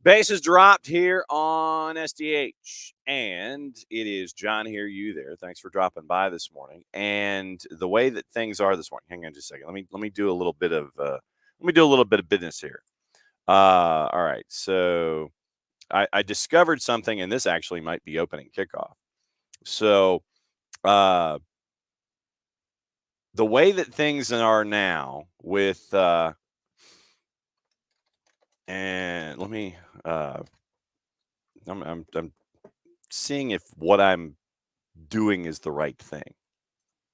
Base is dropped here on SDH, and it is John here, you there. Thanks for dropping by this morning. And the way that things are this morning, hang on just a second. Let me do a little bit of business here. All right, so I discovered something, and this actually might be opening kickoff. So the way that things are now with and let me I'm seeing if what I'm doing is the right thing.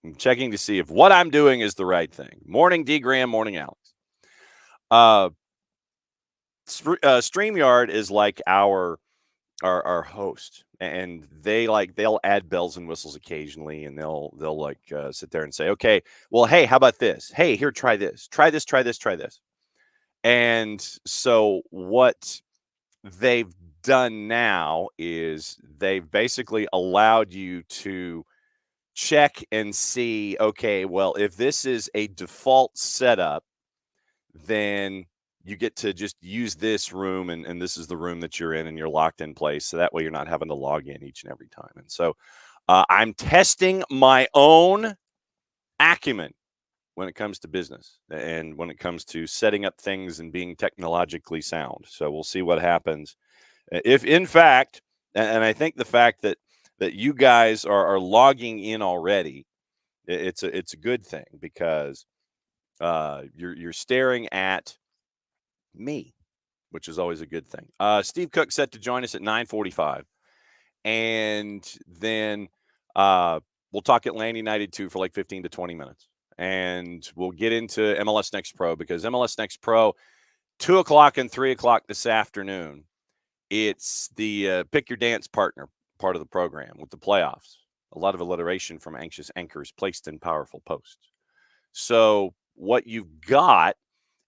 I'm checking to see if what I'm doing is the right thing. Morning, D. Graham. Morning, Alex. StreamYard is like our host, and they'll add bells and whistles occasionally, and they'll sit there and say, okay, well, hey, how about this? Hey, here, try this, try this, try this, try this. And so what they've done now is they've basically allowed you to check and see, okay, well, if this is a default setup, then you get to just use this room, and this is the room that you're in, and you're locked in place. So that way you're not having to log in each and every time. And so I'm testing my own acumen when it comes to business and when it comes to setting up things and being technologically sound. So we'll see what happens. If in fact, and I think the fact that you guys are logging in already, it's a good thing, because you're staring at me, which is always a good thing. Steve Cooke set to join us at 9:45, and then we'll talk Atlanta United 2 for like 15 to 20 minutes, and we'll get into MLS Next Pro, because MLS Next Pro, 2 o'clock and 3 o'clock this afternoon. It's the Pick Your Dance Partner part of the program with the playoffs. A lot of alliteration from anxious anchors placed in powerful posts. So what you've got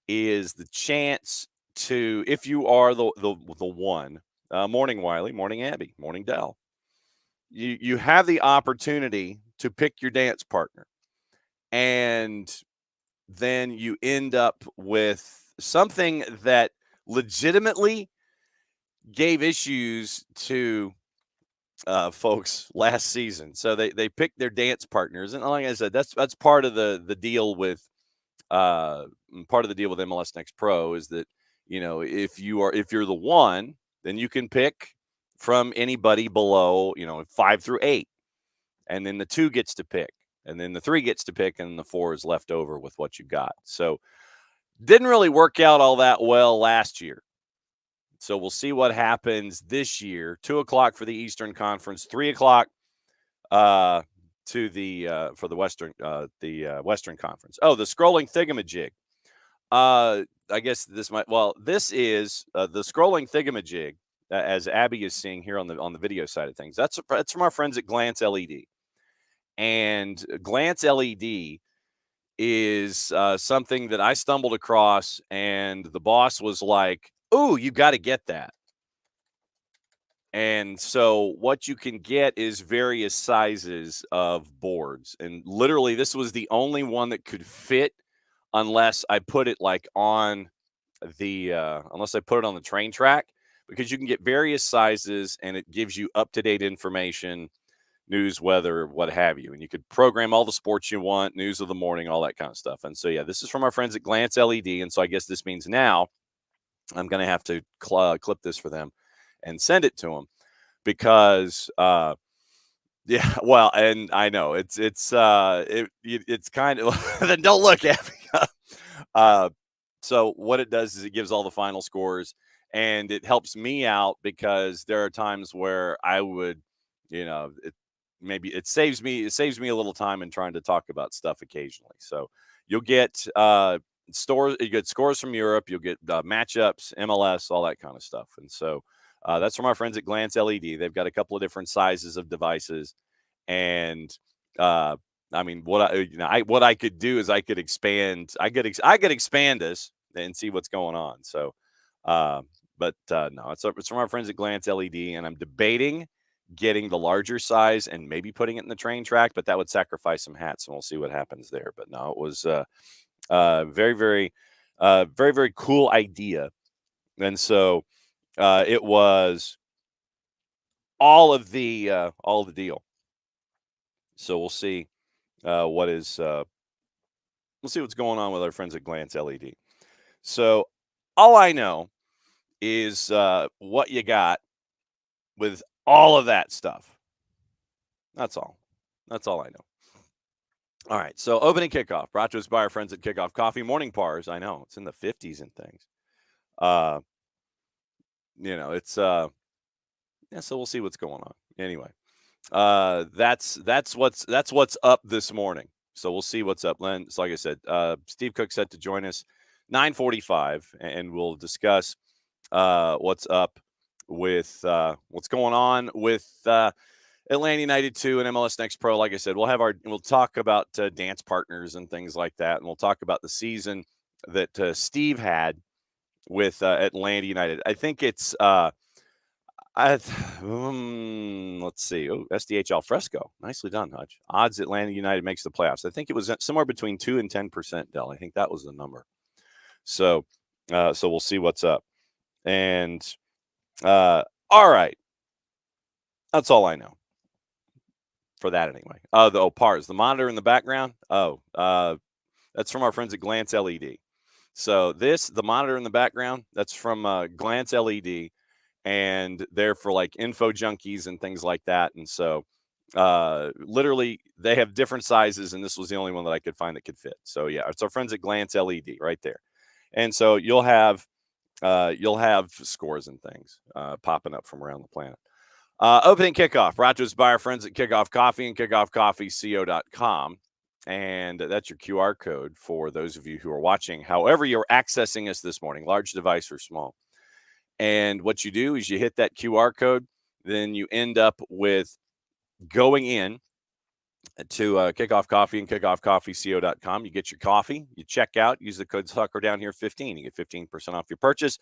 is the chance to, if you are the one, morning Wiley, morning Abby, morning Dell, you have the opportunity to pick your dance partner, and then you end up with something that legitimately gave issues to folks last season. So they picked their dance partners, and like I said, that's part of the deal with MLS Next Pro, is that, if you're the one, then you can pick from anybody below 5 through 8, and then the 2 gets to pick, and then the 3 gets to pick, and the 4 is left over with what you got. So didn't really work out all that well last year. So we'll see what happens this year. 2 o'clock for the Eastern Conference, 3 o'clock for the Western Conference. Oh, the scrolling thingamajig. I guess this is the scrolling thingamajig, as Abby is seeing here on the video side of things. That's from our friends at Glance LED, and Glance LED is something that I stumbled across, and the boss was like, "Oh, you got to get that." And so what you can get is various sizes of boards. And literally, this was the only one that could fit, unless I put it on the train track, because you can get various sizes, and it gives you up-to-date information, news, weather, what have you. And you could program all the sports you want, news of the morning, all that kind of stuff. And so, yeah, this is from our friends at Glance LED. And so I guess this means now I'm going to have to clip this for them and send it to them, because yeah, well, and I know it's kind of then don't look at me. So what it does is it gives all the final scores, and it helps me out, because there are times where I would, it saves me a little time in trying to talk about stuff occasionally. So you'll get you get scores from Europe, you'll get matchups, MLS, all that kind of stuff. And so that's from our friends at Glance LED. They've got a couple of different sizes of devices, and what I could do is I could expand this and see what's going on. So, no, it's from our friends at Glance LED, and I'm debating getting the larger size and maybe putting it in the train track, but that would sacrifice some hats, and we'll see what happens there. But no, it was very, very, very, very cool idea. And so It was all of the deal. So we'll see what is we'll see what's going on with our friends at Glance LED. So all I know is what you got with all of that stuff. That's all. That's all I know. All right. So opening kickoff brought to us by our friends at Kickoff Coffee. Morning pars. I know it's in the 50s and things. Uh, it's yeah. So we'll see what's going on. Anyway, that's what's up this morning. So we'll see what's up. Len, so like I said, Steve Cooke set to join us 9:45, and we'll discuss what's up with what's going on with Atlanta United 2 and MLS Next Pro. Like I said, we'll talk about dance partners and things like that, and we'll talk about the season that Steve had with Atlanta United. I think it's let's see. Oh, SDH Alfresco. Nicely done, Hutch. Odds Atlanta United makes the playoffs. I think it was somewhere between 2 and 10%, Dell. I think that was the number. So we'll see what's up. And all right. That's all I know. For that anyway. The pars. The monitor in the background. That's from our friends at Glance LED. So the monitor in the background, that's from Glance LED. And they're for like info junkies and things like that. And so literally they have different sizes, and this was the only one that I could find that could fit. So yeah, it's our friends at Glance LED right there. And so you'll have scores and things popping up from around the planet. Opening kickoff brought to us by our friends at Kickoff Coffee and kickoffcoffeeco.com. And that's your QR code for those of you who are watching, however you're accessing us this morning, large device or small. And what you do is you hit that QR code, then you end up with going in to Kickoff Coffee and kickoffcoffeeco.com. You get your coffee, you check out, use the code sucker down here 15. You get 15% off your purchase.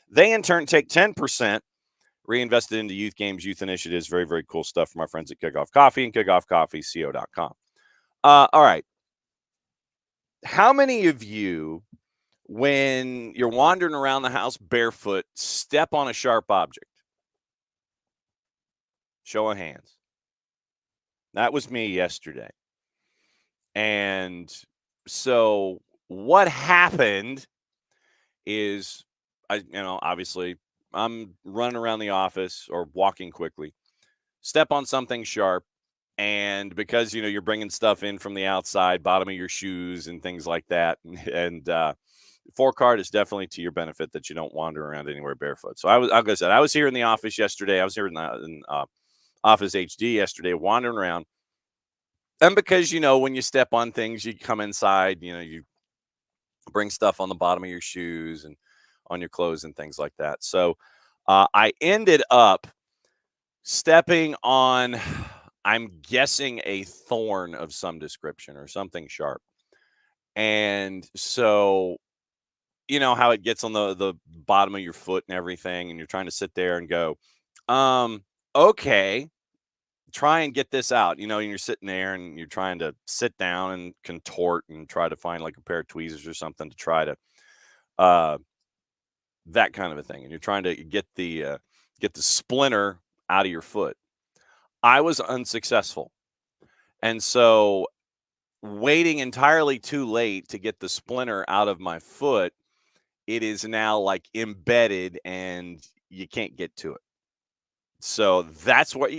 They in turn take 10%, reinvested into youth games, youth initiatives. Very, very cool stuff from our friends at Kickoff Coffee and kickoffcoffeeco.com. All right. How many of you, when you're wandering around the house barefoot, step on a sharp object? Show of hands. That was me yesterday. And so what happened is obviously I'm running around the office or walking quickly, step on something sharp. And because, you're bringing stuff in from the outside, bottom of your shoes and things like that. And 4Card is definitely to your benefit that you don't wander around anywhere barefoot. So like I said, I was here in the office yesterday. I was here in Office HD yesterday, wandering around. And because, when you step on things, you come inside, you bring stuff on the bottom of your shoes and on your clothes and things like that. So I ended up stepping on, I'm guessing, a thorn of some description or something sharp. And so, how it gets on the bottom of your foot and everything, and you're trying to sit there and go, okay, try and get this out, and you're sitting there and you're trying to sit down and contort and try to find like a pair of tweezers or something to try to, that kind of a thing. And you're trying to get the splinter out of your foot. I was unsuccessful. And so waiting entirely too late to get the splinter out of my foot, it is now like embedded and you can't get to it. So that's what,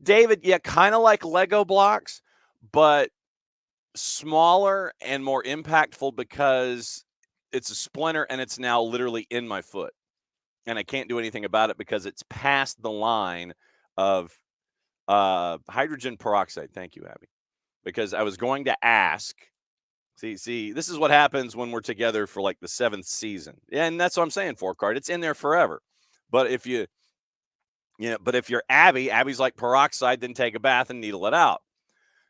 David, yeah, kind of like Lego blocks, but smaller and more impactful because it's a splinter and it's now literally in my foot. And I can't do anything about it because it's past the line of hydrogen peroxide. Thank you, Abby. Because I was going to ask, see, this is what happens when we're together for like the 7th season. Yeah, and that's what I'm saying, 4Card. It's in there forever. But if you're Abby's like peroxide, then take a bath and needle it out.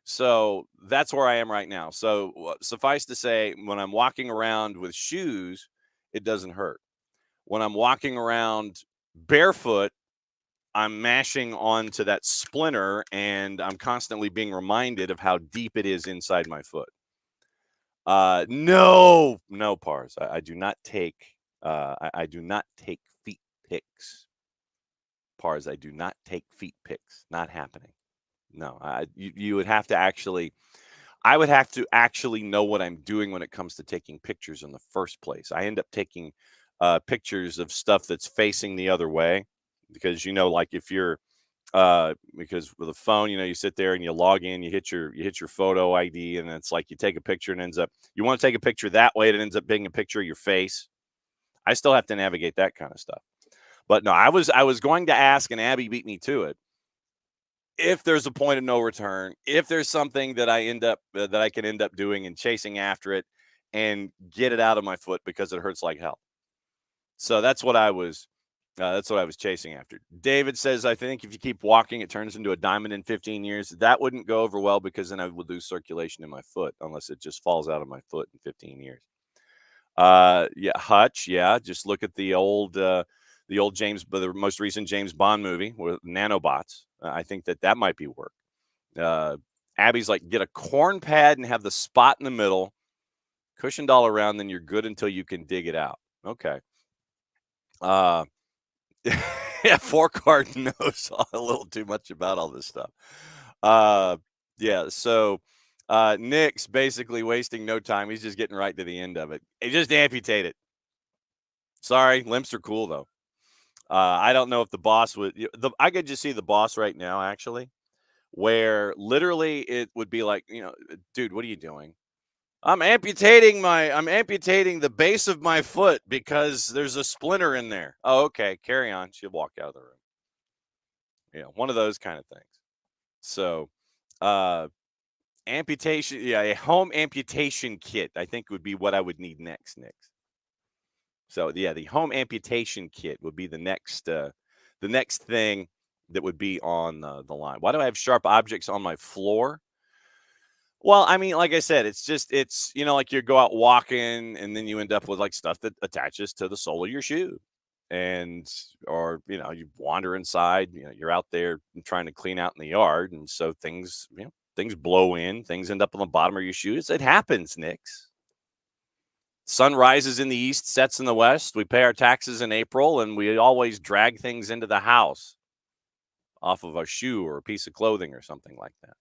So that's where I am right now. So suffice to say, when I'm walking around with shoes, it doesn't hurt. When I'm walking around barefoot, I'm mashing onto that splinter and I'm constantly being reminded of how deep it is inside my foot. No pars. I do not take I do not take feet pics. Pars, I do not take feet pics. Not happening. No, you would have to actually. I would have to actually know what I'm doing when it comes to taking pictures in the first place. I end up taking pictures of stuff that's facing the other way because like if you're because with a phone, you sit there and you log in, you hit your photo ID, and it's like you take a picture and ends up you want to take a picture that way, it ends up being a picture of your face. I still have to navigate that kind of stuff. But no, I was going to ask, and Abby beat me to it. If there's a point of no return, if there's something that I can end up doing and chasing after it and get it out of my foot because it hurts like hell. So that's what I was chasing after. David says, I think if you keep walking, it turns into a diamond in 15 years. That wouldn't go over well because then I would lose circulation in my foot unless it just falls out of my foot in 15 years. Yeah, Hutch. Yeah, just look at the old the most recent James Bond movie with nanobots. I think that might be work. Abby's like, get a corn pad and have the spot in the middle, cushioned all around, then you're good until you can dig it out. Okay. Uh, yeah, 4-card knows a little too much about all this stuff. Yeah, so Nick's basically wasting no time. He's just getting right to the end of it. He just amputate it. Sorry, limps are cool though. I don't know if the boss would. I could just see the boss right now, actually, where literally it would be like, dude, what are you doing? I'm amputating the base of my foot because there's a splinter in there. Oh, okay, carry on. She'll walk out of the room. One of those kind of things. So, amputation, yeah, a home amputation kit, I think would be what I would need next. So yeah, the home amputation kit would be the next thing that would be on the line. Why do I have sharp objects on my floor? Well, I mean, like I said, it's like you go out walking and then you end up with like stuff that attaches to the sole of your shoe. And or you wander inside, you're out there trying to clean out in the yard, and so things blow in, things end up on the bottom of your shoes. It happens, Nix. Sun rises in the east, sets in the west. We pay our taxes in April, and we always drag things into the house off of a shoe or a piece of clothing or something like that.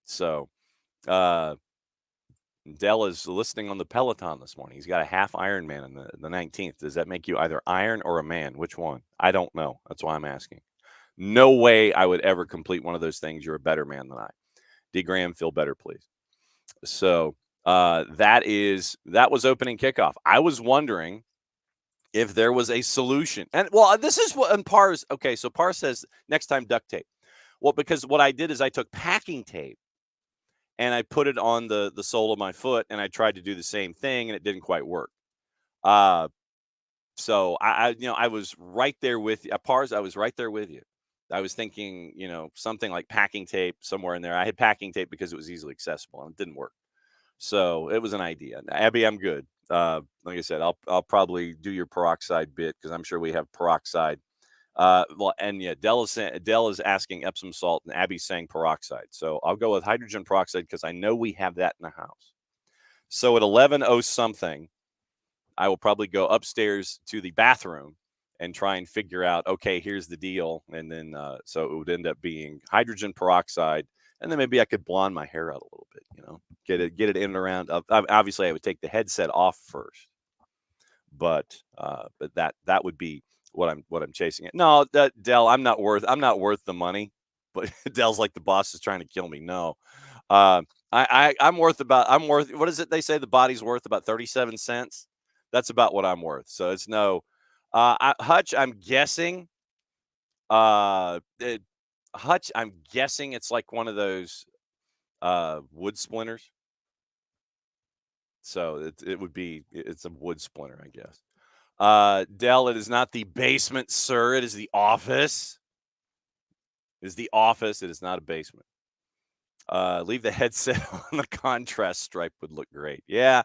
So, Dell is listening on the Peloton this morning. He's got a half Ironman in the 19th. Does that make you either iron or a man? Which one? I don't know. That's why I'm asking. No way I would ever complete one of those things. You're a better man than I. D. Graham, feel better, please. So, that was opening kickoff. I was wondering if there was a solution. And well, this is what and Pars. Okay, so Pars says next time duct tape. Well, because what I did is I took packing tape and I put it on the sole of my foot, and I tried to do the same thing, and it didn't quite work. So I was right there with you. Pars, I was right there with you. I was thinking, something like packing tape somewhere in there. I had packing tape because it was easily accessible, and it didn't work. So it was an idea. Abby, I'm good. Like I said, I'll probably do your peroxide bit because I'm sure we have peroxide. Well, and yeah, Dell is asking Epsom salt, and Abby's saying peroxide. So I'll go with hydrogen peroxide because I know we have that in the house. So at 11:00 something, I will probably go upstairs to the bathroom and try and figure out, okay, here's the deal. And then, so it would end up being hydrogen peroxide. And then maybe I could blonde my hair out a little bit, get it in and around. Obviously, I would take the headset off first, but that would be what I'm chasing. It. No, Dell, I'm not worth the money. But Dell's like the boss is trying to kill me. No, I'm worth. What is it they say the body's worth? About 37 cents. That's about what I'm worth. So it's no. Hutch, I'm guessing. Hutch, I'm guessing it's like one of those wood splinters. So it would be it's a wood splinter, I guess. Dell, it is not the basement, sir. It is the office. It is the office. It is not a basement. Leave the headset on. The contrast stripe would look great. Yeah.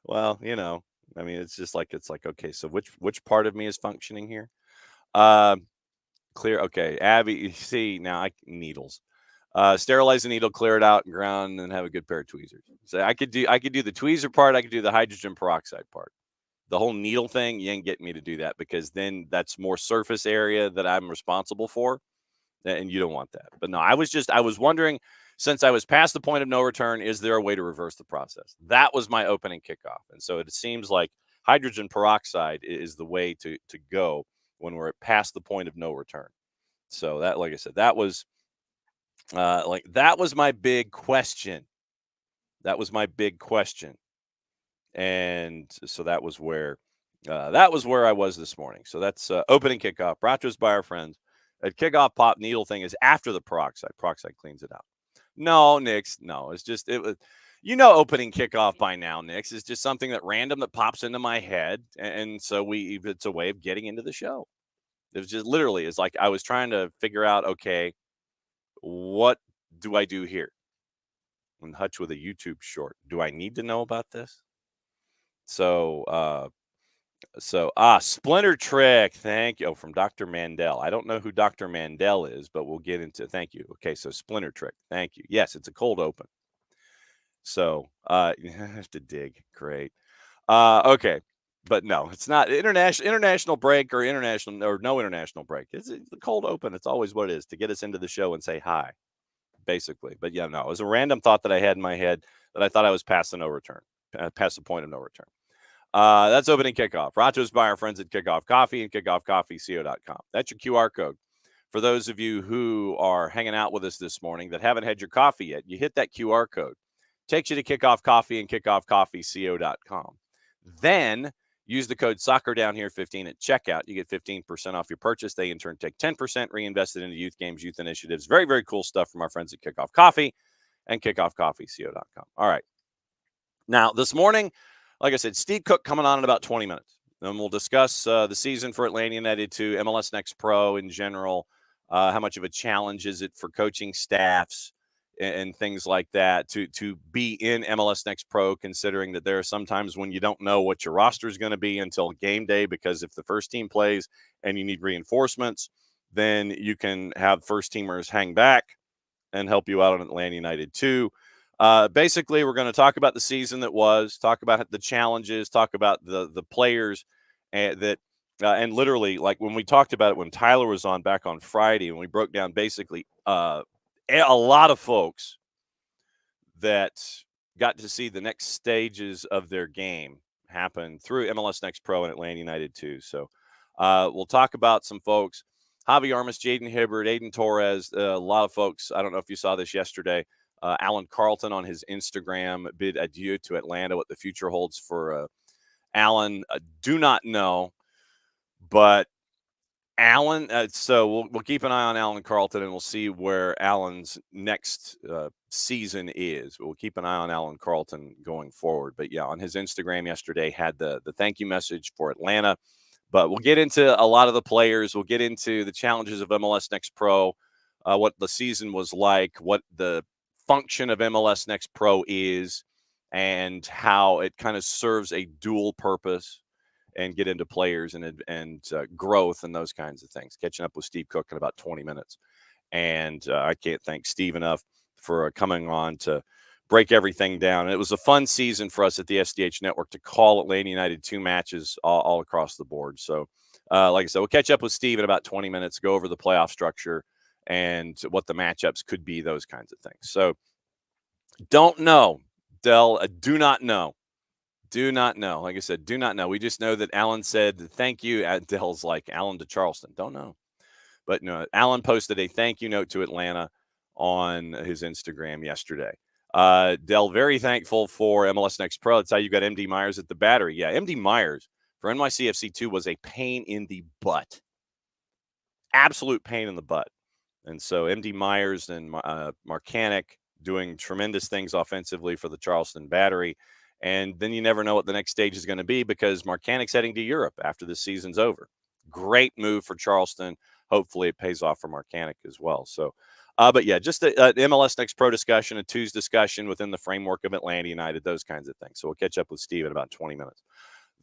Well, I mean, it's like okay. So which part of me is functioning here? Clear. Okay, Abby. You see now, needles. Sterilize the needle, clear it out, and ground, and have a good pair of tweezers. So I could do the tweezer part. I could do the hydrogen peroxide part. The whole needle thing, you ain't getting me to do that because then that's more surface area that I'm responsible for, and you don't want that. But no, I was wondering, since I was past the point of no return, is there a way to reverse the process? That was my opening kickoff, and so it seems like hydrogen peroxide is the way to go when we're past the point of no return. So that, like I said, that was my big question. That was my big question. And so that was where I was this morning. So that's opening kickoff. Brought to us by our friends at Kickoff. Pop needle thing is after the peroxide. Peroxide cleans it out. No, Nix. No, it's just it was. Opening kickoff by now, Nix, is just something that random that pops into my head, and so it's a way of getting into the show. It was just literally, it's like I was trying to figure out, okay, what do I do here? And Hutch with a YouTube short. Do I need to know about this? So, Splinter Trick. Thank you. Oh, from Dr. Mandel. I don't know who Dr. Mandel is, but we'll get into. Thank you. Okay, so Splinter Trick. Thank you. Yes, it's a cold open. So, you have to dig. Great. Okay, but no, it's not international break or no international break. It's the cold open. It's always what it is to get us into the show and say hi, basically. But yeah, no, it was a random thought that I had in my head that I thought I was past the point of no return. That's opening kickoff. Brought to us by our friends at Kickoff Coffee and kickoffcoffeeco.com. That's your QR code. For those of you who are hanging out with us this morning that haven't had your coffee yet, you hit that QR code. Takes you to Kickoff Coffee and kickoffcoffeeco.com. Then use the code SoccerDownHere15 at checkout. You get 15% off your purchase. They in turn take 10% reinvested into youth games, youth initiatives. Very, very cool stuff from our friends at Kickoff Coffee and kickoffcoffeeco.com. All right. Now, this morning, like I said, Steve Cooke coming on in about 20 minutes. And we'll discuss the season for ATLUTD2, MLS Next Pro in general. How much of a challenge is it for coaching staffs and things like that to be in MLS Next Pro, considering that there are some times when you don't know what your roster is going to be until game day, because if the first team plays and you need reinforcements, then you can have first teamers hang back and help you out on ATLUTD2. Basically, we're going to talk about the season that was, talk about the challenges, talk about the players and literally, like when we talked about it when Tyler was on back on Friday, and we broke down basically a lot of folks that got to see the next stages of their game happen through MLS Next Pro and ATLUTD2. So we'll talk about some folks. Javi Armas, Jaden Hibbert, Aiden Torres, a lot of folks. I don't know if you saw this yesterday. Alan Carlton on his Instagram bid adieu to Atlanta. What the future holds for Alan, do not know. But Alan, so we'll keep an eye on Alan Carlton, and we'll see where Alan's next season is. We'll keep an eye on Alan Carlton going forward. But yeah, on his Instagram yesterday had the thank you message for Atlanta. But we'll get into a lot of the players. We'll get into the challenges of MLS Next Pro, what the season was like, what the function of MLS Next Pro is, and how it kind of serves a dual purpose, and get into players and growth and those kinds of things. Catching up with Steve Cooke in about 20 minutes. And I can't thank Steve enough for coming on to break everything down. And it was a fun season for us at the SDH Network to call ATLUTD2 matches all across the board. So, like I said, we'll catch up with Steve in about 20 minutes, go over the playoff structure and what the matchups could be, those kinds of things. So, don't know, Dell. Do not know. Do not know. Like I said, do not know. We just know that Alan said thank you. Dell's like Alan to Charleston. Don't know. But no, Alan posted a thank you note to Atlanta on his Instagram yesterday. Dell, very thankful for MLS Next Pro. That's how you got MD Myers at the Battery. Yeah, MD Myers for NYCFC2 was a pain in the butt. Absolute pain in the butt. And so MD Myers and Marcanic doing tremendous things offensively for the Charleston Battery. And then you never know what the next stage is going to be, because Marcanic's heading to Europe after this season's over. Great move for Charleston. Hopefully it pays off for Marcanic as well. So, but yeah, just an MLS Next Pro discussion, a Tuesday discussion within the framework of Atlanta United, those kinds of things. So we'll catch up with Steve in about 20 minutes.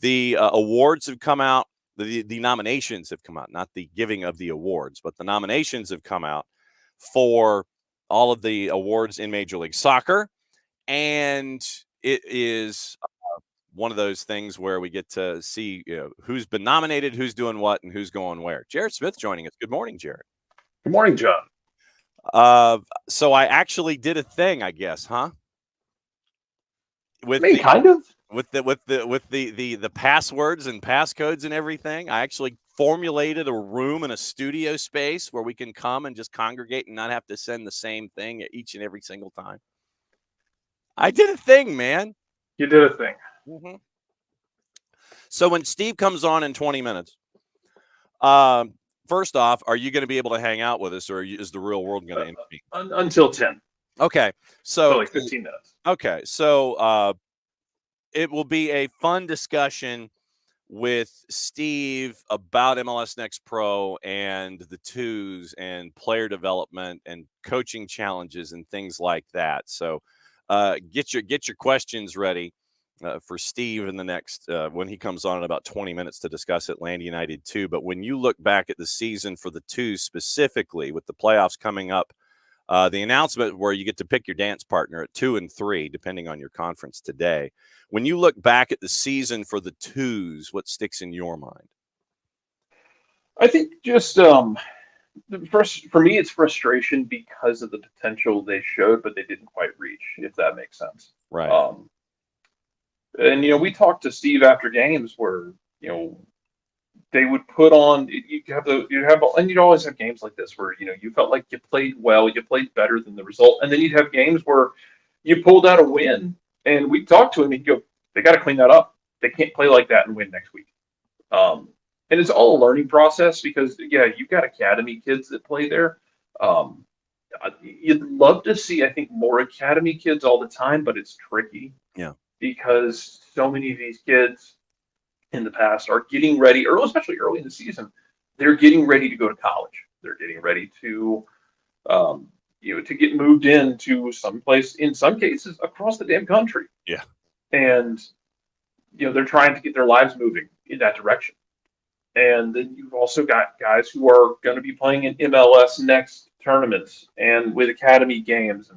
The awards have come out. The nominations have come out, not the giving of the awards, but the nominations have come out for all of the awards in Major League Soccer. And it is one of those things where we get to see who's been nominated, who's doing what, and who's going where. Jared Smith joining us. Good morning, Jared. Good morning, John. So I actually did a thing, I guess, huh? With kind of with the passwords and passcodes and everything. I actually formulated a room in a studio space where we can come and just congregate and not have to send the same thing each and every single time. I did a thing, man. You did a thing. Mm-hmm. So when Steve comes on in 20 minutes, first off, are you going to be able to hang out with us, or is the real world going to intervene? Until 10. Okay. So like 15 minutes. Okay. So it will be a fun discussion with Steve about MLS Next Pro and the twos and player development and coaching challenges and things like that. So get your questions ready for Steve in the next when he comes on in about 20 minutes to discuss Atlanta United 2. But when you look back at the season for the twos specifically, with the playoffs coming up, the announcement where you get to pick your dance partner at 2 and 3, depending on your conference today. When you look back at the season for the twos, what sticks in your mind? I think just first for me, it's frustration because of the potential they showed, but they didn't quite reach. If that makes sense, Right? And we talked to Steve after games where they would put on and you'd always have games like this where you felt like you played well, you played better than the result, and then you'd have games where you pulled out a win, and we'd talk to him and he'd go, they got to clean that up. They can't play like that and win next week. And it's all a learning process because you've got academy kids that play there. You'd love to see, I think, more academy kids all the time, but it's tricky. Yeah. Because so many of these kids in the past are getting ready, or especially early in the season, they're getting ready to go to college. They're getting ready to, to get moved into some place, in some cases, across the damn country. Yeah. And, they're trying to get their lives moving in that direction. And then you've also got guys who are going to be playing in MLS Next tournaments and with academy games.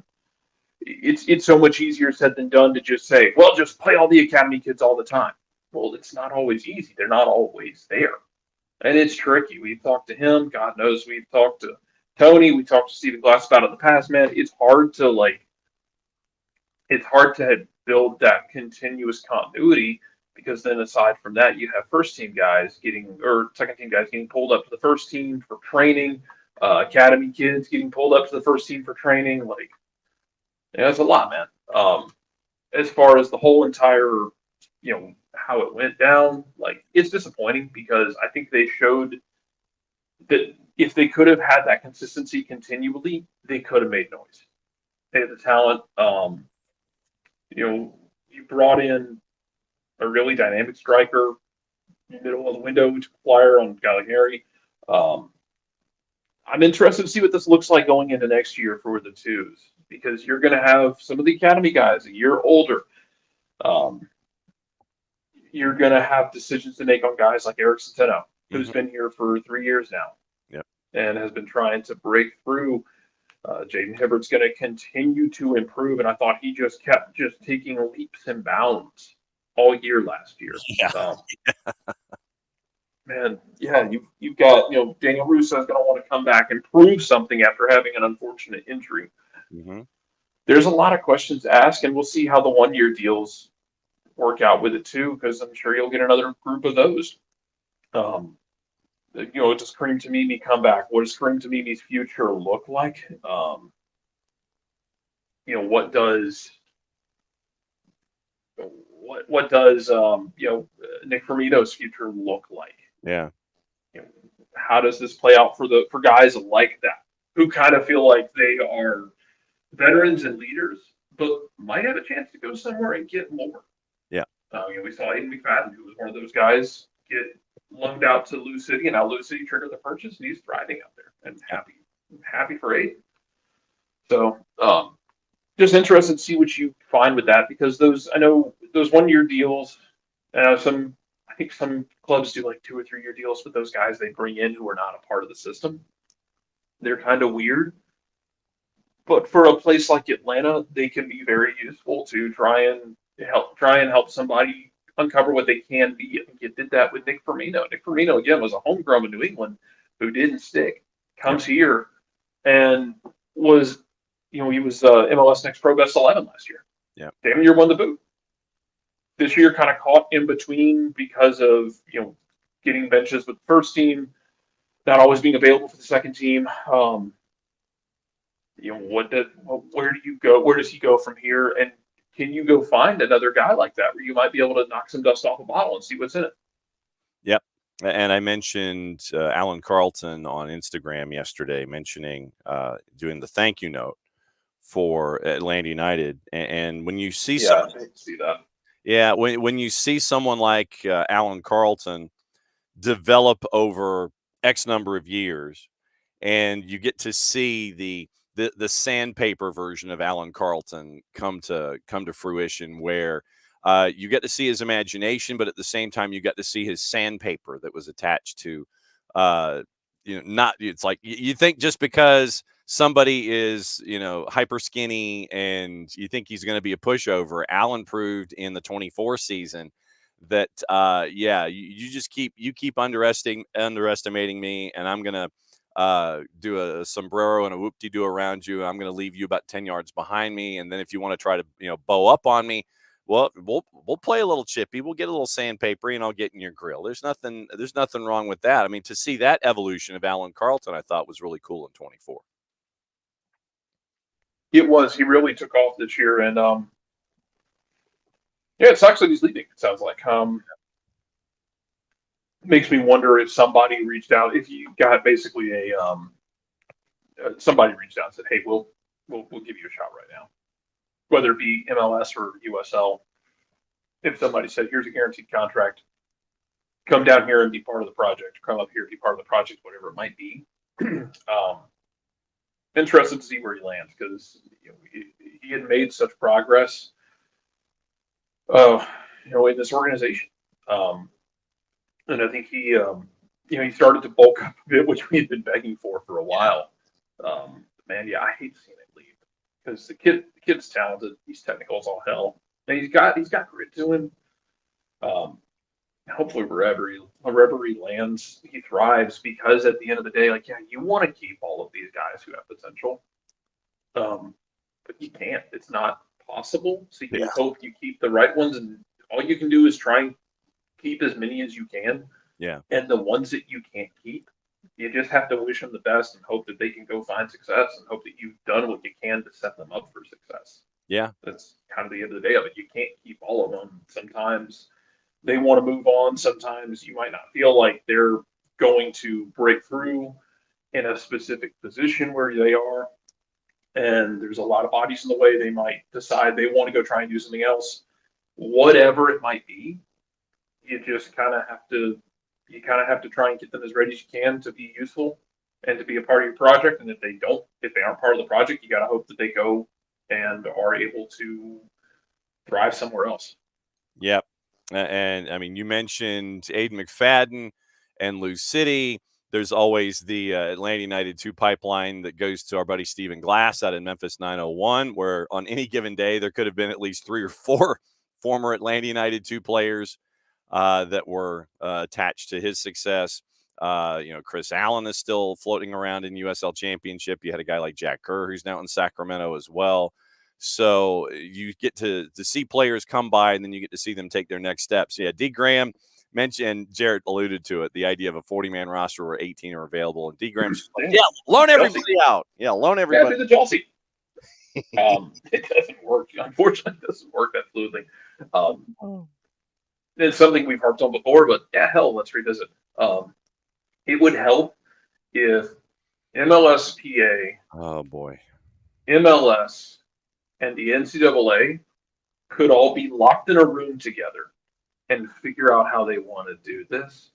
It's so much easier said than done to just say, well, just play all the academy kids all the time. Well, it's not always easy. They're not always there. And it's tricky. We've talked to him. God knows we've talked to Tony. We talked to Stephen Glass about it in the past, man. It's hard to build that continuous continuity because then aside from that, you have first team guys or second team guys getting pulled up to the first team for training, academy kids getting pulled up to the first team for training. It's a lot, man. As far as the whole entire, how it went down, it's disappointing because I think they showed that if they could have had that consistency continually, they could have made noise. They had the talent. You brought in a really dynamic striker in the middle of the window, which flyer on Gallinari. I'm interested to see what this looks like going into next year for the twos, because you're going to have some of the academy guys a year older. You're going to have decisions to make on guys like Eric Centeno, who's been here for 3 years now, and has been trying to break through. Jaden Hibbert's going to continue to improve, and I thought he just kept taking leaps and bounds all year last year. Yeah. Man, you've got Daniel Russo is going to want to come back and prove something after having an unfortunate injury. Mm-hmm. There's a lot of questions to ask, and we'll see how the 1-year deals work out with it too, because I'm sure you'll get another group of those. Does Kareem Tamimi come back? What does Kareem Tamimi's future look like? What does Nick Firmino's future look like? Yeah. How does this play out for guys like that who kind of feel like they are veterans and leaders, but might have a chance to go somewhere and get more? Yeah. We saw Aiden McFadden, who was one of those guys, get loaned out to Lou City, and now Lou City triggered the purchase, and he's thriving out there and happy for Aiden. So, just interested to see what you find with that, because those 1-year deals, I think some clubs do like 2 or 3 year deals with those guys they bring in who are not a part of the system. They're kind of weird. But for a place like Atlanta, they can be very useful to try and help somebody uncover what they can be. I think you did that with Nick Firmino. Nick Firmino, again, was a homegrown in New England who didn't stick. Yep. Comes here and was, he was MLS Next Pro Best 11 last year. Yep. Damn near won the boot. This year kind of caught in between because of, getting benches with the first team, not always being available for the second team. Where do you go? Where does he go from here? And can you go find another guy like that where you might be able to knock some dust off a bottle and see what's in it? Yep. And I mentioned Alan Carlton on Instagram yesterday, mentioning doing the thank you note for Atlanta United. And when you see I see that. Yeah, when you see someone like Alan Carlton develop over X number of years, and you get to see the sandpaper version of Alan Carlton come to fruition, where you get to see his imagination, but at the same time you get to see his sandpaper that was attached to, not, it's like you think just because somebody is, hyper skinny and you think he's going to be a pushover. Alan proved in the 24 season that, you just keep underestimating me, and I'm going to do a sombrero and a whoop-de-doo around you. I'm going to leave you about 10 yards behind me. And then if you want to try to, bow up on me, well, we'll play a little chippy. We'll get a little sandpapery, and I'll get in your grill. There's nothing wrong with that. I mean, to see that evolution of Alan Carlton, I thought was really cool in 24. It was. He really took off this year, and it sucks that he's leaving. It sounds like makes me wonder if somebody reached out. If you got basically somebody reached out and said, "Hey, we'll give you a shot right now," whether it be MLS or USL. If somebody said, "Here's a guaranteed contract, come down here and be part of the project, or come up here and be part of the project," whatever it might be. Interested to see where he lands, because he had made such progress, in this organization, and I think he started to bulk up a bit, which we had been begging for a while. Man, I hate seeing him leave, because the kid's talented. He's technical as all hell, and he's got grit to him. Hopefully wherever he lands, he thrives, because at the end of the day, you want to keep all of these guys who have potential, but you can't. It's not possible. So you hope you keep the right ones, and all you can do is try and keep as many as you can. Yeah. And the ones that you can't keep, you just have to wish them the best and hope that they can go find success, and hope that you've done what you can to set them up for success. Yeah. That's kind of the end of the day of it. You can't keep all of them. Sometimes they want to move on. Sometimes you might not feel like they're going to break through in a specific position where they are, and there's a lot of bodies in the way. They might decide they want to go try and do something else. Whatever it might be, you just kind of have to try and get them as ready as you can to be useful and to be a part of your project. And if they aren't part of the project, you got to hope that they go and are able to thrive somewhere else. Yep. And I mean, you mentioned Aiden McFadden and Lou City. There's always the Atlanta United 2 pipeline that goes to our buddy Stephen Glass out in Memphis 901, where on any given day there could have been at least 3 or 4 former Atlanta United 2 players that were attached to his success. Chris Allen is still floating around in USL Championship. You had a guy like Jack Kerr, who's now in Sacramento as well. So you get to see players come by, and then you get to see them take their next steps. Yeah, D. Graham mentioned, Jarrett alluded to it, the idea of a 40-man roster where 18 are available. And D. Graham's like, loan everybody out. Yeah, loan everybody. Yeah, do the Chelsea. It doesn't work. Unfortunately, it doesn't work that fluidly. It's something we've harped on before, but hell, let's revisit. It would help if MLSPA, oh boy, MLS, and the NCAA could all be locked in a room together and figure out how they want to do this,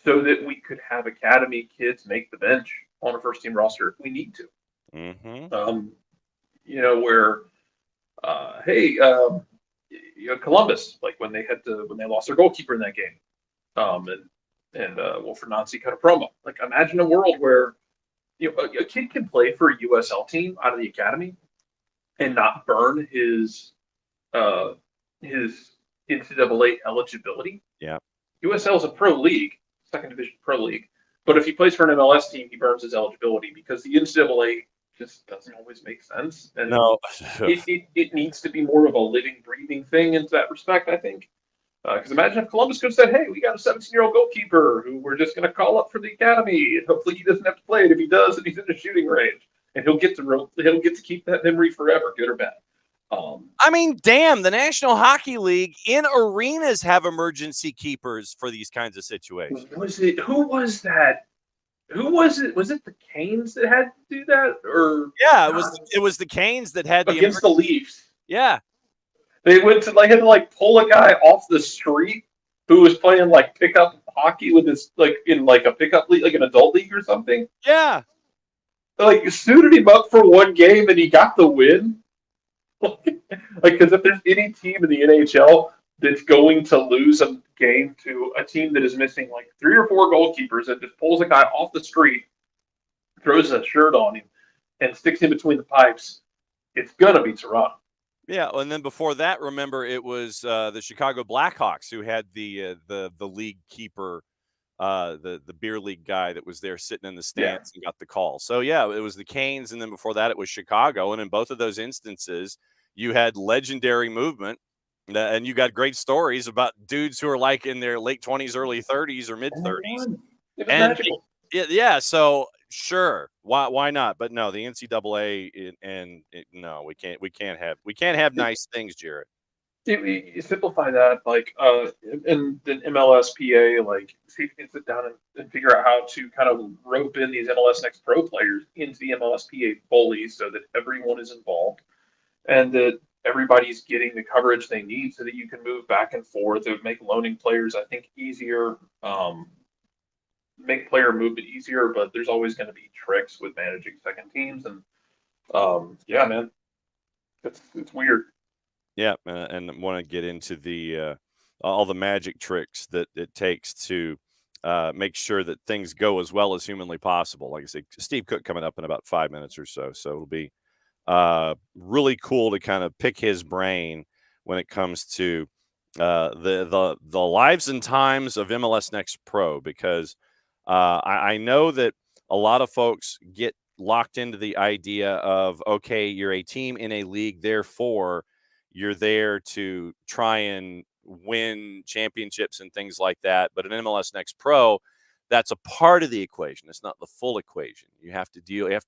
so that we could have academy kids make the bench on a first team roster if we need to. Mm-hmm. Where, Columbus, like when they lost their goalkeeper in that game, and Wilfred Nancy cut a promo. Like, imagine a world where a kid can play for a USL team out of the academy and not burn his NCAA eligibility. Yeah. USL is a pro league, second division pro league. But if he plays for an MLS team, he burns his eligibility because the NCAA just doesn't always make sense. And No. it needs to be more of a living, breathing thing in that respect, I think. Because imagine if Columbus could have said, hey, we got a 17-year-old goalkeeper who we're just going to call up for the academy, and hopefully he doesn't have to play it. If he does, and he's in the shooting range, and he'll get to keep that memory forever, good or bad. I mean, damn, the National Hockey League in arenas have emergency keepers for these kinds of situations. Who was that? Who was it? Was it the Canes that had to do that? Or yeah, it was the Canes that had against the Leafs. Yeah. They went to had to pull a guy off the street who was playing pickup hockey with his in a pickup league, like an adult league or something. Yeah. Suited him up for one game and he got the win. Because if there's any team in the NHL that's going to lose a game to a team that is missing 3 or 4 goalkeepers and just pulls a guy off the street, throws a shirt on him, and sticks him between the pipes, it's gonna be Toronto. Yeah, and then before that, remember it was the Chicago Blackhawks who had the league keeper, the beer league guy that was there sitting in the stands and got the call. So yeah, it was the Canes, and then before that it was Chicago, and in both of those instances, you had legendary movement, and you got great stories about dudes who are in their late 20s, early 30s, or mid 30s. Yeah, so sure, why not? But no, the NCAA no, we can't have nice things, Jared. You simplify that, in the MLSPA, see if you can sit down and figure out how to kind of rope in these MLS Next Pro players into the MLSPA fully so that everyone is involved and that everybody's getting the coverage they need so that you can move back and forth. It would make loaning players, I think, easier, make player movement easier, but there's always going to be tricks with managing second teams. And yeah, man, it's weird. Yeah, and want to get into the all the magic tricks that it takes to make sure that things go as well as humanly possible. Like I said, Steve Cooke coming up in about 5 minutes or so, so it'll be really cool to kind of pick his brain when it comes to the lives and times of MLS Next Pro, because I know that a lot of folks get locked into the idea of, okay, you're a team in a league, therefore you're there to try and win championships and things like that. But in MLS Next Pro, that's a part of the equation. It's not the full equation. You have to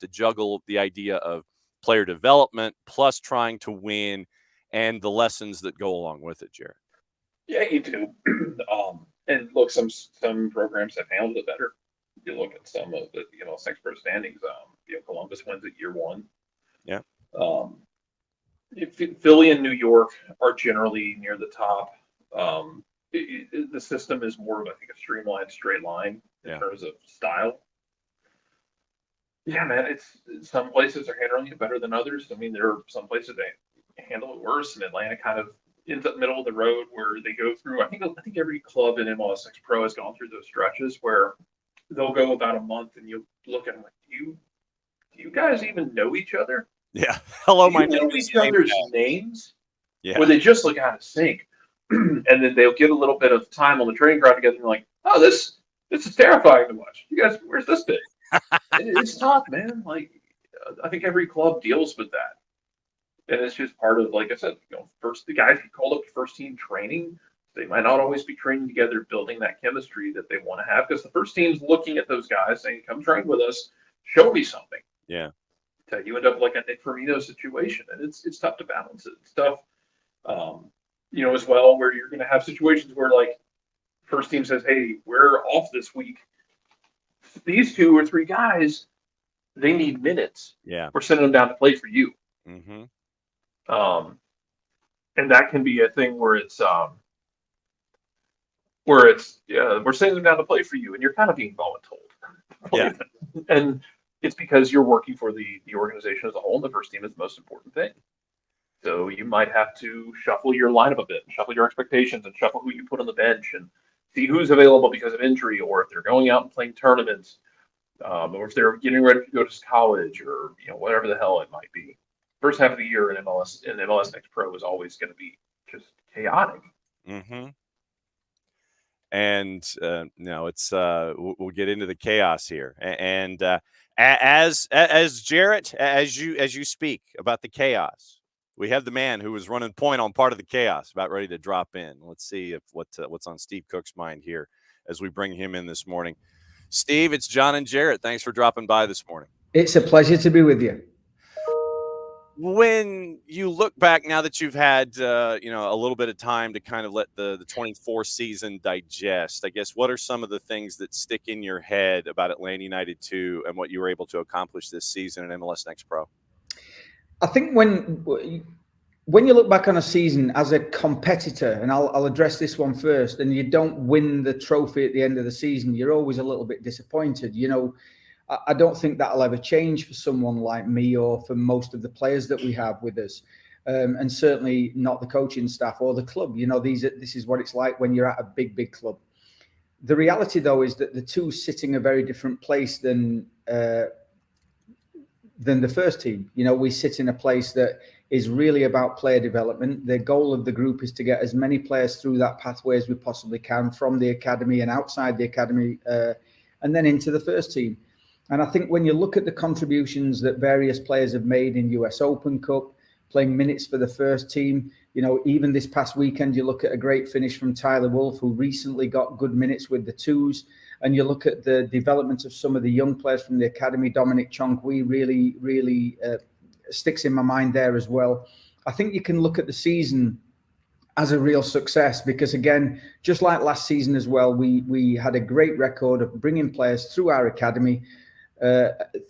juggle the idea of player development plus trying to win and the lessons that go along with it, Jared. Yeah, you do. And look, some programs have handled it better. You look at some of the Next Pro standings. Columbus wins at year 1. Yeah. Philly and New York are generally near the top. The system is more of, I think, a streamlined straight line in terms of style. Yeah, man, some places are handling it better than others. I mean, there are some places they handle it worse, and Atlanta kind of ends up middle of the road where they go through. I think every club in MLS Next Pro has gone through those stretches where they'll go about a month, and you look at them like, do you guys even know each other? Yeah. Hello, my name is each other's names. Yeah. Or they just look out of sync. And then they'll get a little bit of time on the training ground together and like, oh, this is terrifying to watch. You guys, where's this bit? It's tough, man. I think every club deals with that. And it's just part of, like I said, first the guys get called up to first team training. They might not always be training together, building that chemistry that they want to have, because the first team's looking at those guys saying, come train with us, show me something. Yeah. You end up like a Nick Firmino situation, and it's tough to balance it. It's tough, as well, where you're going to have situations where first team says, hey, we're off this week. These 2 or 3 guys, they need minutes. Yeah. We're sending them down to play for you. Mm-hmm. And that can be a thing where we're sending them down to play for you, and you're kind of being voluntold. Yeah. And it's because you're working for the organization as a whole, and the first team is the most important thing. So you might have to shuffle your lineup a bit, and shuffle your expectations, and shuffle who you put on the bench, and see who's available because of injury, or if they're going out and playing tournaments, or if they're getting ready to go to college, or whatever the hell it might be. First half of the year in MLS Next Pro is always going to be just chaotic. Mm-hmm. And no, it's we'll get into the chaos here. And as Jarrett, as you speak about the chaos, we have the man who was running point on part of the chaos about ready to drop in. Let's see if what's on Steve Cooke's mind here as we bring him in this morning. Steve, it's John and Jarrett. Thanks for dropping by this morning. It's a pleasure to be with you. When you look back now that you've had a little bit of time to kind of let the 24 season digest, I guess, what are some of the things that stick in your head about Atlanta United 2 and what you were able to accomplish this season in MLS Next Pro? I think when you look back on a season as a competitor, and I'll address this one first, and you don't win the trophy at the end of the season, you're always a little bit disappointed. I don't think that'll ever change for someone like me or for most of the players that we have with us, and certainly not the coaching staff or the club. This is what it's like when you're at a big club. The reality, though, is that the two sit in a very different place than the first team. We sit in a place that is really about player development. The goal of the group is to get as many players through that pathway as we possibly can from the academy and outside the academy, and then into the first team. And I think when you look at the contributions that various players have made in US Open Cup, playing minutes for the first team, even this past weekend, you look at a great finish from Tyler Wolff, who recently got good minutes with the twos. And you look at the development of some of the young players from the academy. Dominic Chonkwe really sticks in my mind there as well. I think you can look at the season as a real success because, again, just like last season as well, we had a great record of bringing players through our academy,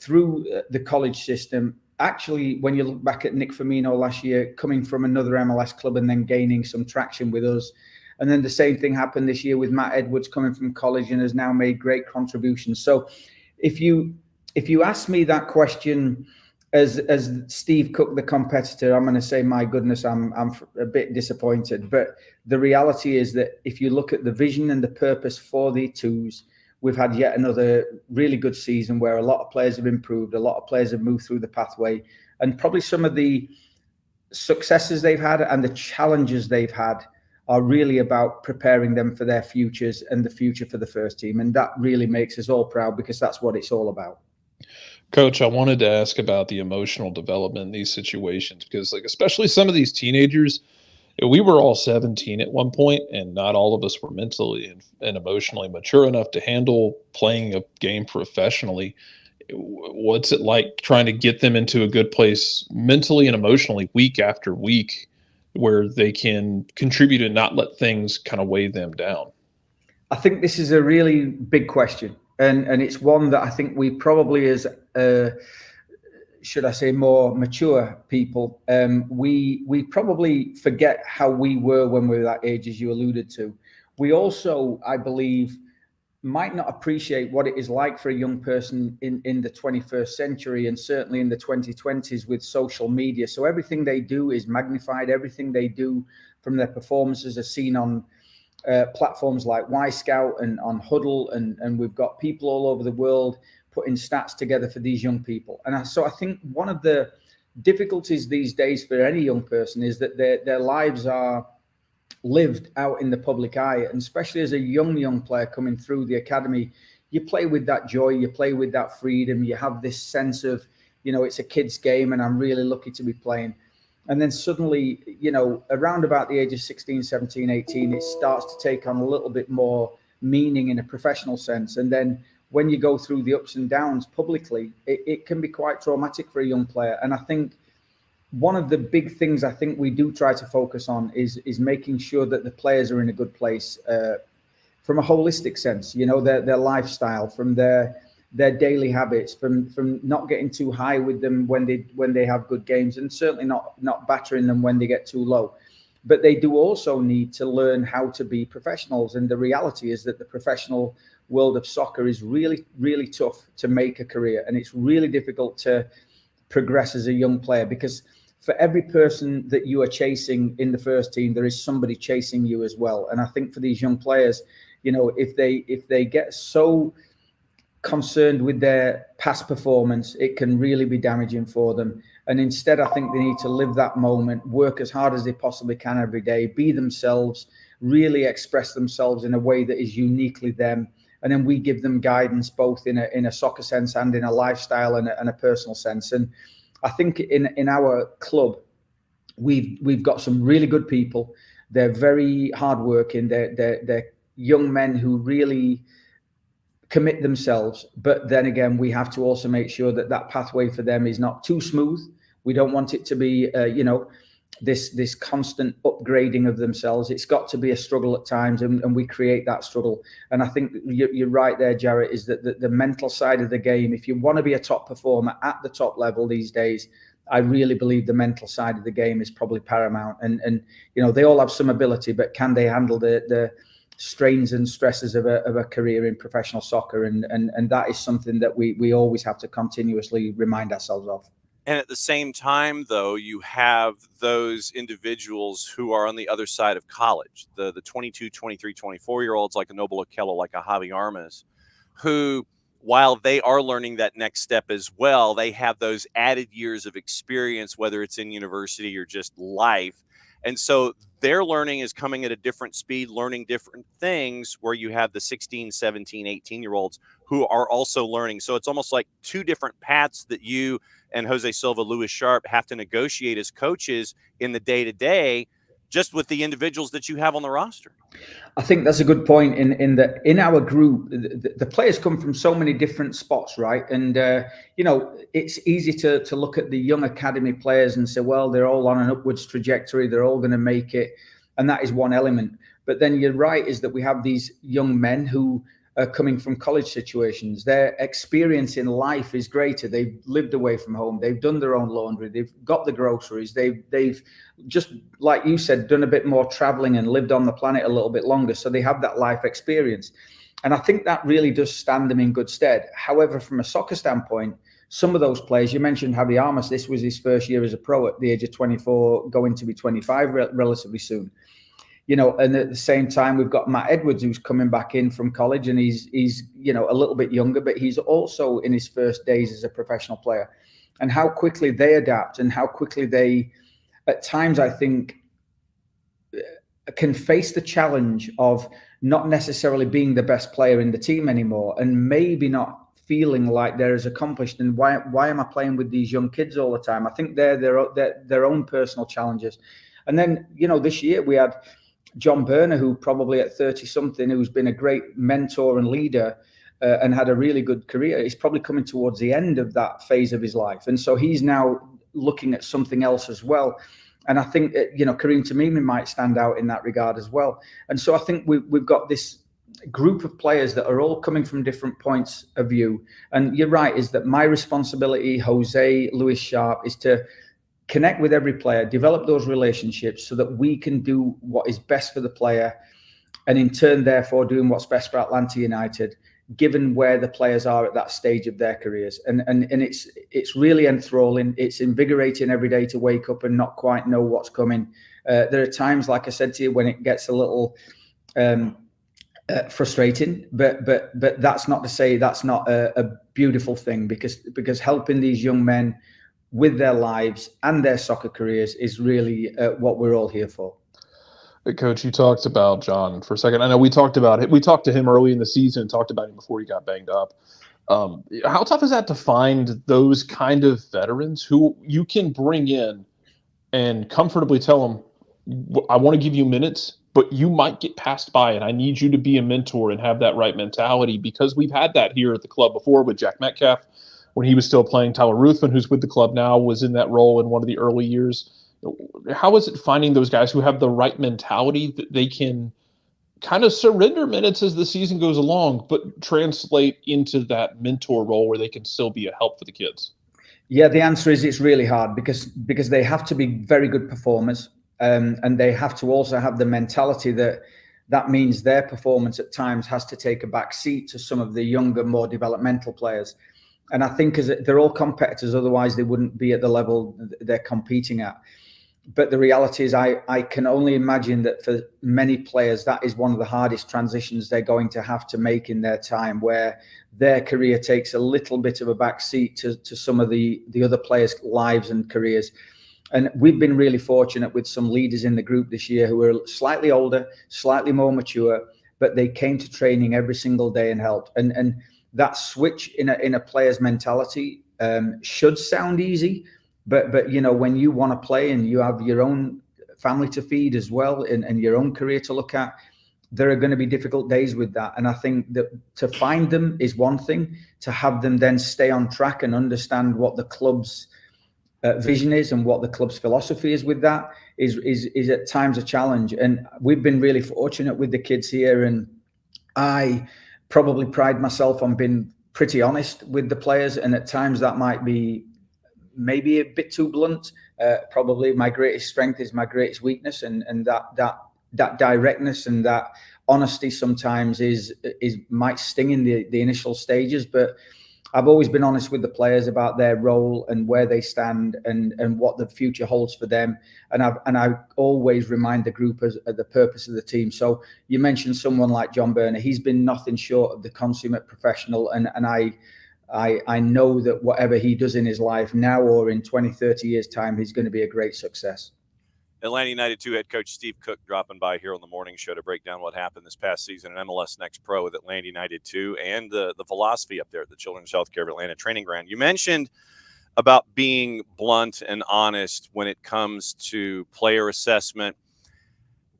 through the college system. Actually, when you look back at Nick Firmino last year, coming from another MLS club and then gaining some traction with us. And then the same thing happened this year with Matt Edwards coming from college and has now made great contributions. So if you ask me that question as Steve Cooke, the competitor, I'm going to say, my goodness, I'm a bit disappointed. But the reality is that if you look at the vision and the purpose for the twos, we've had yet another really good season where a lot of players have improved, a lot of players have moved through the pathway, and probably some of the successes they've had and the challenges they've had are really about preparing them for their futures and the future for the first team. And that really makes us all proud because that's what it's all about. Coach, I wanted to ask about the emotional development in these situations because, especially some of these teenagers, we were all 17 at one point, and not all of us were mentally and emotionally mature enough to handle playing a game professionally. What's it like trying to get them into a good place mentally and emotionally week after week where they can contribute and not let things kind of weigh them down? I think this is a really big question. And it's one that I think we probably, as should I say, more mature people, we probably forget how we were when we were that age, as you alluded to. We also, I believe, might not appreciate what it is like for a young person in the 21st century and certainly in the 2020s with social media. So everything they do is magnified. Everything they do from their performances are seen on platforms like Y-Scout and on Huddle, and we've got people all over the world putting stats together for these young people. And so I think one of the difficulties these days for any young person is that their lives are lived out in the public eye, and especially as a young player coming through the academy, you play with that joy, you play with that freedom, you have this sense of, it's a kid's game and I'm really lucky to be playing. And then suddenly, around about the age of 16, 17, 18, it starts to take on a little bit more meaning in a professional sense. And then when you go through the ups and downs publicly, it can be quite traumatic for a young player. And I think one of the big things I think we do try to focus on is making sure that the players are in a good place from a holistic sense, their lifestyle, from their daily habits, from not getting too high with them when they have good games, and certainly not battering them when they get too low. But they do also need to learn how to be professionals. And the reality is that the professional world of soccer is really, really tough to make a career. And it's really difficult to progress as a young player because for every person that you are chasing in the first team, there is somebody chasing you as well. And I think for these young players, if they get so concerned with their past performance, it can really be damaging for them. And instead, I think they need to live that moment, work as hard as they possibly can every day, be themselves, really express themselves in a way that is uniquely them. And then we give them guidance both in a soccer sense and in a lifestyle and a personal sense. And I think in our club, we've got some really good people. They're very hardworking. They're young men who really commit themselves. But then again, we have to also make sure that pathway for them is not too smooth. We don't want it to be, this constant upgrading of themselves. It's got to be a struggle at times, and we create that struggle. And I think you're right there, Jarrett, is that the mental side of the game, if you want to be a top performer at the top level these days, I really believe the mental side of the game is probably paramount. And they all have some ability, but can they handle the strains and stresses of a career in professional soccer? And that is something that we always have to continuously remind ourselves of. And at the same time, though, you have those individuals who are on the other side of college, the 22, 23, 24-year-olds like a Noble Okello, like a Javi Armas, who, while they are learning that next step as well, they have those added years of experience, whether it's in university or just life. And so their learning is coming at a different speed, learning different things, where you have the 16, 17, 18-year-olds who are also learning. So it's almost like two different paths that you and Jose Silva, Louis Sharp have to negotiate as coaches in the day-to-day, just with the individuals that you have on the roster. I think that's a good point. In our group, the players come from so many different spots, right? And it's easy to look at the young academy players and say, well, they're all on an upwards trajectory, they're all going to make it, and that is one element. But then you're right, is that we have these young men who are coming from college situations. Their experience in life is greater. They've lived away from home. They've done their own laundry. They've got the groceries. They've just, like you said, done a bit more traveling and lived on the planet a little bit longer. So they have that life experience. And I think that really does stand them in good stead. However, from a soccer standpoint, some of those players, you mentioned Javi Armas, this was his first year as a pro at the age of 24, going to be 25 relatively soon. And at the same time, we've got Matt Edwards, who's coming back in from college, and he's a little bit younger, but he's also in his first days as a professional player. And how quickly they adapt and how quickly they, at times, I think, can face the challenge of not necessarily being the best player in the team anymore, and maybe not feeling like they're as accomplished. And why am I playing with these young kids all the time? I think they're their own personal challenges. And then, this year we had John Burner, who probably at 30-something, who's been a great mentor and leader and had a really good career. He's probably coming towards the end of that phase of his life. And so he's now looking at something else as well. And I think, Kareem Tamimi might stand out in that regard as well. And so I think we've got this group of players that are all coming from different points of view. And you're right, is that my responsibility, Jose, Louis Sharp, is to connect with every player, develop those relationships so that we can do what is best for the player, and in turn, therefore, doing what's best for Atlanta United, given where the players are at that stage of their careers. And it's really enthralling. It's invigorating every day to wake up and not quite know what's coming. There are times, like I said to you, when it gets a little frustrating, but that's not to say that's not a beautiful thing, because helping these young men with their lives and their soccer careers is really what we're all here for. Coach, you talked about John for a second. I know we talked about it. We talked to him early in the season, talked about him before he got banged up. How tough is that to find those kind of veterans who you can bring in and comfortably tell them, I want to give you minutes, but you might get passed by, and I need you to be a mentor and have that right mentality? Because we've had that here at the club before with Jack Metcalf when he was still playing. Tyler Ruthven, who's with the club now, was in that role in one of the early years. How is it finding those guys who have the right mentality that they can kind of surrender minutes as the season goes along, but translate into that mentor role where they can still be a help for the kids? Yeah, the answer is it's really hard because they have to be very good performers, and they have to also have the mentality that means their performance at times has to take a back seat to some of the younger, more developmental players. And I think as they're all competitors, otherwise they wouldn't be at the level they're competing at. But the reality is I can only imagine that for many players, that is one of the hardest transitions they're going to have to make in their time, where their career takes a little bit of a back seat to some of the other players' lives and careers. And we've been really fortunate with some leaders in the group this year who are slightly older, slightly more mature, but they came to training every single day and helped. And that switch in a player's mentality should sound easy, but you know, when you want to play and you have your own family to feed as well, and your own career to look at, there are going to be difficult days with that. And I think that to find them is one thing, to have them then stay on track and understand what the club's vision is and what the club's philosophy is with that is at times a challenge. And we've been really fortunate with the kids here, and I probably pride myself on being pretty honest with the players, and at times that might be maybe a bit too blunt. Probably my greatest strength is my greatest weakness, and that directness and that honesty sometimes is might sting in the initial stages, but I've always been honest with the players about their role and where they stand and what the future holds for them. And I always remind the group of the purpose of the team. So you mentioned someone like John Burner. He's been nothing short of the consummate professional. And I know that whatever he does in his life now or in 20, 30 years' time, he's going to be a great success. Atlanta United 2 head coach Steve Cooke dropping by here on the morning show to break down what happened this past season in MLS Next Pro with Atlanta United 2 and the philosophy up there at the Children's Healthcare of Atlanta training ground. You mentioned about being blunt and honest when it comes to player assessment.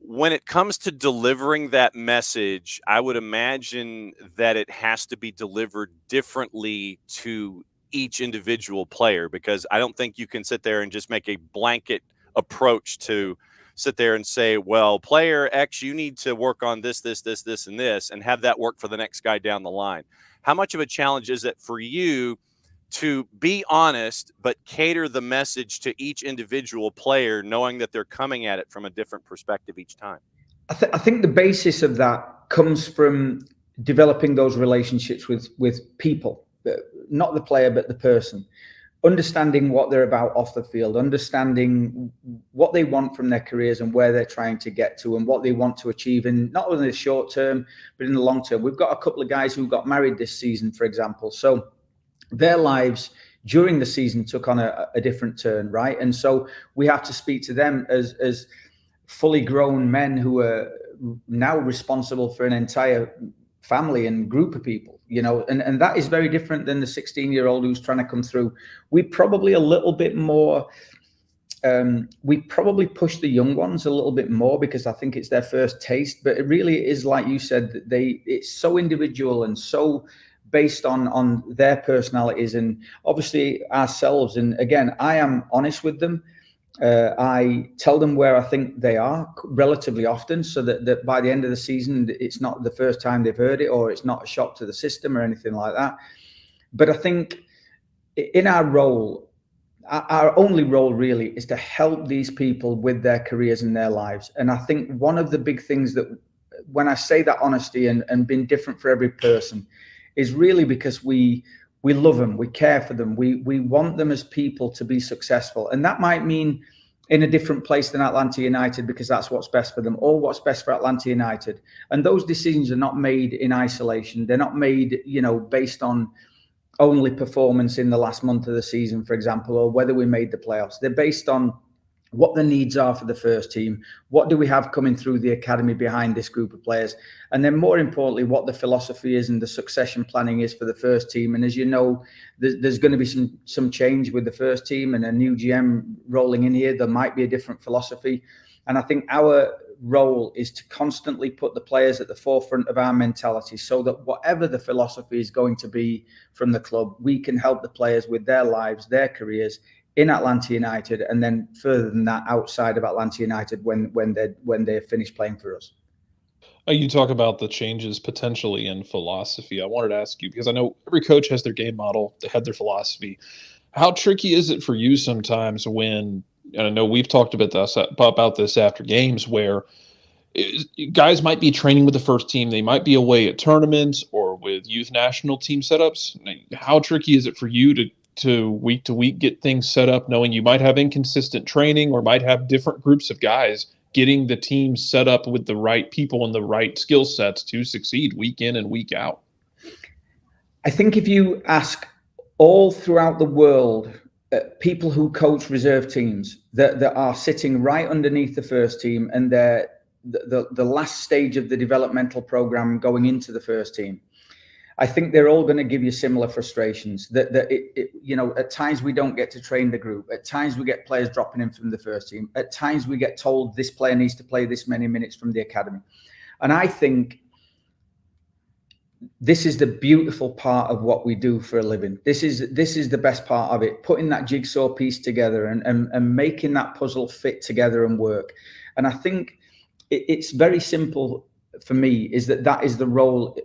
When it comes to delivering that message, I would imagine that it has to be delivered differently to each individual player, because I don't think you can sit there and just make a blanket approach to sit there and say, well, player X, you need to work on this, and this, and have that work for the next guy down the line. How much of a challenge is it for you to be honest, but cater the message to each individual player, knowing that they're coming at it from a different perspective each time? I think the basis of that comes from developing those relationships with people, not the player, but the person. Understanding what they're about off the field, understanding what they want from their careers and where they're trying to get to and what they want to achieve in not only the short term, but in the long term. We've got a couple of guys who got married this season, for example. So their lives during the season took on a different turn, right? And so we have to speak to them as fully grown men who are now responsible for an entire family and group of people, you know, and that is very different than the 16-year-old who's trying to come through. We probably a little bit more, we probably push the young ones a little bit more because I think it's their first taste, but it really is, like you said, it's so individual and so based on their personalities and obviously ourselves. And again, I am honest with them. I tell them where I think they are relatively often, so that by the end of the season, it's not the first time they've heard it, or it's not a shock to the system or anything like that. But I think in our role, our only role really is to help these people with their careers and their lives. And I think one of the big things that when I say that honesty and being different for every person is really because we love them, we care for them, we want them as people to be successful. And that might mean in a different place than Atlanta United because that's what's best for them or what's best for Atlanta United. And those decisions are not made in isolation. They're not made, you know, based on only performance in the last month of the season, for example, or whether we made the playoffs. They're based on what the needs are for the first team. What do we have coming through the academy behind this group of players? And then more importantly, what the philosophy is and the succession planning is for the first team. And as you know, there's going to be some change with the first team and a new GM rolling in here. There might be a different philosophy. And I think our role is to constantly put the players at the forefront of our mentality so that whatever the philosophy is going to be from the club, we can help the players with their lives, their careers in Atlanta United, and then further than that, outside of Atlanta United when they're finished playing for us. You talk about the changes potentially in philosophy. I wanted to ask you, because I know every coach has their game model, they have their philosophy. How tricky is it for you sometimes when, and I know we've talked about this after games, where guys might be training with the first team, they might be away at tournaments or with youth national team setups. How tricky is it for you to week get things set up, knowing you might have inconsistent training or might have different groups of guys, getting the team set up with the right people and the right skill sets to succeed week in and week out? I think if you ask all throughout the world people who coach reserve teams that are sitting right underneath the first team, and they're the last stage of the developmental program going into the first team. I think they're all going to give you similar frustrations. At times we don't get to train the group. At times we get players dropping in from the first team. At times we get told this player needs to play this many minutes from the academy. And I think this is the beautiful part of what we do for a living. This is the best part of it, putting that jigsaw piece together and making that puzzle fit together and work. And I think it's very simple for me, is that is the role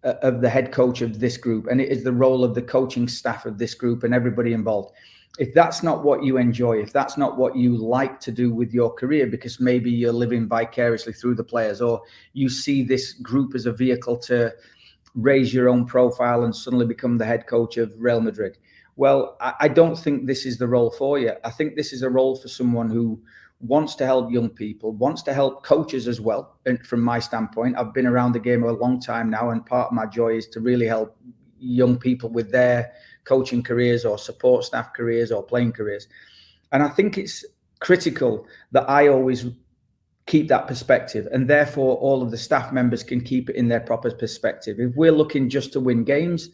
of the head coach of this group, and it is the role of the coaching staff of this group and everybody involved. If that's not what you enjoy, if that's not what you like to do with your career, because maybe you're living vicariously through the players, or you see this group as a vehicle to raise your own profile and suddenly become the head coach of Real Madrid, well, I don't think this is the role for you. I think this is a role for someone who wants to help young people, wants to help coaches as well. And from my standpoint, I've been around the game a long time now, and part of my joy is to really help young people with their coaching careers or support staff careers or playing careers. And I think it's critical that I always keep that perspective, and therefore all of the staff members can keep it in their proper perspective. If we're looking just to win games,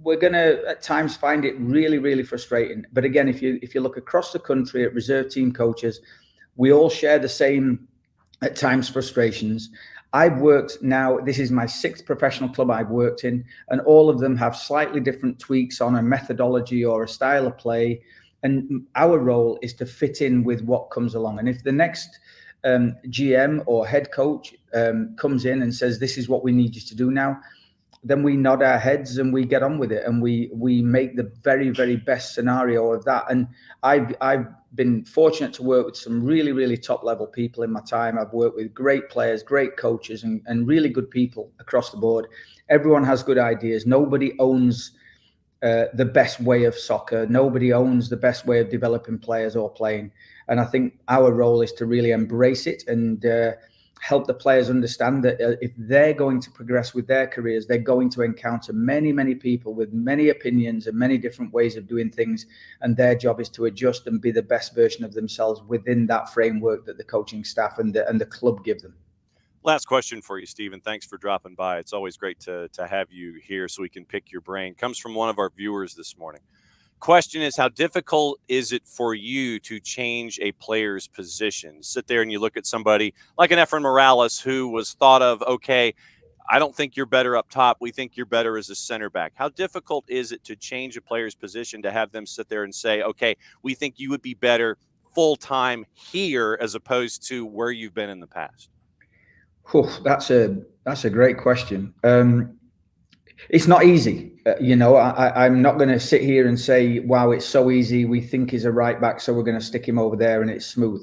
we're going to at times find it really, really frustrating. But again, if you look across the country at reserve team coaches, we all share the same, at times, frustrations. I've worked now, this is my 6th professional club I've worked in, and all of them have slightly different tweaks on a methodology or a style of play. And our role is to fit in with what comes along. And if the next GM or head coach comes in and says, this is what we need you to do now, then we nod our heads and we get on with it, and we make the very, very best scenario of that. And I've been fortunate to work with some really, really top level people in my time. I've worked with great players, great coaches, and really good people across the board. Everyone has good ideas. Nobody owns the best way of soccer. Nobody owns the best way of developing players or playing. And I think our role is to really embrace it and help the players understand that if they're going to progress with their careers, they're going to encounter many, many people with many opinions and many different ways of doing things. And their job is to adjust and be the best version of themselves within that framework that the coaching staff and the club give them. Last question for you, Stephen. Thanks for dropping by. It's always great to have you here so we can pick your brain. Comes from one of our viewers this morning. Question is, how difficult is it for you to change a player's position? Sit there and you look at somebody like an Efren Morales who was thought of, okay, I don't think you're better up top. We think you're better as a center back. How difficult is it to change a player's position, to have them sit there and say, okay, we think you would be better full-time here as opposed to where you've been in the past? That's a great question. It's not easy. I'm not going to sit here and say, wow, it's so easy. We think he's a right back, so we're going to stick him over there and it's smooth.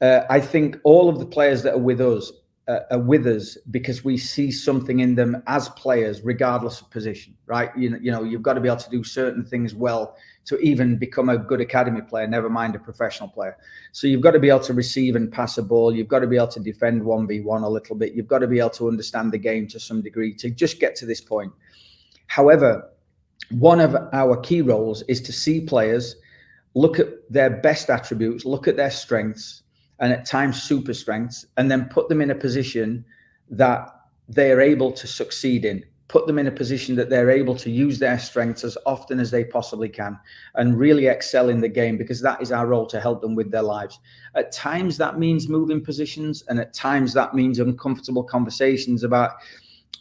I think all of the players that are with us because we see something in them as players, regardless of position, right? You've got to be able to do certain things well to even become a good academy player, never mind a professional player. So you've got to be able to receive and pass a ball. You've got to be able to defend 1v1 a little bit. You've got to be able to understand the game to some degree to just get to this point. However, one of our key roles is to see players, look at their best attributes, look at their strengths, and at times super strengths, and then put them in a position that they are able to succeed in. Put them in a position that they're able to use their strengths as often as they possibly can and really excel in the game, because that is our role, to help them with their lives. At times that means moving positions, and at times that means uncomfortable conversations about,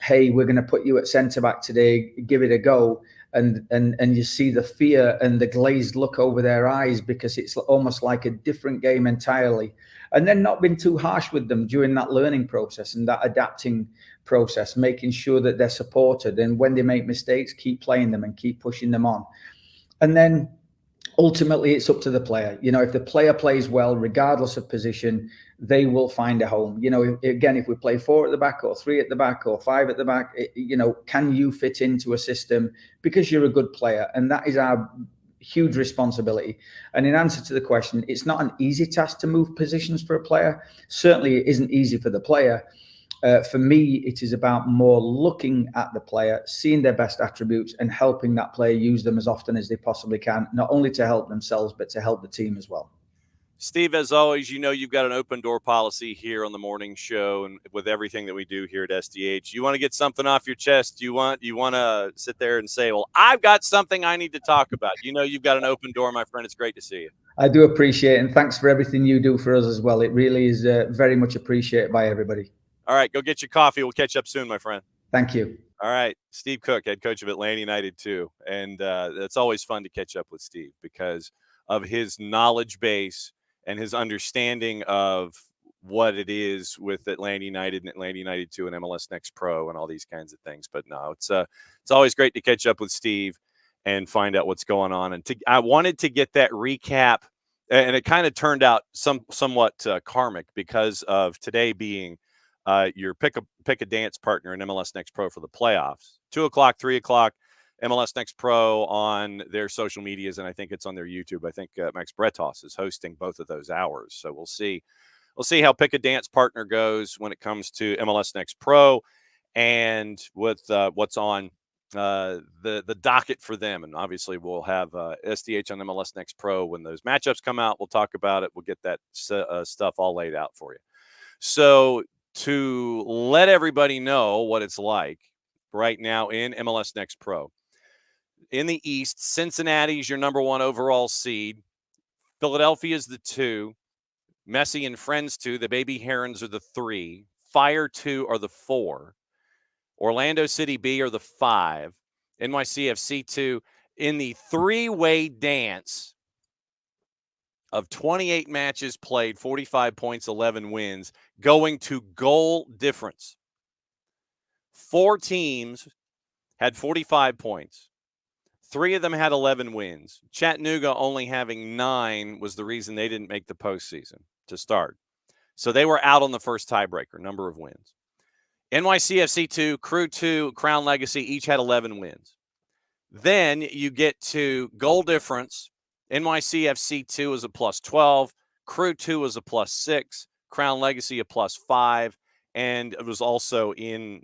hey, we're going to put you at centre back today, give it a go. And you see the fear and the glazed look over their eyes, because it's almost like a different game entirely. And then not being too harsh with them during that learning process and that adapting process, making sure that they're supported. And when they make mistakes, keep playing them and keep pushing them on. And then ultimately it's up to the player. If the player plays well, regardless of position, they will find a home. Again, if we play 4 at the back or 3 at the back or 5 at the back, can you fit into a system because you're a good player? And that is our huge responsibility. And in answer to the question, it's not an easy task to move positions for a player. Certainly it isn't easy for the player. For me, it is about more looking at the player, seeing their best attributes, and helping that player use them as often as they possibly can, not only to help themselves, but to help the team as well. Steve, as always, you know you've got an open door policy here on the morning show, and with everything that we do here at SDH. You want to get something off your chest? You want to sit there and say, "Well, I've got something I need to talk about." You know you've got an open door, my friend. It's great to see you. I do appreciate it, and thanks for everything you do for us as well. It really is very much appreciated by everybody. All right, go get your coffee. We'll catch up soon, my friend. Thank you. All right, Steve Cooke, head coach of Atlanta United 2, and it's always fun to catch up with Steve because of his knowledge base and his understanding of what it is with Atlanta United and Atlanta United 2 and MLS Next Pro and all these kinds of things. But no, it's always great to catch up with Steve and find out what's going on. And I wanted to get that recap, and it kind of turned out somewhat karmic because of today being your pick a dance partner in MLS Next Pro for the playoffs. 2:00, 3:00. MLS Next Pro on their social medias, and I think it's on their YouTube. I think Max Bretos is hosting both of those hours. So we'll see how Pick a Dance Partner goes when it comes to MLS Next Pro and with what's on the docket for them. And obviously we'll have SDH on MLS Next Pro when those matchups come out. We'll talk about it. We'll get that stuff all laid out for you. So to let everybody know what it's like right now in MLS Next Pro, in the East, Cincinnati is your number 1 overall seed. Philadelphia is the 2. Messi and Friends 2. The Baby Herons are the 3. Fire 2 are the 4. Orlando City B are the 5. NYCFC 2 in the three-way dance of 28 matches played, 45 points, 11 wins, going to goal difference. 4 teams had 45 points. 3 of them had 11 wins. Chattanooga only having 9 was the reason they didn't make the postseason to start. So they were out on the first tiebreaker, number of wins. NYCFC 2, Crew 2, Crown Legacy each had 11 wins. Then you get to goal difference. NYCFC 2 is a plus 12. Crew 2 is a plus 6. Crown Legacy a plus 5. And it was also in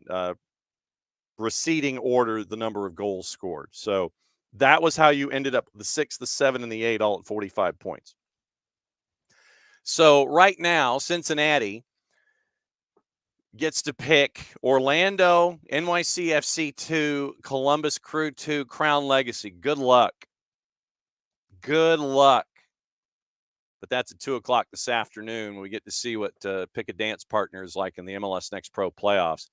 receding order the number of goals scored. So that was how you ended up the 6, the 7, and the 8 all at 45 points. So right now, Cincinnati gets to pick Orlando, NYCFC 2, Columbus Crew 2, Crown Legacy. Good luck. Good luck. But that's at 2:00 this afternoon. We get to see what Pick a Dance Partner is like in the MLS Next Pro playoffs.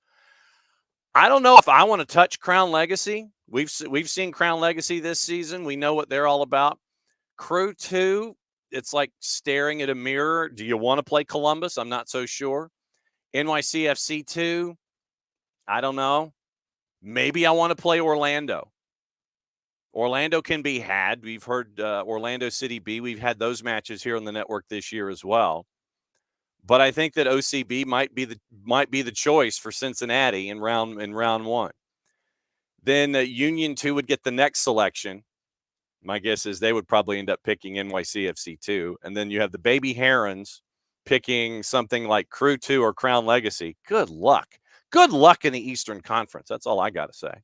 I don't know if I want to touch Crown Legacy. We've seen Crown Legacy this season. We know what they're all about. Crew 2, it's like staring at a mirror. Do you want to play Columbus? I'm not so sure. NYCFC 2, I don't know. Maybe I want to play Orlando. Orlando can be had. We've heard Orlando City B. We've had those matches here on the network this year as well. But I think that OCB might be the choice for Cincinnati in round 1. Then Union 2 would get the next selection. My guess is they would probably end up picking NYCFC 2. And then you have the Baby Herons picking something like Crew 2 or Crown Legacy. Good luck. Good luck in the Eastern Conference. That's all I got to say.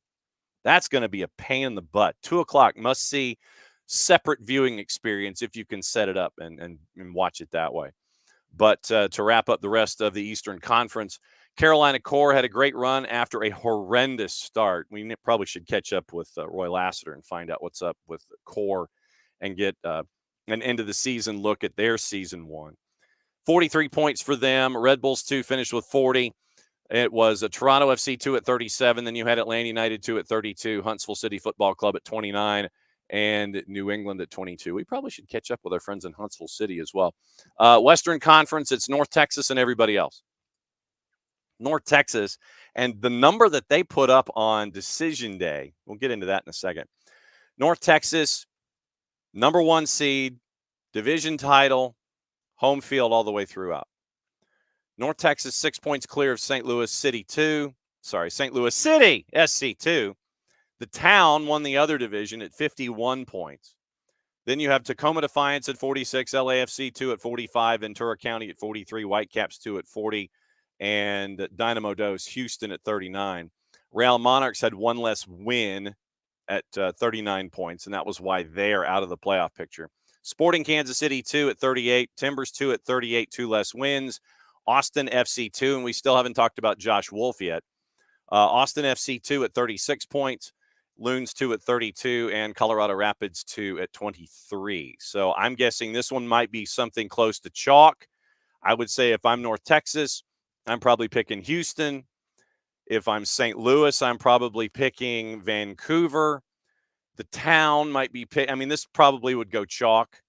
That's going to be a pain in the butt. 2:00 must see separate viewing experience if you can set it up and watch it that way. But to wrap up the rest of the Eastern Conference, Carolina Core had a great run after a horrendous start. We probably should catch up with Roy Lassiter and find out what's up with Core and get an end of the season look at their season 1. 43 points for them. Red Bulls 2 finished with 40. It was a Toronto FC 2 at 37. Then you had Atlanta United 2 at 32. Huntsville City Football Club at 29. And New England at 22. We probably should catch up with our friends in Huntsville City as well. Western Conference, it's North Texas and everybody else. North Texas, and the number that they put up on decision day, we'll get into that in a second. North Texas, number 1 seed, division title, home field all the way throughout. North Texas, 6 points clear of St. Louis City SC2. The Town won the other division at 51 points. Then you have Tacoma Defiance at 46, LAFC 2 at 45, Ventura County at 43, Whitecaps 2 at 40, and Dynamo Dos Houston at 39. Real Monarchs had one less win at 39 points, and that was why they're out of the playoff picture. Sporting Kansas City 2 at 38. Timbers 2 at 38, 2 less wins. Austin FC 2, and we still haven't talked about Josh Wolf yet. Austin FC 2 at 36 points. Loons 2 at 32, and Colorado Rapids 2 at 23. So I'm guessing this one might be something close to chalk. I would say if I'm North Texas, I'm probably picking Houston. If I'm St. Louis, I'm probably picking Vancouver. The town might be I mean, this probably would go chalk.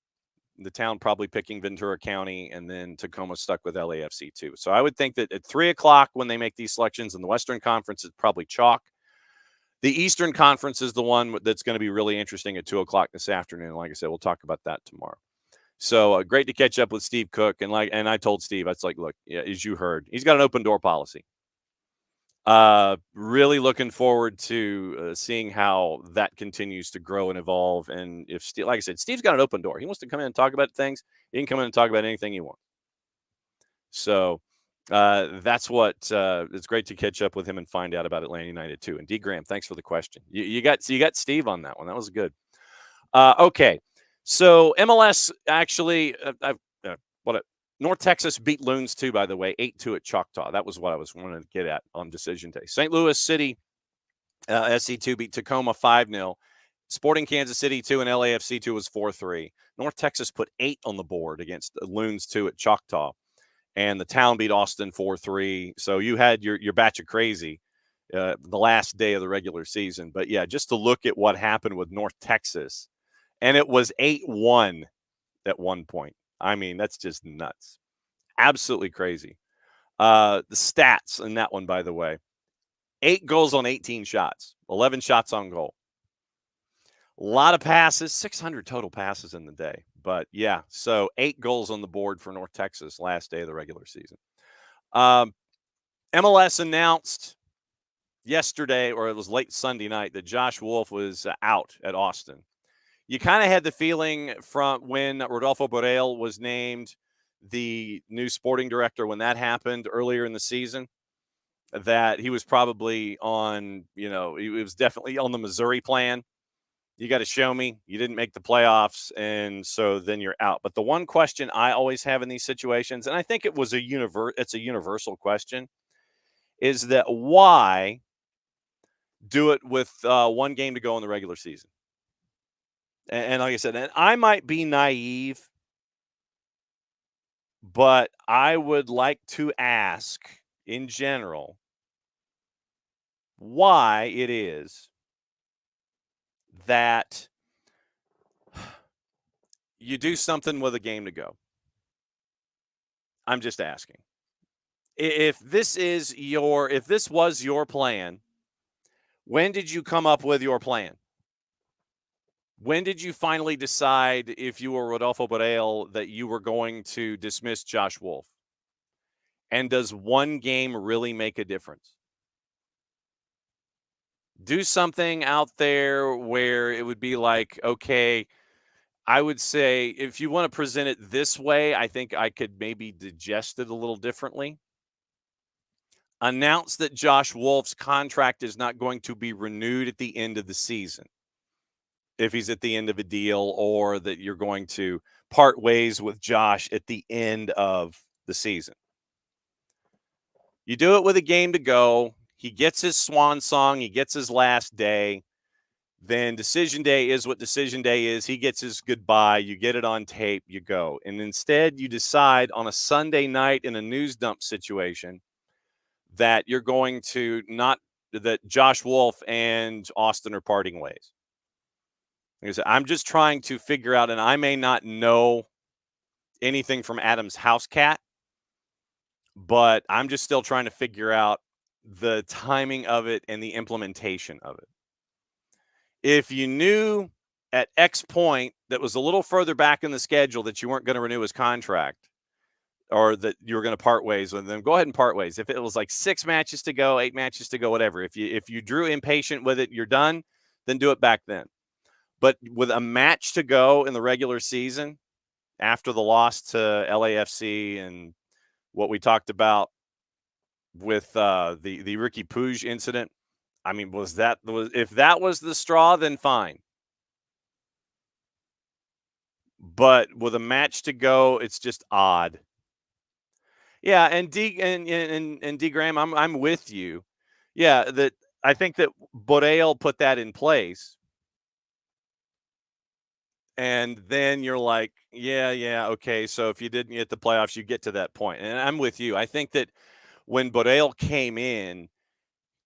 The town probably picking Ventura County, and then Tacoma stuck with LAFC 2. So I would think that at 3 o'clock when they make these selections in the Western Conference, it's probably chalk. The Eastern Conference is the one that's going to be really interesting at 2 o'clock this afternoon. Like I said, we'll talk about that tomorrow. So great to catch up with Steve Cooke. And I told Steve, I was like, look, yeah, as you heard, he's got an open door policy. Really looking forward to seeing how that continues to grow and evolve. And if Steve, like I said, Steve's got an open door. He wants to come in and talk about things. He can come in and talk about anything he wants. So that's what it's great to catch up with him and find out about Atlanta United too. And D Graham, thanks for the question. You got Steve on that one. That was good. Okay, so MLS actually, North Texas beat Loons 2, by the way, 8-2 at Choctaw. That was what I was wanting to get at on decision day. St. Louis City SC2 beat Tacoma 5-0. Sporting Kansas City 2 and LAFC 2 was 4-3. North Texas put 8 on the board against Loons 2 at Choctaw. And the town beat Austin 4-3. So you had your batch of crazy the last day of the regular season. But, yeah, just to look at what happened with North Texas. And it was 8-1 at one point. I mean, that's just nuts. Absolutely crazy. The stats in that one, by the way. 8 goals on 18 shots. 11 shots on goal. A lot of passes. 600 total passes in the day. But, yeah, so 8 goals on the board for North Texas last day of the regular season. MLS announced yesterday, or it was late Sunday night, that Josh Wolf was out at Austin. You kind of had the feeling from when Rodolfo Borrell was named the new sporting director, when that happened earlier in the season, that he was probably on, he was definitely on the Missouri plan. You got to show me you didn't make the playoffs, and so then you're out. But the one question I always have in these situations, and I think it's a universal question, is that why do it with one game to go in the regular season? And like I said, and I might be naive, but I would like to ask in general why it is that you do something with a game to go. I'm just asking. If this was your plan, when did you come up with your plan? When did you finally decide, if you were Rodolfo Borrell, that you were going to dismiss Josh Wolf? And does one game really make a difference? Do something out there where it would be like, okay, I would say if you want to present it this way, I think I could maybe digest it a little differently. Announce that Josh Wolf's contract is not going to be renewed at the end of the season, if he's at the end of a deal, or that you're going to part ways with Josh at the end of the season. You do it with a game to go. He gets his swan song. He gets his last day. Then decision day is what decision day is. He gets his goodbye. You get it on tape. You go. And instead, you decide on a Sunday night in a news dump situation that you're going to that Josh Wolf and Austin are parting ways. Like I said, I'm just trying to figure out, and I may not know anything from Adam's house cat, but I'm just still trying to figure out the timing of it and the implementation of it. If you knew at X point that was a little further back in the schedule that you weren't going to renew his contract, or that you were going to part ways with them, go ahead and part ways. If it was like 6 matches to go, 8 matches to go, whatever. If you drew impatient with it, you're done, then do it back then. But with a match to go in the regular season, after the loss to LAFC and what we talked about with the Ricky Puig incident. I mean, if that was the straw, then fine. But with a match to go, it's just odd. Yeah, and D Graham, I'm with you. Yeah, that I think that Borrell put that in place. And then you're like, yeah, okay. So if you didn't get the playoffs, you get to that point. And I'm with you. I think that when Borrell came in,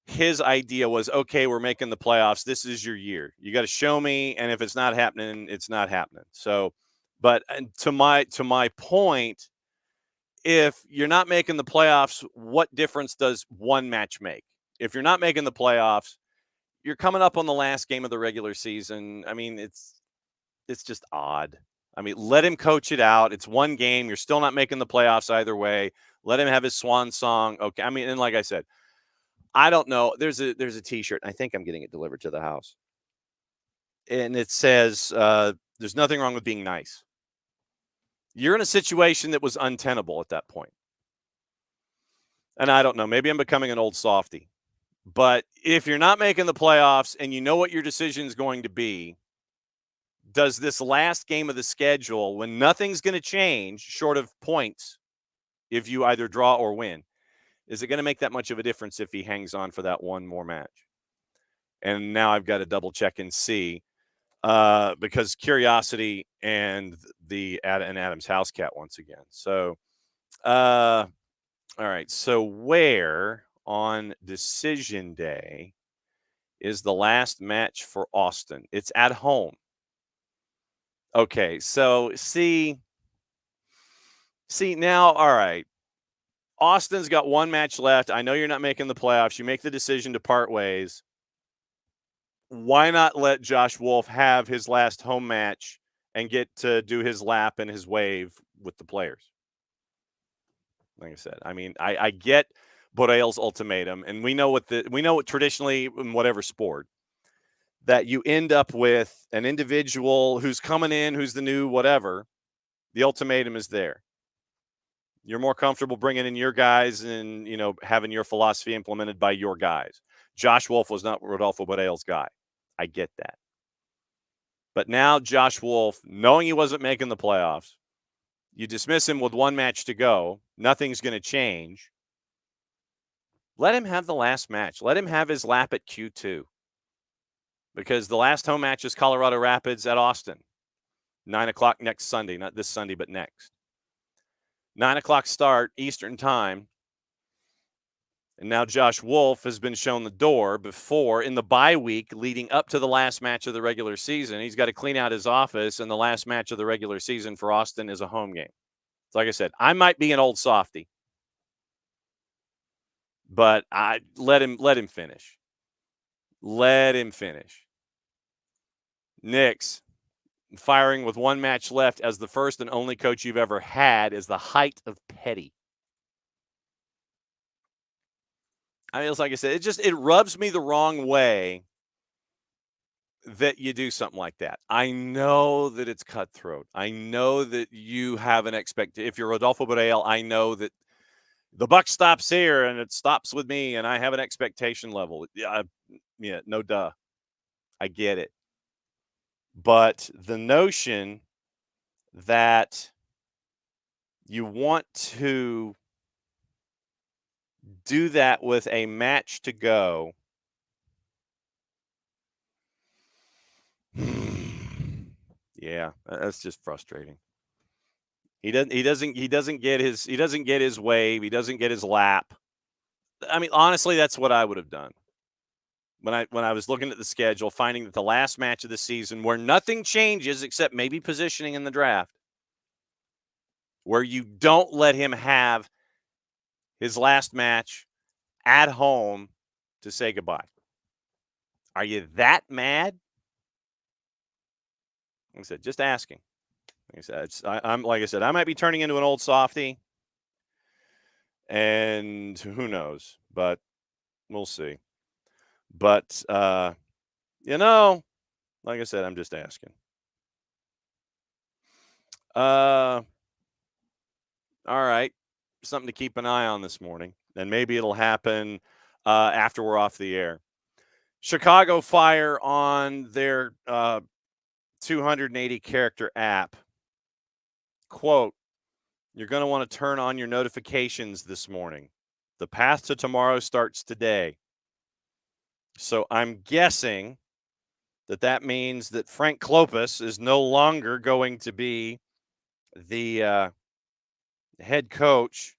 his idea was, okay, we're making the playoffs. This is your year. You got to show me, and if it's not happening, it's not happening. So, but to my point, if you're not making the playoffs, what difference does one match make? If you're not making the playoffs, you're coming up on the last game of the regular season. I mean, it's just odd. I mean, let him coach it out. It's one game. You're still not making the playoffs either way. Let him have his swan song. Okay. I mean, and like I said, I don't know. There's a T-shirt. I think I'm getting it delivered to the house, and it says, "There's nothing wrong with being nice." You're in a situation that was untenable at that point, and I don't know. Maybe I'm becoming an old softy, but if you're not making the playoffs and you know what your decision is going to be, does this last game of the schedule, when nothing's going to change short of points, if you either draw or win, is it going to make that much of a difference if he hangs on for that one more match? And now I've got to double check and see because curiosity and Adam's house cat once again. So, all right. So where on decision day is the last match for Austin? It's at home. Okay. So see now, all right. Austin's got one match left. I know you're not making the playoffs. You make the decision to part ways. Why not let Josh Wolf have his last home match and get to do his lap and his wave with the players? Like I said, I mean, I get Borrell's ultimatum, and we know what traditionally in whatever sport that you end up with an individual who's coming in, who's the new whatever. The ultimatum is there. You're more comfortable bringing in your guys and, having your philosophy implemented by your guys. Josh Wolf was not Rodolfo Borrell's guy. I get that. But now Josh Wolf, knowing he wasn't making the playoffs, you dismiss him with one match to go. Nothing's going to change. Let him have the last match. Let him have his lap at Q2. Because the last home match is Colorado Rapids at Austin. 9 o'clock next Sunday. Not this Sunday, but next. 9 o'clock start Eastern time. And now Josh Wolf has been shown the door before in the bye week leading up to the last match of the regular season. He's got to clean out his office, and the last match of the regular season for Austin is a home game. So like I said, I might be an old softy, but I let him finish. Let him finish. Knicks firing with one match left as the first and only coach you've ever had is the height of petty. I mean, it's like I said, it rubs me the wrong way that you do something like that. I know that it's cutthroat. I know that you have an expectation. If you're Rodolfo Borrell, I know that the buck stops here and it stops with me, and I have an expectation level. Yeah, no duh. I get it. But the notion that you want to do that with a match to go. Yeah, that's just frustrating. He doesn't get his wave. He doesn't get his lap. I mean, honestly, that's what I would have done. When I was looking at the schedule, finding that the last match of the season where nothing changes except maybe positioning in the draft, where you don't let him have his last match at home to say goodbye. Are you that mad? Like I said, just asking. Like I said, I might be turning into an old softy, and who knows? But we'll see. But like I said, I'm just asking. All right, something to keep an eye on this morning. and maybe it'll happen after we're off the air. Chicago Fire on their 280 character app. Quote, you're going to want to turn on your notifications this morning. The path to tomorrow starts today. So I'm guessing that means that Frank Klopas is no longer going to be the head coach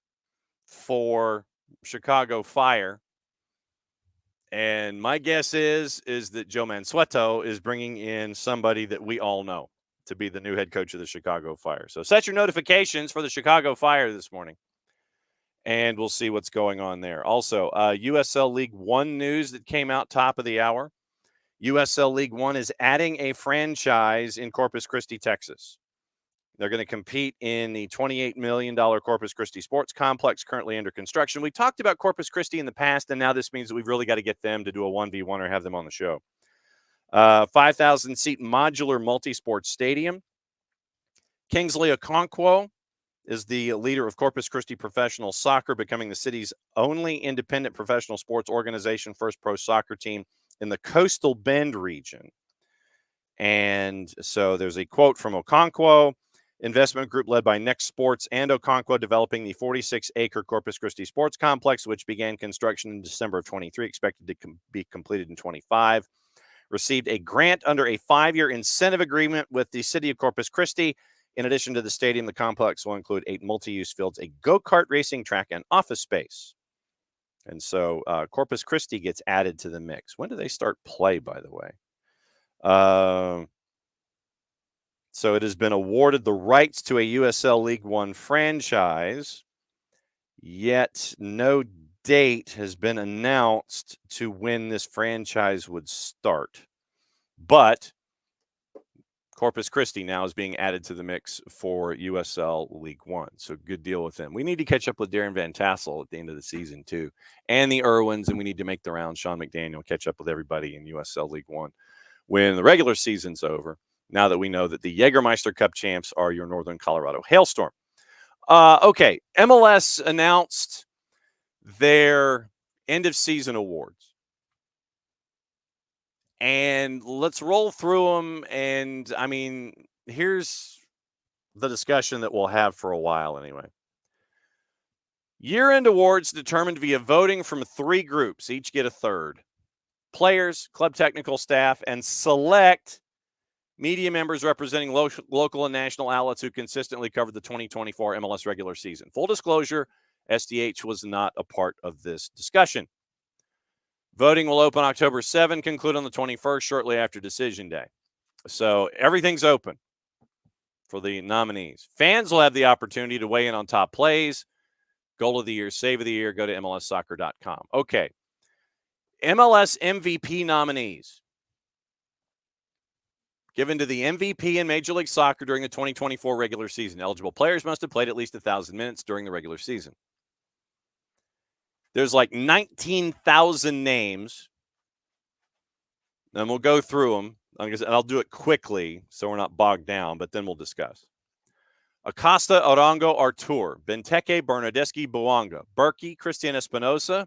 for Chicago Fire. And my guess is that Joe Mansueto is bringing in somebody that we all know to be the new head coach of the Chicago Fire. So set your notifications for the Chicago Fire this morning, and we'll see what's going on there. Also, USL League One news that came out top of the hour. USL League One is adding a franchise in Corpus Christi, Texas. They're going to compete in the $28 million Corpus Christi Sports Complex currently under construction. We talked about Corpus Christi in the past, and now this means that we've really got to get them to do a 1v1 or have them on the show. 5,000-seat modular multi-sport stadium. Kingsley Okonkwo is the leader of Corpus Christi Professional Soccer, becoming the city's only independent professional sports organization, first pro soccer team in the Coastal Bend region. And so there's a quote from Okonkwo. Investment group led by Next Sports and Okonkwo developing the 46-acre Corpus Christi Sports Complex, which began construction in December of 23, expected to be completed in 25. Received a grant under a 5-year incentive agreement with the city of Corpus Christi. In addition to the stadium, the complex will include 8 multi-use fields, a go-kart racing track, and office space. And so Corpus Christi gets added to the mix. When do they start play, by the way? So it has been awarded the rights to a USL League One franchise, yet no date has been announced to when this franchise would start. But Corpus Christi now is being added to the mix for USL League One. So good deal with them. We need to catch up with Darren Van Tassel at the end of the season, too, and the Irwins, and we need to make the round. Sean McDaniel, catch up with everybody in USL League One when the regular season's over, now that we know that the Jägermeister Cup champs are your Northern Colorado Hailstorm. Okay, MLS announced their end-of-season awards. And let's roll through them. And, I mean, here's the discussion that we'll have for a while anyway. Year-end awards determined via voting from 3 groups. Each get a third. Players, club technical staff, and select media members representing local and national outlets who consistently covered the 2024 MLS regular season. Full disclosure, SDH was not a part of this discussion. Voting will open October 7, conclude on the 21st, shortly after Decision Day. So everything's open for the nominees. Fans will have the opportunity to weigh in on top plays, goal of the year, save of the year. Go to MLSsoccer.com. Okay. MLS MVP nominees. Given to the MVP in Major League Soccer during the 2024 regular season. Eligible players must have played at least 1,000 minutes during the regular season. There's like 19,000 names, and we'll go through them. And I'll do it quickly so we're not bogged down, but then we'll discuss. Acosta, Arango, Artur, Benteke, Bernardeschi, Buanga, Berkey, Christian Espinosa.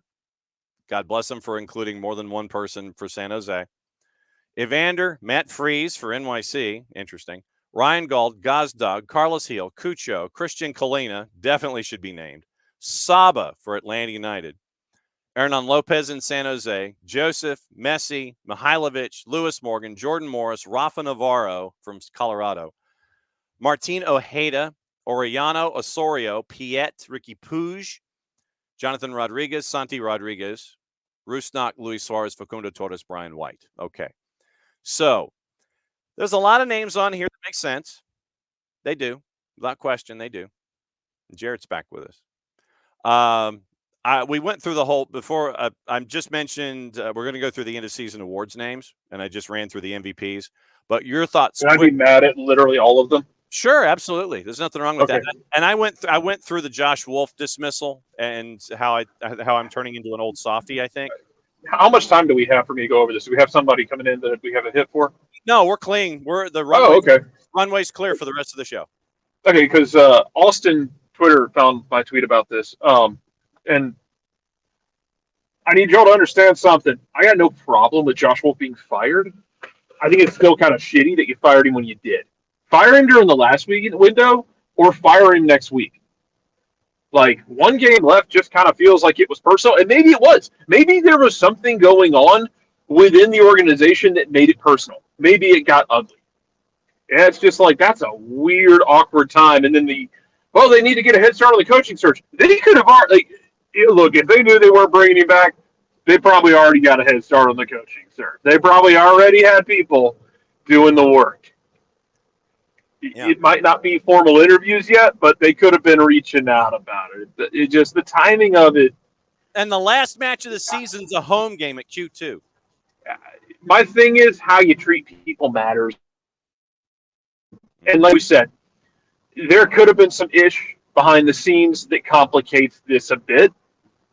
God bless him for including more than one person for San Jose. Evander, Matt Freese for NYC. Interesting. Ryan Gauld, Gazdag, Carlos Heel, Cucho, Christian Colina, definitely should be named. Saba for Atlanta United. Hernan Lopez in San Jose. Joseph, Messi, Mihailovic, Lewis Morgan, Jordan Morris, Rafa Navarro from Colorado. Martin Ojeda, Orellano, Osorio, Piet, Ricky Puig, Jonathan Rodriguez, Santi Rodriguez, Rusnak, Luis Suarez, Facundo Torres, Brian White. Okay. So there's a lot of names on here that make sense. They do. Without question, they do. Jarrett's back with us. We went through the whole before. I just mentioned we're going to go through the end of season awards names, and I just ran through the MVPs. But your thoughts? Can I be mad at literally all of them? Sure, absolutely. There's nothing wrong with Okay. that. And I went through the Josh Wolf dismissal and how I'm turning into an old softie, I think. How much time do we have for me to go over this? Do we have somebody coming in that we have a hit for? No, we're clean. Runway's clear for the rest of the show. Okay, because Austin Twitter found my tweet about this, and I need y'all to understand something. I got no problem with Josh Wolf being fired. I think it's still kind of shitty that you fired him when you did. Fire him during the last week window or fire him next week. Like, one game left just kind of feels like it was personal, and maybe it was. Maybe there was something going on within the organization that made it personal. Maybe it got ugly. And it's just like, that's a weird, awkward time. And then they need to get a head start on the coaching search. They could have already, look, if they knew they weren't bringing him back, they probably already got a head start on the coaching search. They probably already had people doing the work. Yeah. It might not be formal interviews yet, but they could have been reaching out about it. It just, the timing of it. And the last match of the season is a home game at Q2. My thing is, how you treat people matters. And like we said, there could have been some ish behind the scenes that complicates this a bit.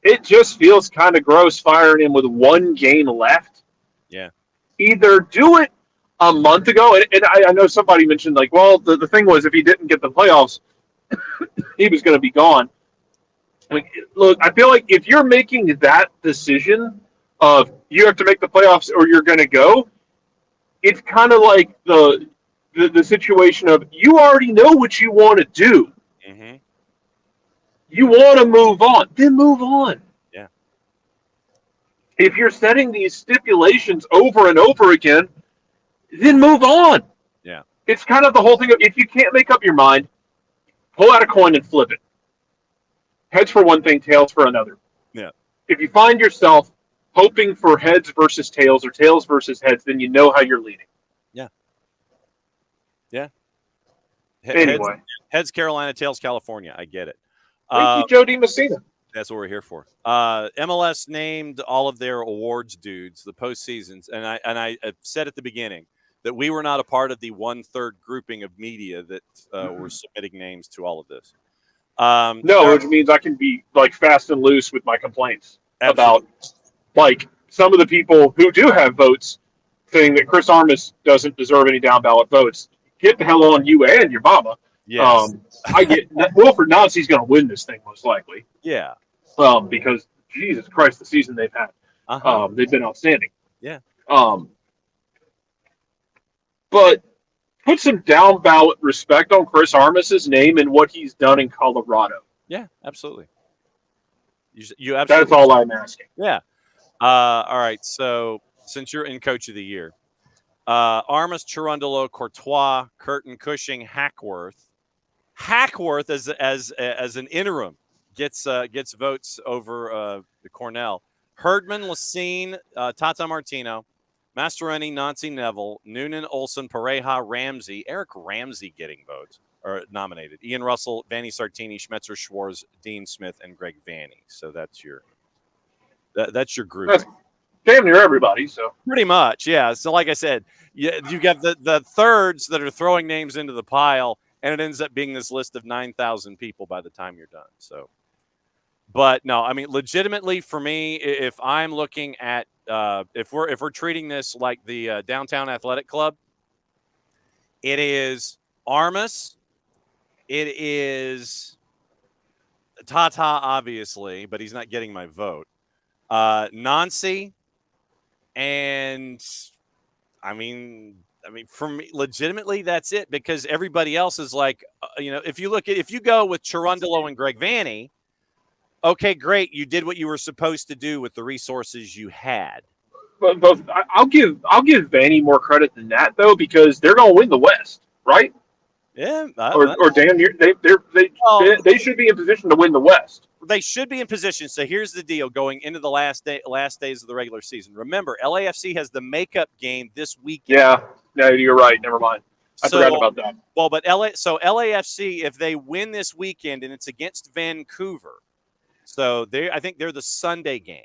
It just feels kind of gross firing him with one game left. Yeah. Either do it a month ago, and I know somebody mentioned, like, well, the thing was, if he didn't get the playoffs, he was going to be gone. Like, look, I feel like if you're making that decision of you have to make the playoffs or you're going to go, it's kind of like the situation of you already know what you want to do. Mm-hmm. You want to move on, then move on. Yeah. If you're setting these stipulations over and over again, then move on. Yeah. It's kind of the whole thing of, if you can't make up your mind, pull out a coin and flip it. Heads for one thing, tails for another. Yeah. If you find yourself hoping for heads versus tails or tails versus heads, then you know how you're leaning. Yeah. Yeah. Anyway. Heads Carolina, tails California. I get it. Thank you, Joe DiMessina. That's what we're here for. MLS named all of their awards dudes, the postseasons, and I said at the beginning that we were not a part of the 1/3 grouping of media that were submitting names to all of this. No, which means I can be like fast and loose with my complaints Absolutely. about like some of the people who do have votes saying that Chris Armas doesn't deserve any down ballot votes. Get the hell on you and your mama. Yes. I get Wilfred Nancy's going to win this thing most likely. Yeah. Because Jesus Christ, the season they've had, they've been outstanding. Yeah. But put some down ballot respect on Chris Armas's name and what he's done in Colorado. Yeah, absolutely. You absolutely. That's all I'm asking. Yeah. All right. So since you're in Coach of the Year, Armas, Cherundolo, Courtois, Curtin, Cushing, Hackworth. Hackworth as an interim gets votes over the Cornell. Herdman, Lacine, Tata Martino, Mastroeni, Nancy, Neville, Noonan, Olsen, Pareja, Ramsey, Eric Ramsey getting votes or nominated. Ian Russell, Vanny Sartini, Schmetzer, Schwartz, Dean Smith, and Greg Vanny. So that's your group. That's damn near everybody. So pretty much, yeah. So like I said, you got the thirds that are throwing names into the pile, and it ends up being this list of 9,000 people by the time you're done. So, but no, I mean, legitimately for me, if I'm looking at if we're treating this like the Downtown Athletic Club, it is Armas, it is Tata, obviously, but he's not getting my vote. Nancy, and I mean, for me, legitimately, that's it, because everybody else is like, if you go with Cherundolo and Greg Vanny, okay, great, you did what you were supposed to do with the resources you had. But I'll give Vanny more credit than that though, because they're going to win the West, right? Yeah, or damn near. They should be in position to win the West. They should be in position. So here's the deal: going into the last days of the regular season. Remember, LAFC has the makeup game this weekend. Yeah, no, you're right. Never mind. I forgot about that. Well, but LAFC, if they win this weekend and it's against Vancouver, so I think they're the Sunday game.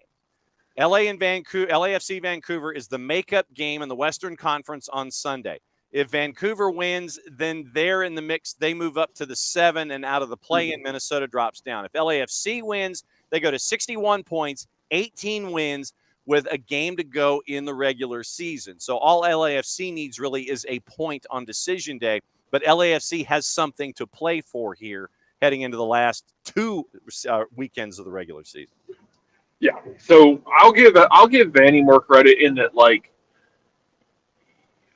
LAFC Vancouver is the makeup game in the Western Conference on Sunday. If Vancouver wins, then they're in the mix. They move up to the 7, and out of the play-in, Minnesota drops down. If LAFC wins, they go to 61 points, 18 wins, with a game to go in the regular season. So all LAFC needs really is a point on decision day, but LAFC has something to play for here heading into the last 2 weekends of the regular season. Yeah. So I'll give Vanny more credit in that, like,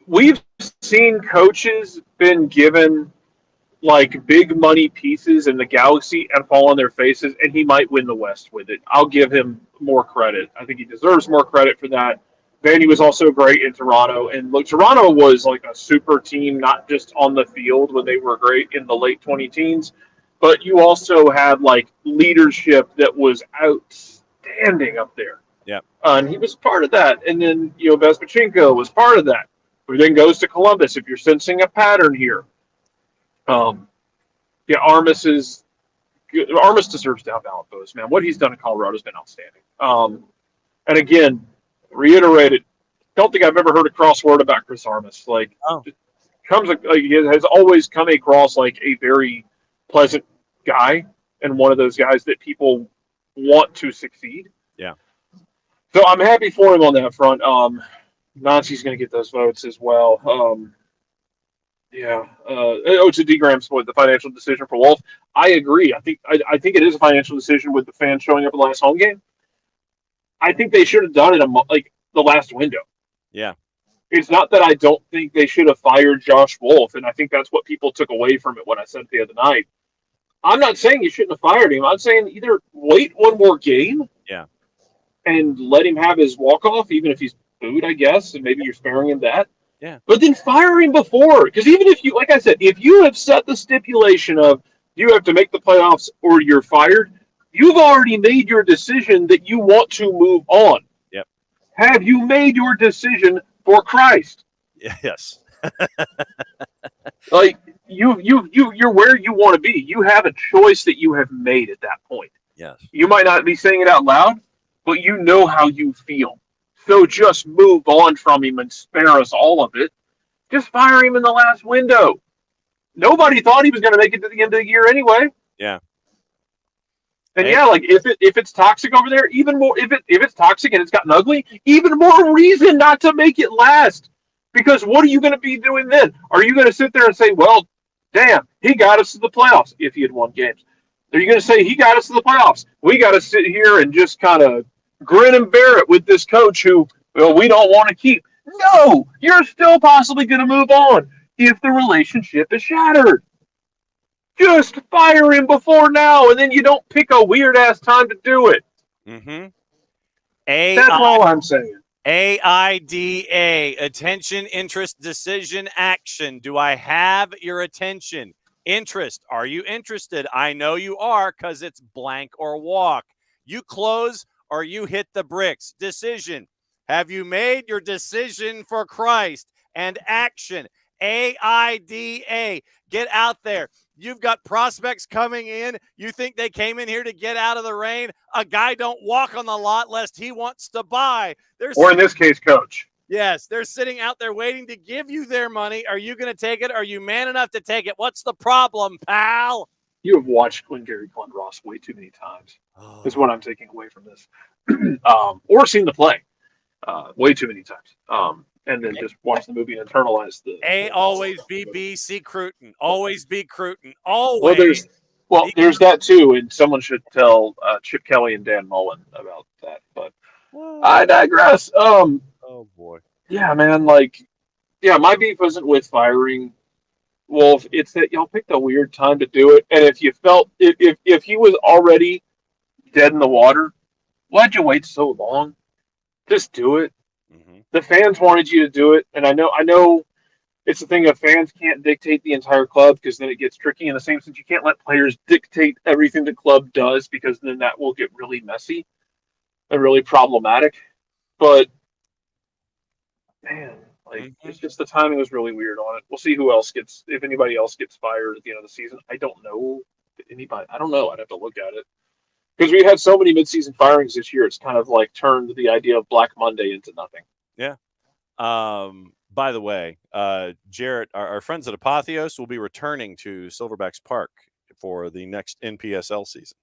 we've seen coaches been given like big money pieces in the Galaxy and fall on their faces, and he might win the West with it. I'll give him more credit. I think he deserves more credit for that. Vanny was also great in Toronto, and look, Toronto was like a super team, not just on the field when they were great in the late 2010s, but you also had like leadership that was outstanding up there. Yeah. And he was part of that. And then, Vespachenko was part of that, who then goes to Columbus. If you're sensing a pattern here, Armas deserves to have ballot votes, man. What he's done in Colorado has been outstanding. And again, reiterated, don't think I've ever heard a cross word about Chris Armas. Like, he has always come across like a very pleasant guy and one of those guys that people want to succeed. Yeah. So I'm happy for him on that front. Nancy's going to get those votes as well. To D. Graham's point, the financial decision for Wolf. I agree. I think it is a financial decision with the fans showing up at the last home game. I think they should have done it like the last window. Yeah. It's not that I don't think they should have fired Josh Wolf, and I think that's what people took away from it when I said it the other night. I'm not saying you shouldn't have fired him. I'm saying either wait one more game. Yeah. And let him have his walk-off, even if he's booed, I guess, and maybe you're sparing him that. Yeah. But then fire him before. Because even if you, like I said, if you have set the stipulation of you have to make the playoffs or you're fired, you've already made your decision that you want to move on. Yep. Have you made your decision for Christ? Yes. Like, you're where you want to be. You have a choice that you have made at that point. Yes. You might not be saying it out loud, but you know how you feel. So just move on from him and spare us all of it. Just fire him in the last window. Nobody thought he was going to make it to the end of the year anyway. Yeah. And if it's toxic over there, even more. If it's toxic and it's gotten ugly, even more reason not to make it last. Because what are you going to be doing then? Are you going to sit there and say, "Well, damn, he got us to the playoffs"? If he had won games, are you going to say he got us to the playoffs? We got to sit here and just kind of grin and bear it with this coach who, we don't want to keep. No, you're still possibly going to move on if the relationship is shattered. Just fire him before now, and then you don't pick a weird-ass time to do it. Mm-hmm. That's all I'm saying. AIDA, attention, interest, decision, action. Do I have your attention? Interest. Are you interested? I know you are because it's blank or walk. You close or you hit the bricks. Decision. Have you made your decision for Christ? And action. AIDA. Get out there. You've got prospects coming in. You think they came in here to get out of the rain? A guy don't walk on the lot lest he wants to buy. Or in this case, coach. Yes, they're sitting out there waiting to give you their money. Are you going to take it? Are you man enough to take it? What's the problem, pal? You have watched Glengarry Glen Ross way too many times. Is what I'm taking away from this. Or seen the play way too many times. And then just watch the movie and internalize the. Always be B.C. Cruton. Always be Cruton. Always. There's that too, and someone should tell Chip Kelly and Dan Mullen about that. But I digress. Oh boy. Yeah, man. My beef wasn't with firing Wolf. It's that y'all picked a weird time to do it, and if you felt if he was already dead in the water, why'd you wait so long? Just do it. Mm-hmm. The fans wanted you to do it, and I know it's the thing of fans can't dictate the entire club because then it gets tricky. In the same sense, you can't let players dictate everything the club does because then that will get really messy and really problematic. But man, it's just the timing was really weird on it. We'll see if anybody else gets fired at the end of the season. I don't know anybody. I don't know. I'd have to look at it. Because we had so many mid-season firings this year, it's kind of like turned the idea of Black Monday into nothing. Yeah. By the way, Jarrett, our friends at Apotheos will be returning to Silverbacks Park for the next NPSL season.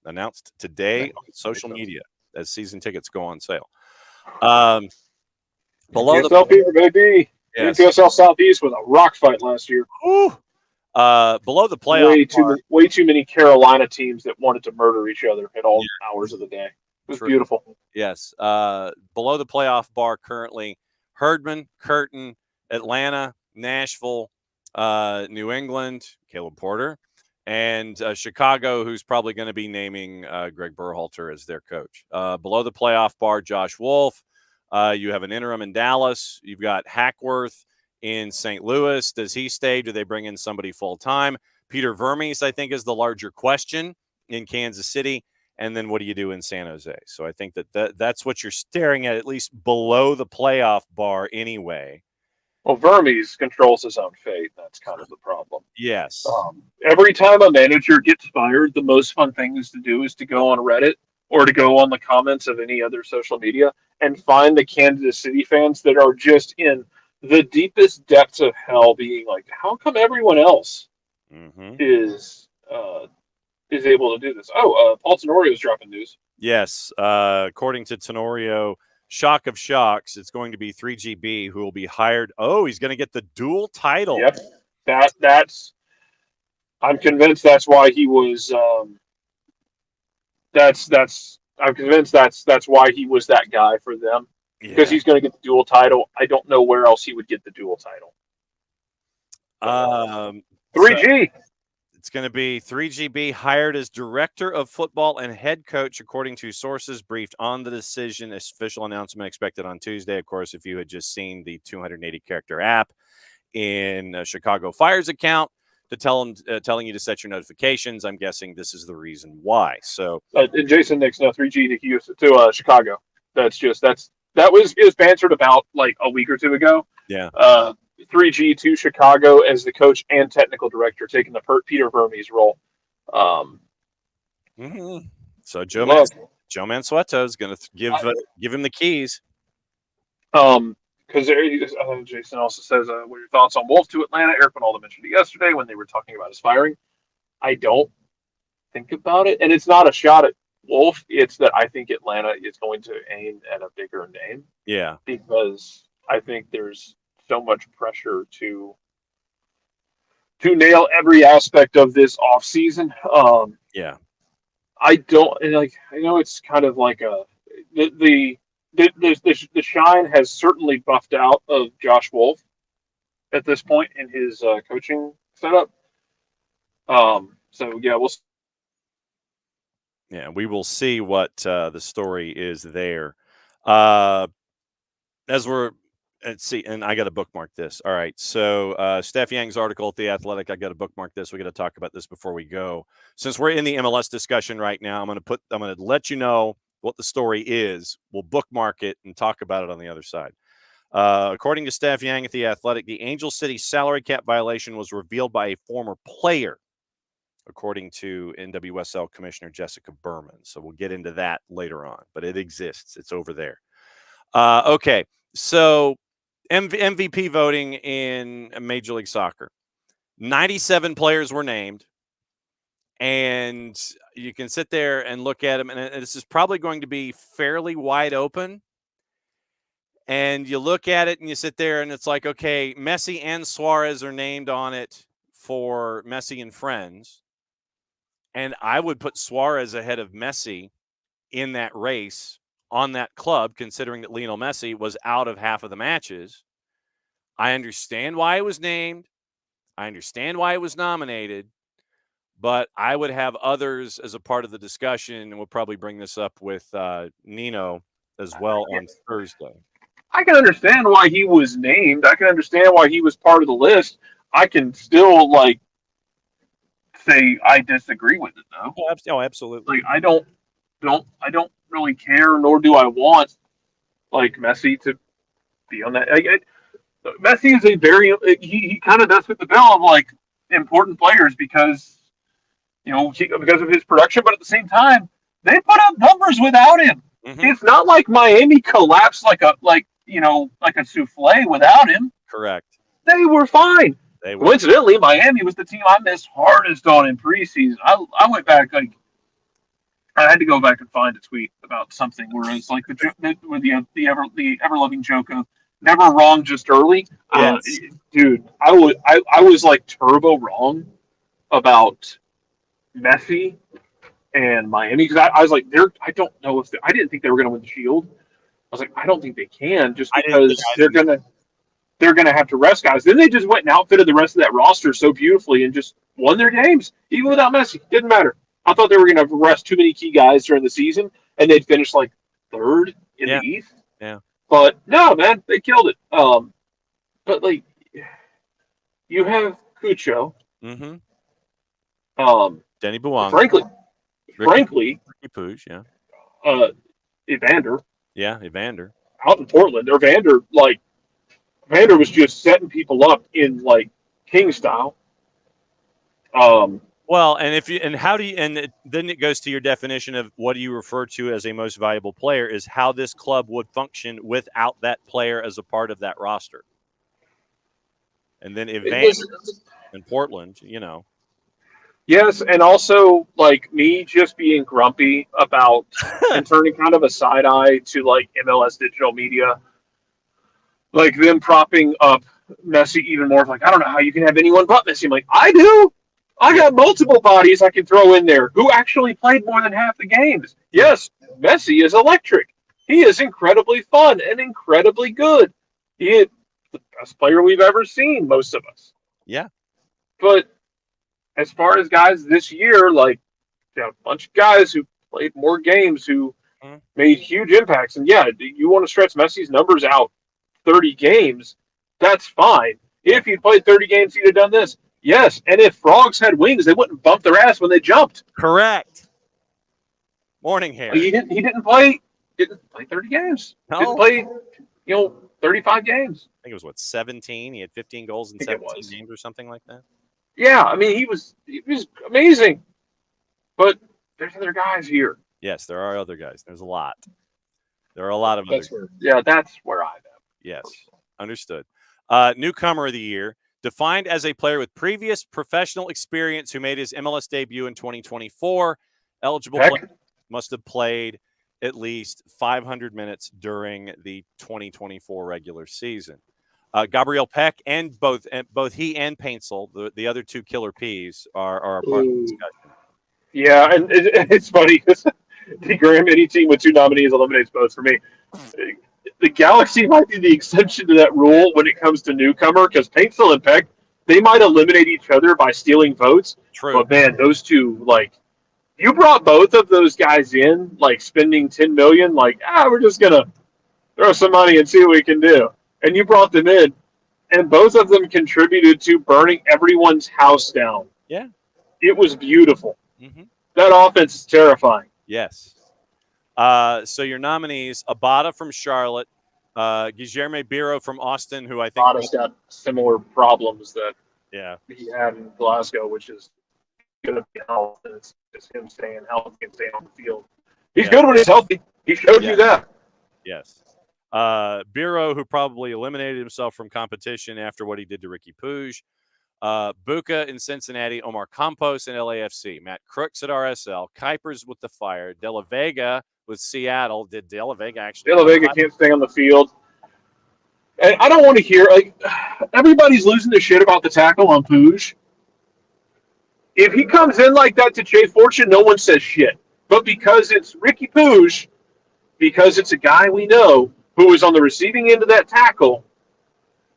Announced today on social media as season tickets go on sale. Below NPSL fever, baby. Yes. NPSL Southeast was a rock fight last year. Ooh. Below the playoff, way too many Carolina teams that wanted to murder each other at all hours of the day. was beautiful. Yes. Below the playoff bar currently, Herdman, Curtin, Atlanta, Nashville, New England, Caleb Porter, and Chicago, who's probably going to be naming Greg Berhalter as their coach. Below the playoff bar, Josh Wolf. You have an interim in Dallas. You've got Hackworth in St. Louis. Does he stay? Do they bring in somebody full-time? Peter Vermes, I think, is the larger question in Kansas City. And then what do you do in San Jose? So I think that's what you're staring at least below the playoff bar anyway. Well, Vermes controls his own fate. That's kind of the problem. Yes. Every time a manager gets fired, the most fun thing to do is to go on Reddit or to go on the comments of any other social media and find the Kansas City fans that are just in the deepest depths of hell being like, how come everyone else is able to do this? Paul Tenorio is dropping news. Yes. According to Tenorio, shock of shocks, it's going to be 3GB who will be hired. Oh, he's going to get the dual title. Yep. That's I'm convinced that's why he was I'm convinced that's why he was that guy for them. Because he's going to get the dual title. I don't know where else he would get the dual title. 3G. So it's going to be 3GB hired as director of football and head coach, according to sources briefed on the decision. Official announcement expected on Tuesday. Of course, if you had just seen the 280-character app in Chicago Fire's account to telling you to set your notifications, I'm guessing this is the reason why. So and Jason Nix, no 3G to Chicago. That was bantered about like a week or two ago. Yeah. 3G to Chicago as the coach and technical director, taking the Peter Vermes role. So Joe Mansueto is going to give him the keys. Because Jason also says, what are your thoughts on Wolf to Atlanta? Eric Winalda mentioned it yesterday when they were talking about his firing. I don't think about it. And it's not a shot at Wolf. It's that I think Atlanta is going to aim at a bigger name. Yeah. Because I think there's so much pressure to nail every aspect of this offseason. Yeah. I know it's kind of like the shine has certainly buffed out of Josh Wolf at this point in his coaching setup. So yeah, we will see what the story is there. Let's see, and I got to bookmark this. All right, so Steph Yang's article at The Athletic, I got to bookmark this. We got to talk about this before we go. Since we're in the MLS discussion right now, I'm going to let you know what the story is. We'll bookmark it and talk about it on the other side. According to Steph Yang at The Athletic, the Angel City salary cap violation was revealed by a former player, according to NWSL Commissioner Jessica Berman. So we'll get into that later on, but it exists. It's over there. Okay, so MVP voting in Major League Soccer. 97 players were named, and you can sit there and look at them, and this is probably going to be fairly wide open. And you look at it and you sit there and it's like, okay, Messi and Suarez are named on it for Messi and Friends. And I would put Suarez ahead of Messi in that race on that club, considering that Lionel Messi was out of half of the matches. I understand why it was named. I understand why it was nominated. But I would have others as a part of the discussion, and we'll probably bring this up with Nino as well on Thursday. I can understand why he was named. I can understand why he was part of the list. I can still say I disagree with it though. Oh, absolutely. I don't really care, nor do I want Messi to be on that. Messi is a very he kind of does fit the bill of important players because because of his production, but at the same time they put up numbers without him. Mm-hmm. It's not like Miami collapsed like a souffle without him. Correct. They were fine. Coincidentally, Miami was the team I missed hardest on in preseason. I went back I had to go back and find a tweet about something where it's like the ever loving joke of never wrong, just early. Yes. Dude, I was turbo wrong about Messi and Miami, because I was like, I don't know if I didn't think they were going to win the Shield. I was like, I don't think they can, just because they're gonna have to rest guys. Then they just went and outfitted the rest of that roster so beautifully and just won their games, even without Messi. Didn't matter. I thought they were going to rest too many key guys during the season, and they'd finish like third in the East. Yeah. But no, man, they killed it. But like, you have Cucho. Mm-hmm. Denny Buang. Frankly, Ricky Puig, yeah. Evander. Yeah, Evander. Out in Portland, Evander was just setting people up in like king style. Well, and then it goes to your definition of what do you refer to as a most valuable player, is how this club would function without that player as a part of that roster. And then Evander in Portland, Yes, and also like me just being grumpy about and turning kind of a side eye to like MLS digital media, like them propping up Messi even more. Like, I don't know how you can have anyone but Messi. I'm like, I do. I got multiple bodies I can throw in there who actually played more than half the games. Yes, Messi is electric. He is incredibly fun and incredibly good. He is the best player we've ever seen, most of us. Yeah. But as far as guys this year, like, a bunch of guys who played more games who made huge impacts. And yeah, you want to stretch Messi's numbers out 30 games, that's fine. If he'd played 30 games, he'd have done this. Yes, and if frogs had wings, they wouldn't bump their ass when they jumped. Correct. Morning hair. He didn't play 30 games. No. Didn't play 35 games. I think it was 17. He had 15 goals in 17 games or something like that. Yeah, I mean he was amazing. But there's other guys here. Yes, there are other guys. There's a lot. There are a lot of that's where I'm at. Yes, understood. Newcomer of the year, defined as a player with previous professional experience who made his MLS debut in 2024. Eligible player must have played at least 500 minutes during the 2024 regular season. Gabriel Peck and both he and Paintsel, the other two killer P's, are a part of the discussion. Yeah, and it's funny because Graham, any team with two nominees eliminates both for me. The Galaxy might be the exception to that rule when it comes to newcomer, because Paintsel and Peck, they might eliminate each other by stealing votes. True. But man, those two, like, you brought both of those guys in, like spending $10 million, like, we're just gonna throw some money and see what we can do. And you brought them in, and both of them contributed to burning everyone's house down. Yeah. It was beautiful. Mm-hmm. That offense is terrifying. Yes. So your nominees: Abada from Charlotte, Guilherme Biro from Austin, who I think Abada's got similar problems that he had in Glasgow, which is going to be health, and it's just him staying healthy and staying on the field. He's good when he's healthy. He showed you that. Yes. Biro, who probably eliminated himself from competition after what he did to Ricky Puig. Buca in Cincinnati, Omar Campos in LAFC, Matt Crooks at RSL, Kuipers with the Fire, De La Vega with Seattle. Did De La Vega actually? De La Vega can't stay on the field. And I don't want to hear, like, everybody's losing their shit about the tackle on Puig. If he comes in like that to Jay Fortune, no one says shit. But because it's Ricky Puig, because it's a guy we know who is on the receiving end of that tackle,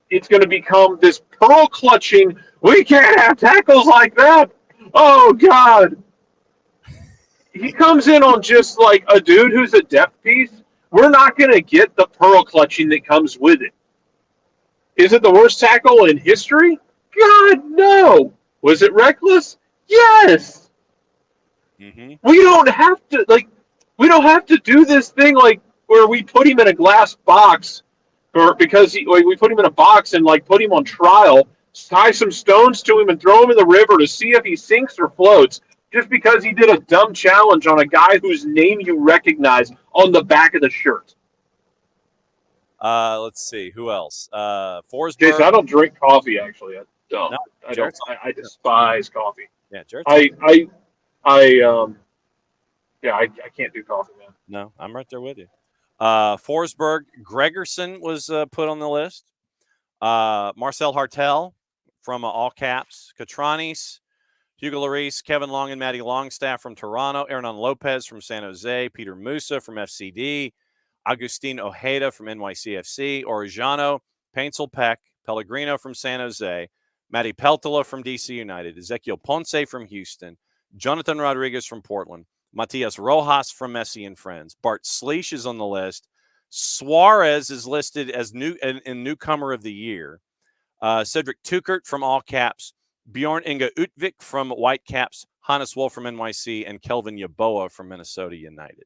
it's going to become this pearl-clutching, we can't have tackles like that. Oh, God. He comes in on just like a dude who's a depth piece. We're not going to get the pearl-clutching that comes with it. Is it the worst tackle in history? God, no. Was it reckless? Yes. Mm-hmm. We don't have to do this thing like where we put him in a glass box because we put him in a box and like put him on trial, tie some stones to him and throw him in the river to see if he sinks or floats just because he did a dumb challenge on a guy whose name you recognize on the back of the shirt. Let's see. Who else? Forsberg. Jason, I don't drink coffee, actually. I don't. No, I don't. I despise coffee. Yeah, Jared. I can't do coffee, man. No, I'm right there with you. Forsberg, Gregerson was put on the list. Marcel Hartel from all caps. Catranis, Hugo Lloris, Kevin Long, and Matty Longstaff from Toronto. Hernan Lopez from San Jose. Peter Musa from FCD. Agustin Ojeda from NYCFC. Orejano, Paintsel Peck, Pellegrino from San Jose. Matty Peltola from DC United. Ezequiel Ponce from Houston. Jonathan Rodriguez from Portland. Matias Rojas from Messi and Friends. Bart Sleesh is on the list. Suarez is listed as newcomer of the year. Cedric Tukert from All Caps. Bjorn Inge Utvik from Whitecaps. Hannes Wolf from NYC. And Kelvin Yaboa from Minnesota United.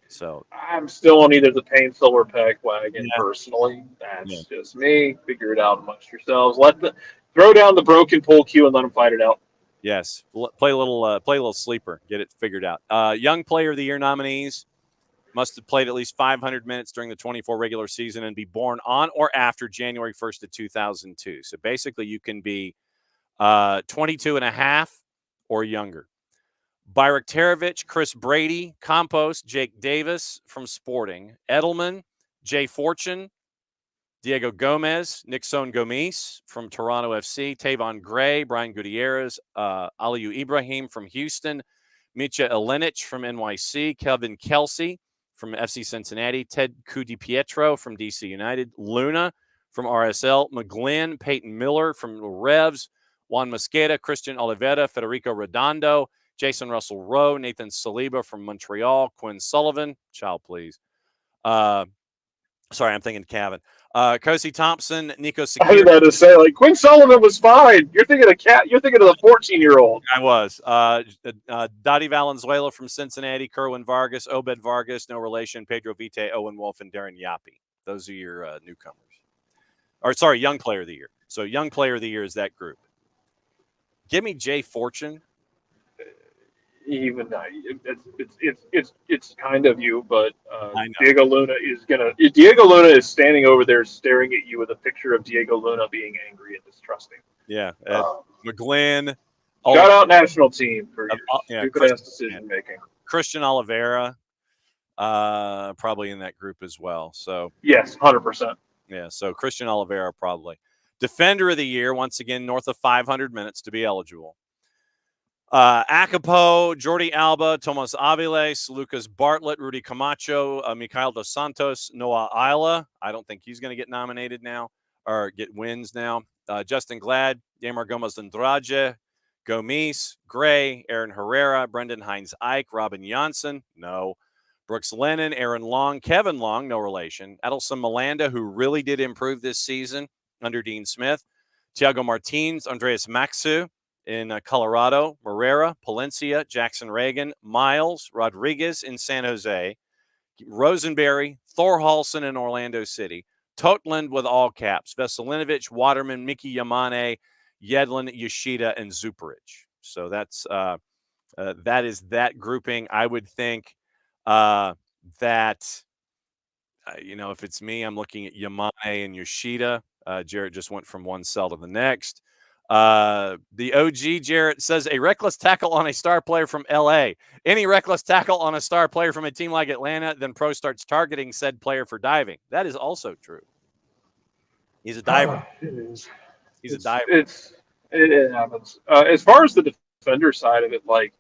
So I'm still on either the Paintsel or Peck wagon personally. That's just me. Figure it out amongst yourselves. Throw down the broken pool cue and let them fight it out. Yes, play a little sleeper. Get it figured out. Young Player of the Year nominees must have played at least 500 minutes during the 24 regular season and be born on or after January 1st of 2002. So basically, you can be 22 and a half or younger. Bayraktarovich, Chris Brady, Campos, Jake Davis from Sporting, Edelman, Jay Fortune, Diego Gomez, Nixon Gomes from Toronto FC, Tavon Gray, Brian Gutierrez, Aliou Ibrahim from Houston, Mitya Elenic from NYC, Kevin Kelsey from FC Cincinnati, Ted Kudipietro from DC United, Luna from RSL, McGlynn, Peyton Miller from the Revs, Juan Mosqueda, Christian Oliveira, Federico Redondo, Jason Russell Rowe, Nathan Saliba from Montreal, Quinn Sullivan, child please. Sorry, I'm thinking Cavan. Kosi Thompson, Nico Sakir. I was about to say, like, Quinn Sullivan was fine. You're thinking of You're thinking of the 14-year-old. I was. Dottie Valenzuela from Cincinnati, Kerwin Vargas, Obed Vargas, no relation, Pedro Vite, Owen Wolf, and Darren Yapi. Those are your newcomers. Or, sorry, Young Player of the Year. So, Young Player of the Year is that group. Give me Jay Fortune. Even it's kind of you, but Diego Luna is standing over there staring at you with a picture of Diego Luna being angry and distrusting. Yeah, McGlynn. Shout out national team for your stupid ass decision making. Christian Oliveira, probably in that group as well. So yes, 100%. Yeah, so Christian Oliveira probably. Defender of the Year, once again, north of 500 minutes to be eligible. Akapo, Jordi Alba, Tomas Aviles, Lucas Bartlett, Rudy Camacho, Mikhail Dos Santos, Noah Isla. I don't think he's going to get nominated now or get wins now. Justin Glad, Yamar Gomez Andrade, Gomes, Gray, Aaron Herrera, Brendan Hines Ike, Robin Janssen, no. Brooks Lennon, Aaron Long, Kevin Long, no relation. Edelson Melanda, who really did improve this season under Dean Smith. Thiago Martins, Andreas Maxu in Colorado, Morera, Palencia, Jackson Reagan, Miles, Rodriguez in San Jose, Rosenberry, Thor Halson in Orlando City, Totland with all caps, Veselinovic, Waterman, Mickey Yamane, Yedlin, Yoshida, and Zuperich. So that is that grouping. I would think that, if it's me, I'm looking at Yamane and Yoshida. Jarrett just went from one cell to the next. The OG Jarrett says a reckless tackle on a star player from LA. Any reckless tackle on a star player from a team like Atlanta, then pro starts targeting said player for diving. That is also true. He's a diver. He's a diver. It happens. As far as the defender side of it, like,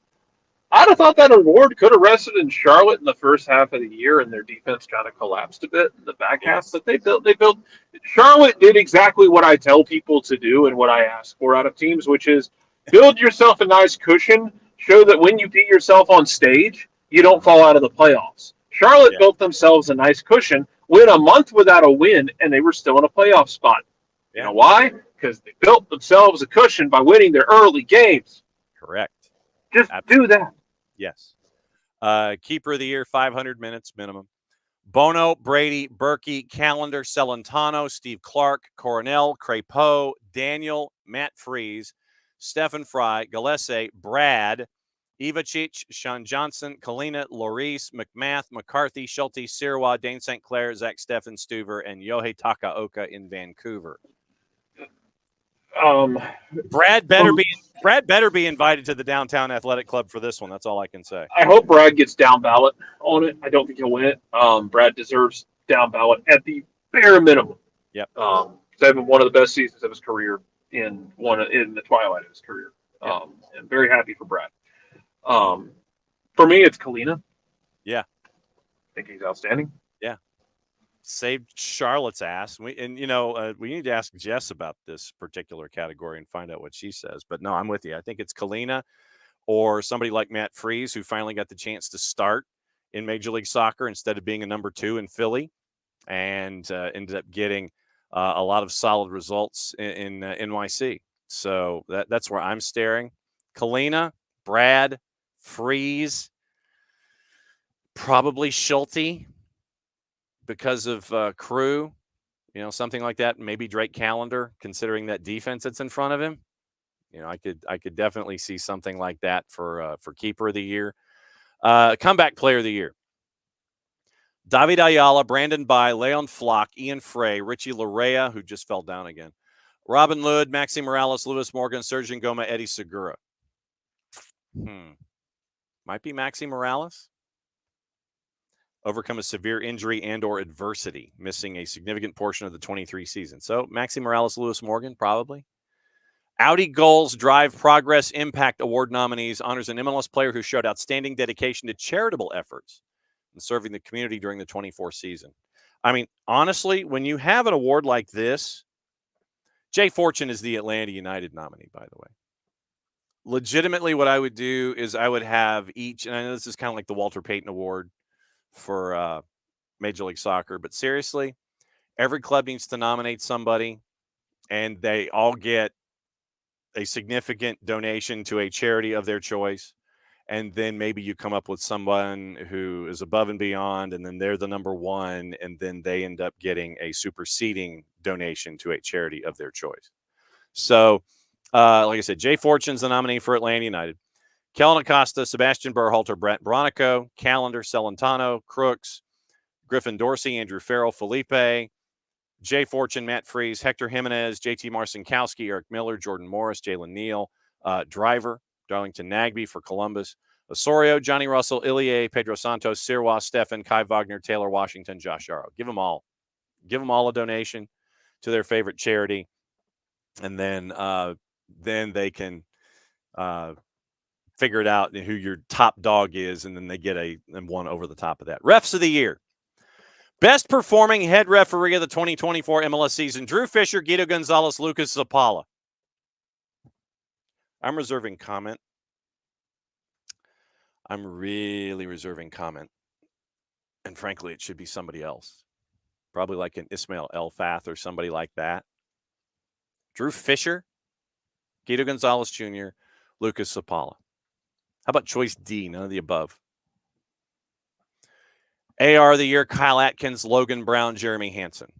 I'd have thought that award could have rested in Charlotte in the first half of the year, and their defense kind of collapsed a bit in the back half. But they built. Charlotte did exactly what I tell people to do and what I ask for out of teams, which is build yourself a nice cushion. Show that when you beat yourself on stage, you don't fall out of the playoffs. Charlotte built themselves a nice cushion, went a month without a win, and they were still in a playoff spot. Yeah. You know why? Because they built themselves a cushion by winning their early games. Correct. Just do that. Yes. Keeper of the Year, 500 minutes minimum. Bono, Brady, Berkey, Callender, Celentano, Steve Clark, Coronel, Crepeau, Daniel, Matt Freeze, Stephen Fry, Gillespie, Brad, Ivacic, Sean Johnson, Kalina, Lloris, McMath, McCarthy, Schulte, Sirois, Dane St. Clair, Zach Steffen, Stuver, and Yohei Takaoka in Vancouver. Brad better be invited to the Downtown Athletic Club for this one. That's all I can say. I hope Brad gets down ballot on it. I don't think he'll win it. Brad deserves down ballot at the bare minimum. Yep. He's having one of the best seasons of his career in the twilight of his career. I'm very happy for Brad. For me, it's Kalina. Yeah. I think he's outstanding. Yeah. Saved Charlotte's ass. We need to ask Jess about this particular category and find out what she says. But no, I'm with you. I think it's Kalina or somebody like Matt Freese, who finally got the chance to start in Major League Soccer instead of being a number 2 in Philly, and ended up getting a lot of solid results in NYC. So that's where I'm staring. Kalina, Brad, Freese, probably Schulte because of Crew, something like that. Maybe Drake Callender, considering that defense that's in front of him. I could definitely see something like that for keeper of the year. Comeback player of the year. David Ayala, Brandon Bai, Leon Flock, Ian Frey, Richie Larea, who just fell down again, Robin Lud, Maxi Morales, Lewis Morgan, Sergio Goma, Eddie Segura. Might be Maxi Morales. Overcome a severe injury and or adversity, missing a significant portion of the 23 season. So Maxi Morales, Lewis Morgan, probably. Audi Goals Drive Progress Impact Award nominees honors an MLS player who showed outstanding dedication to charitable efforts and serving the community during the 24 season. I mean, honestly, when you have an award like this, Jay Fortune is the Atlanta United nominee, by the way. Legitimately, what I would do is I would have each, and I know this is kind of like the Walter Payton Award for Major League Soccer, but seriously, every club needs to nominate somebody, and they all get a significant donation to a charity of their choice. And then maybe you come up with someone who is above and beyond, and then they're the number 1, and then they end up getting a superseding donation to a charity of their choice. So, like I said, Jay Fortune's the nominee for Atlanta United. Kellen Acosta, Sebastian Berhalter, Brent Bronico, Callender, Celentano, Crooks, Griffin Dorsey, Andrew Farrell, Felipe, Jay Fortune, Matt Freese, Hector Jimenez, JT Marcinkowski, Eric Miller, Jordan Morris, Jalen Neal, Driver, Darlington Nagbe for Columbus, Osorio, Johnny Russell, Ilie, Pedro Santos, Sirwa, Stefan, Kai Wagner, Taylor Washington, Josh Yarrow. Give them all a donation to their favorite charity, and then they can figure it out who your top dog is, and then they get a one over the top of that. Refs of the year. Best performing head referee of the 2024 MLS season, Drew Fisher, Guido Gonzalez, Lucas Zapala. I'm reserving comment. I'm really reserving comment. And frankly, it should be somebody else. Probably like an Ismail Elfath or somebody like that. Drew Fisher, Guido Gonzalez Jr., Lucas Zapala. How about choice D? None of the above. AR of the year, Kyle Atkins, Logan Brown, Jeremy Hansen.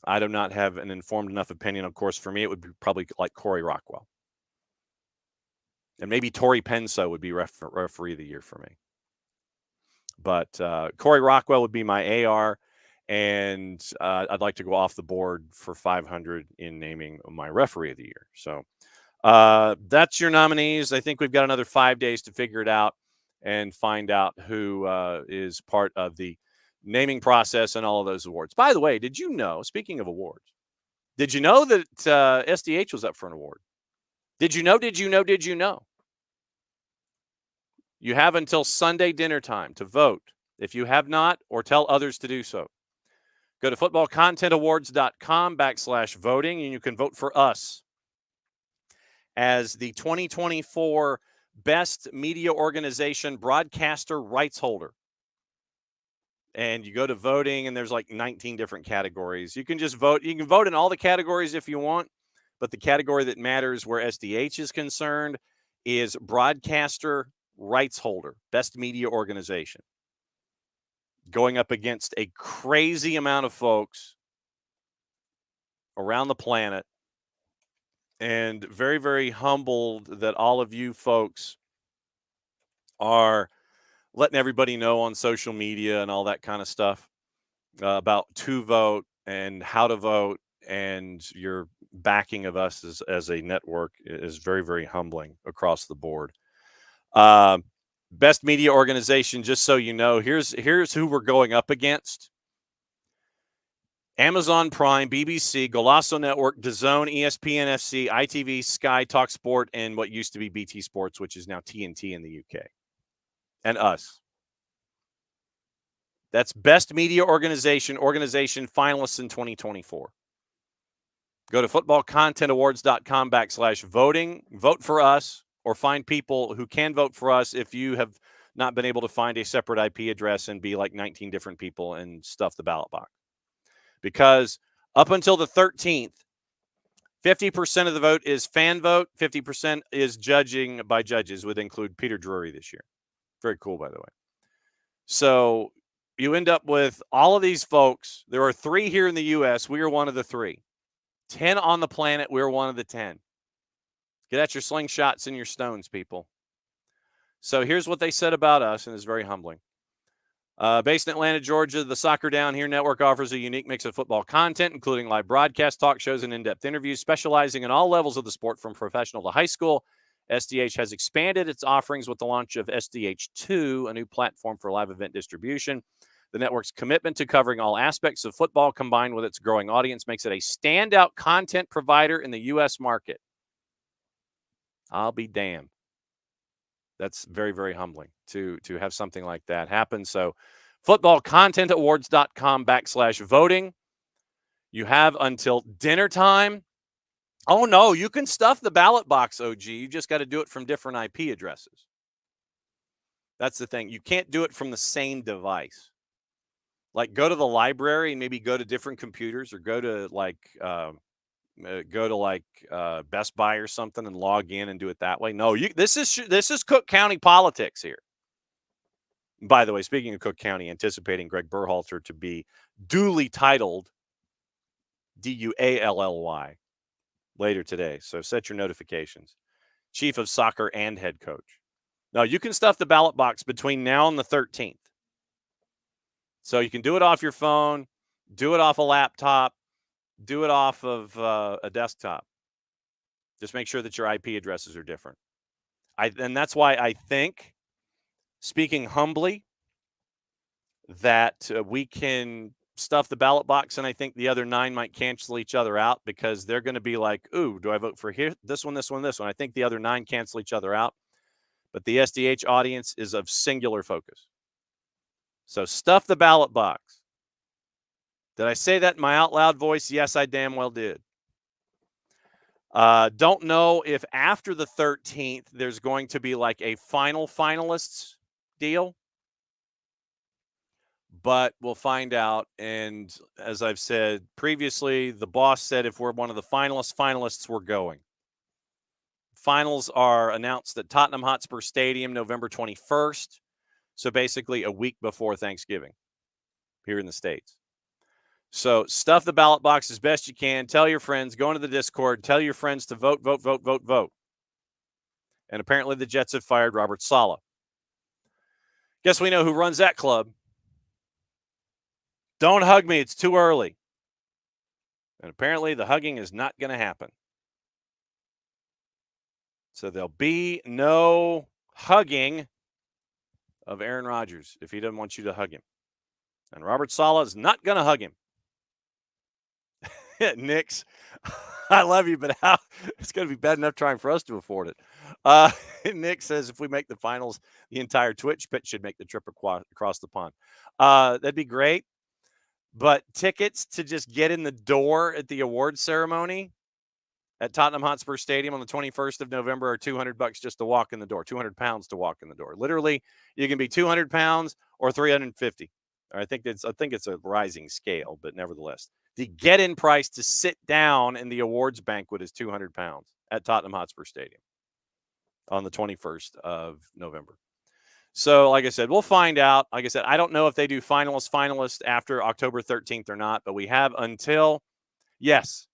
I do not have an informed enough opinion. Of course, for me, it would be probably like Corey Rockwell. And maybe Tori Penso would be referee of the year for me. But Corey Rockwell would be my AR, and I'd like to go off the board for 500 in naming my referee of the year. So that's your nominees. I think we've got another 5 days to figure it out and find out who is part of the naming process and all of those awards. By the way, did you know, speaking of awards, did you know that SDH was up for an award? Did you know? You have until Sunday dinner time to vote. If you have not, or tell others to do so. Go to footballcontentawards.com/voting, and you can vote for us as the 2024 Best Media Organization Broadcaster Rights Holder. And you go to voting, and there's like 19 different categories. You can just vote. You can vote in all the categories if you want, but the category that matters where SDH is concerned is Broadcaster Rights Holder, Best Media Organization. Going up against a crazy amount of folks around the planet. And very, very humbled that all of you folks are letting everybody know on social media and all that kind of stuff about to vote and how to vote, and your backing of us as a network is very, very humbling across the board. Best Media Organization, just so you know, here's who we're going up against. Amazon Prime, BBC, Golasso Network, DAZN, ESPN FC, ITV, Sky, TalkSport, and what used to be BT Sports, which is now TNT in the UK. And us. That's Best Media Organization finalists in 2024. Go to footballcontentawards.com/voting. Vote for us, or find people who can vote for us if you have not been able to find a separate IP address and be like 19 different people and stuff the ballot box. Because up until the 13th, 50% of the vote is fan vote, 50% is judging by judges, would include Peter Drury this year. Very cool, by the way. So you end up with all of these folks. There are 3 here in the U.S. We are one of the 3. 10 on the planet. We're one of the 10. Get at your slingshots and your stones, people. So here's what they said about us, and it's very humbling. Based in Atlanta, Georgia, the Soccer Down Here Network offers a unique mix of football content, including live broadcasts, talk shows, and in-depth interviews, specializing in all levels of the sport from professional to high school. SDH has expanded its offerings with the launch of SDH2, a new platform for live event distribution. The network's commitment to covering all aspects of football, combined with its growing audience, makes it a standout content provider in the U.S. market. I'll be damned. That's very, very humbling to have something like that happen. So footballcontentawards.com/voting. You have until dinner time. Oh, no, you can stuff the ballot box, OG. You just got to do it from different IP addresses. That's the thing. You can't do it from the same device. Like, go to the library and maybe go to different computers, or go to Best Buy or something and log in and do it that way. No, this is Cooke County politics here. By the way, speaking of Cooke County, anticipating Greg Berhalter to be duly titled DUALLY later today. So set your notifications. Chief of Soccer and head coach. Now, you can stuff the ballot box between now and the 13th. So you can do it off your phone, do it off a laptop, do it off of a desktop. Just make sure that your IP addresses are different. And that's why I think, speaking humbly, that we can stuff the ballot box, and I think the other 9 might cancel each other out, because they're going to be like, ooh, do I vote for here? This one, this one, this one. I think the other 9 cancel each other out. But the SDH audience is of singular focus. So stuff the ballot box. Did I say that in my out loud voice? Yes, I damn well did. Don't know if after the 13th there's going to be like a final finalists deal, but we'll find out. And as I've said previously, the boss said if we're one of the finalists, we're going. Finals are announced at Tottenham Hotspur Stadium November 21st. So basically a week before Thanksgiving here in the States. So stuff the ballot box as best you can. Tell your friends, go into the Discord, tell your friends to vote. And apparently the Jets have fired Robert Saleh. Guess we know who runs that club. Don't hug me, it's too early. And apparently the hugging is not going to happen. So there'll be no hugging of Aaron Rodgers if he doesn't want you to hug him. And Robert Saleh is not going to hug him. Nick's, I love you, but how it's going to be bad enough trying for us to afford it. Nick says if we make the finals, the entire Twitch pit should make the trip across the pond. That'd be great. But tickets to just get in the door at the awards ceremony at Tottenham Hotspur Stadium on the 21st of November are $200 just to walk in the door, 200 pounds to walk in the door. Literally, you can be 200 pounds or 350. I think it's a rising scale, but nevertheless, the get-in price to sit down in the awards banquet is 200 pounds at Tottenham Hotspur Stadium on the 21st of November. So, like I said, we'll find out. Like I said, I don't know if they do finalists after October 13th or not, but we have until, yes.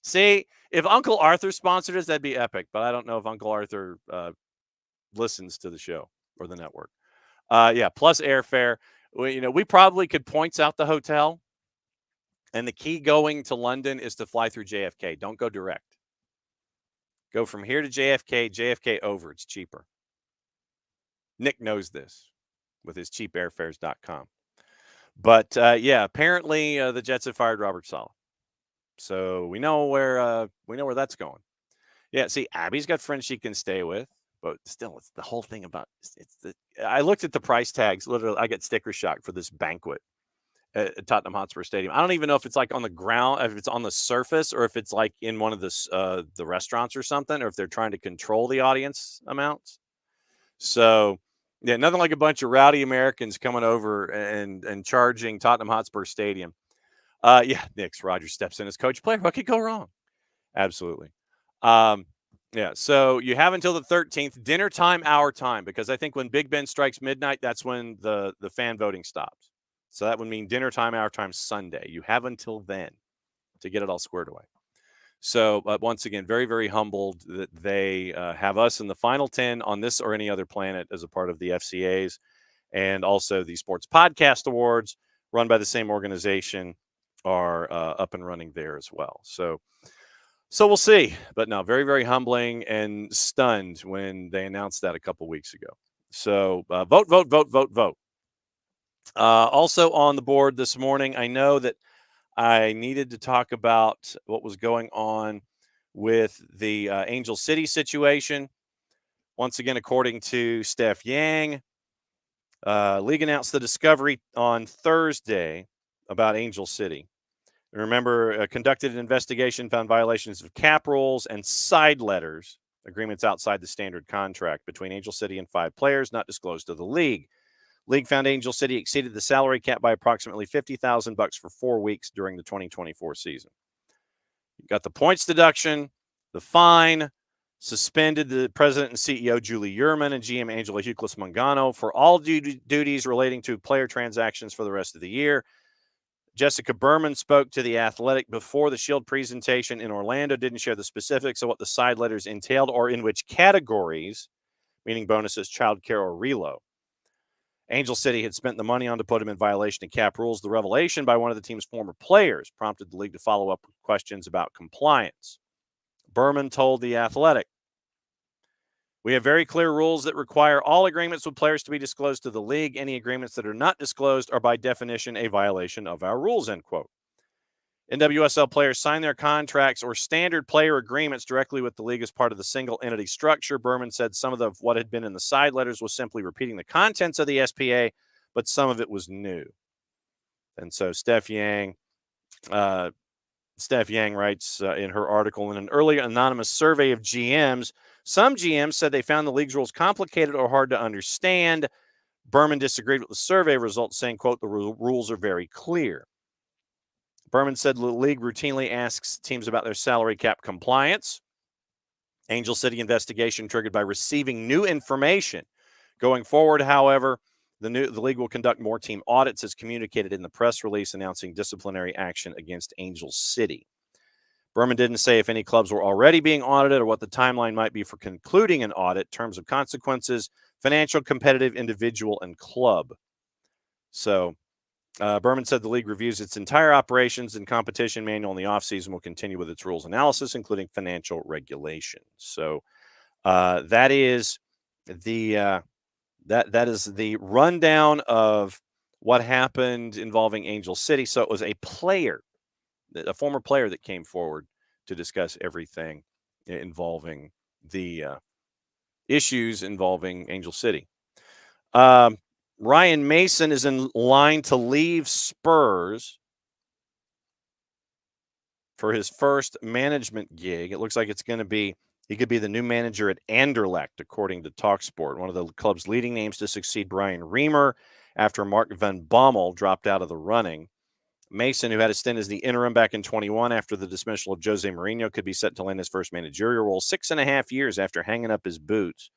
See, if Uncle Arthur sponsored us, that'd be epic. But I don't know if Uncle Arthur listens to the show or the network. Plus airfare. We probably could points out the hotel. And the key going to London is to fly through JFK. Don't go direct. Go from here to JFK over. It's cheaper. Nick knows this with his cheapairfares.com. But yeah, apparently the Jets have fired Robert Saleh, so we know where that's going. Yeah, see, Abby's got friends she can stay with, but still, it's the whole thing about it's the. I looked at the price tags. Literally, I get sticker shock for this banquet at Tottenham Hotspur Stadium. I don't even know if it's like on the ground, if it's on the surface, or if it's like in one of the restaurants or something, or if they're trying to control the audience amounts. So, yeah, nothing like a bunch of rowdy Americans coming over and charging Tottenham Hotspur Stadium. Yeah, Nick's Rogers steps in as coach player. What could go wrong? Absolutely. Um, yeah, so you have until the 13th, dinner time, our time, because I think when Big Ben strikes midnight, that's when the fan voting stops. So that would mean dinner time, our time, Sunday. You have until then to get it all squared away. So, once again, very, very humbled that they have us in the final 10 on this or any other planet as a part of the FCAs, and also the Sports Podcast Awards, run by the same organization, are up and running there as well. So we'll see. But no, very, very humbling and stunned when they announced that a couple weeks ago. So vote, vote, vote, vote, vote. Also on the board this morning, I know that I needed to talk about what was going on with the Angel City situation. Once again, according to Steph Yang, league announced the discovery on Thursday about Angel City. Remember, conducted an investigation, found violations of cap rules and side letters, agreements outside the standard contract between Angel City and 5 players not disclosed to the league. League found Angel City exceeded the salary cap by approximately $50,000 for 4 weeks during the 2024 season. You got the points deduction, the fine, suspended the president and CEO Julie Uhrman and GM Angela Huclis Mangano for all duties relating to player transactions for the rest of the year. Jessica Berman spoke to The Athletic before the Shield presentation in Orlando, didn't share the specifics of what the side letters entailed or in which categories, meaning bonuses, childcare, or reload. Angel City had spent the money on to put him in violation of cap rules. The revelation by one of the team's former players prompted the league to follow up with questions about compliance. Berman told The Athletic, "We have very clear rules that require all agreements with players to be disclosed to the league. Any agreements that are not disclosed are by definition a violation of our rules," end quote. NWSL players sign their contracts or standard player agreements directly with the league as part of the single entity structure. Berman said some of what had been in the side letters was simply repeating the contents of the SPA, but some of it was new. And so Steph Yang writes in her article, in an early anonymous survey of GMs, some GMs said they found the league's rules complicated or hard to understand. Berman disagreed with the survey results, saying, quote, "The rules are very clear." Berman said the league routinely asks teams about their salary cap compliance. Angel City investigation triggered by receiving new information. Going forward, however, the league will conduct more team audits as communicated in the press release announcing disciplinary action against Angel City. Berman didn't say if any clubs were already being audited or what the timeline might be for concluding an audit, terms of consequences, financial, competitive, individual, and club. So Berman said the league reviews its entire operations and competition manual in the offseason, will continue with its rules analysis, including financial regulation. So that is the that is the rundown of what happened involving Angel City. So it was a former player that came forward to discuss everything involving the issues involving Angel City. Ryan Mason is in line to leave Spurs for his first management gig. It looks like it's going to be, he could be the new manager at Anderlecht, according to TalkSport, one of the club's leading names to succeed Brian Reamer after Mark van Bommel dropped out of the running. Mason, who had a stint as the interim back in 21 after the dismissal of Jose Mourinho, could be set to land his first managerial role 6.5 years after hanging up his boots.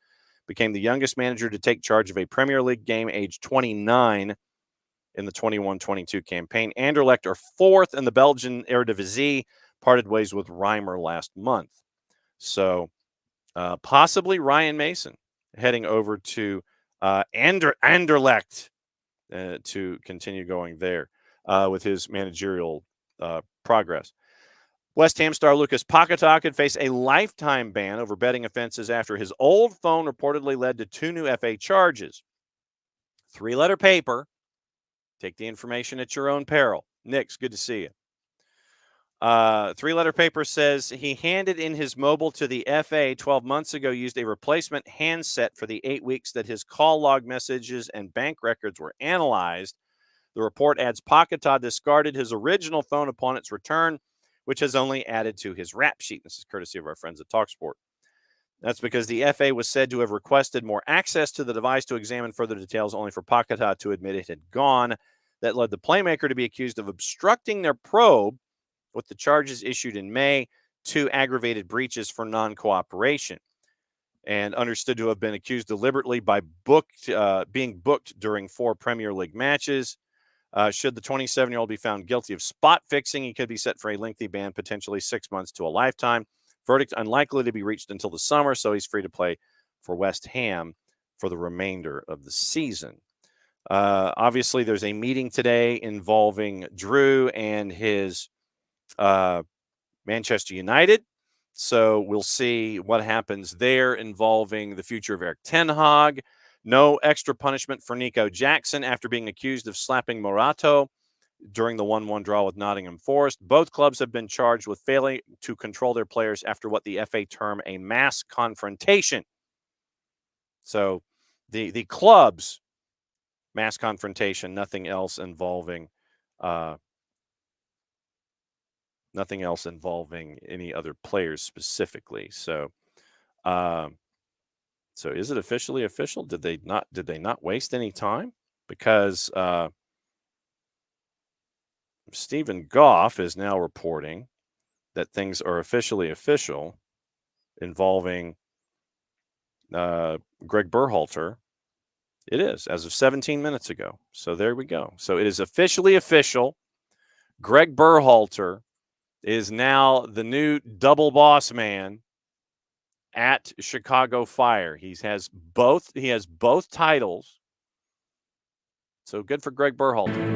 Became the youngest manager to take charge of a Premier League game, age 29, in the 21-22 campaign. Anderlecht are 4th in the Belgian Eredivisie, parted ways with Reimer last month. So possibly Ryan Mason heading over to Anderlecht to continue going there with his managerial progress. West Ham star Lucas Paquetá could face a lifetime ban over betting offenses after his old phone reportedly led to 2 new FA charges. 3-letter paper Take the information at your own peril. Nick's good to see you. Three-letter paper says he handed in his mobile to the FA 12 months ago, used a replacement handset for the 8 weeks that his call log messages and bank records were analyzed. The report adds Paketa discarded his original phone upon its return, which has only added to his rap sheet. This is courtesy of our friends at TalkSport. That's because the FA was said to have requested more access to the device to examine further details, only for Paketa to admit it had gone. That led the playmaker to be accused of obstructing their probe, with the charges issued in May, 2 aggravated breaches for non-cooperation, and understood to have been accused deliberately by being booked during 4 Premier League matches. Should the 27-year-old be found guilty of spot fixing, he could be set for a lengthy ban, potentially 6 months to a lifetime. Verdict unlikely to be reached until the summer, so he's free to play for West Ham for the remainder of the season. Obviously, there's a meeting today involving Drew and his Manchester United. So we'll see what happens there involving the future of Eric Ten Hag. No extra punishment for Nico Jackson after being accused of slapping Morato during the 1-1 draw with Nottingham Forest. Both clubs have been charged with failing to control their players after what the FA term a mass confrontation. So the clubs, mass confrontation, nothing else involving any other players specifically. So so is it officially official? Did they not waste any time? Because Stephen Goff is now reporting that things are officially official involving Greg Berhalter. It is, as of 17 minutes ago. So there we go. So it is officially official. Greg Berhalter is now the new double boss man at Chicago Fire. He has both titles. So good for Greg Berhalter.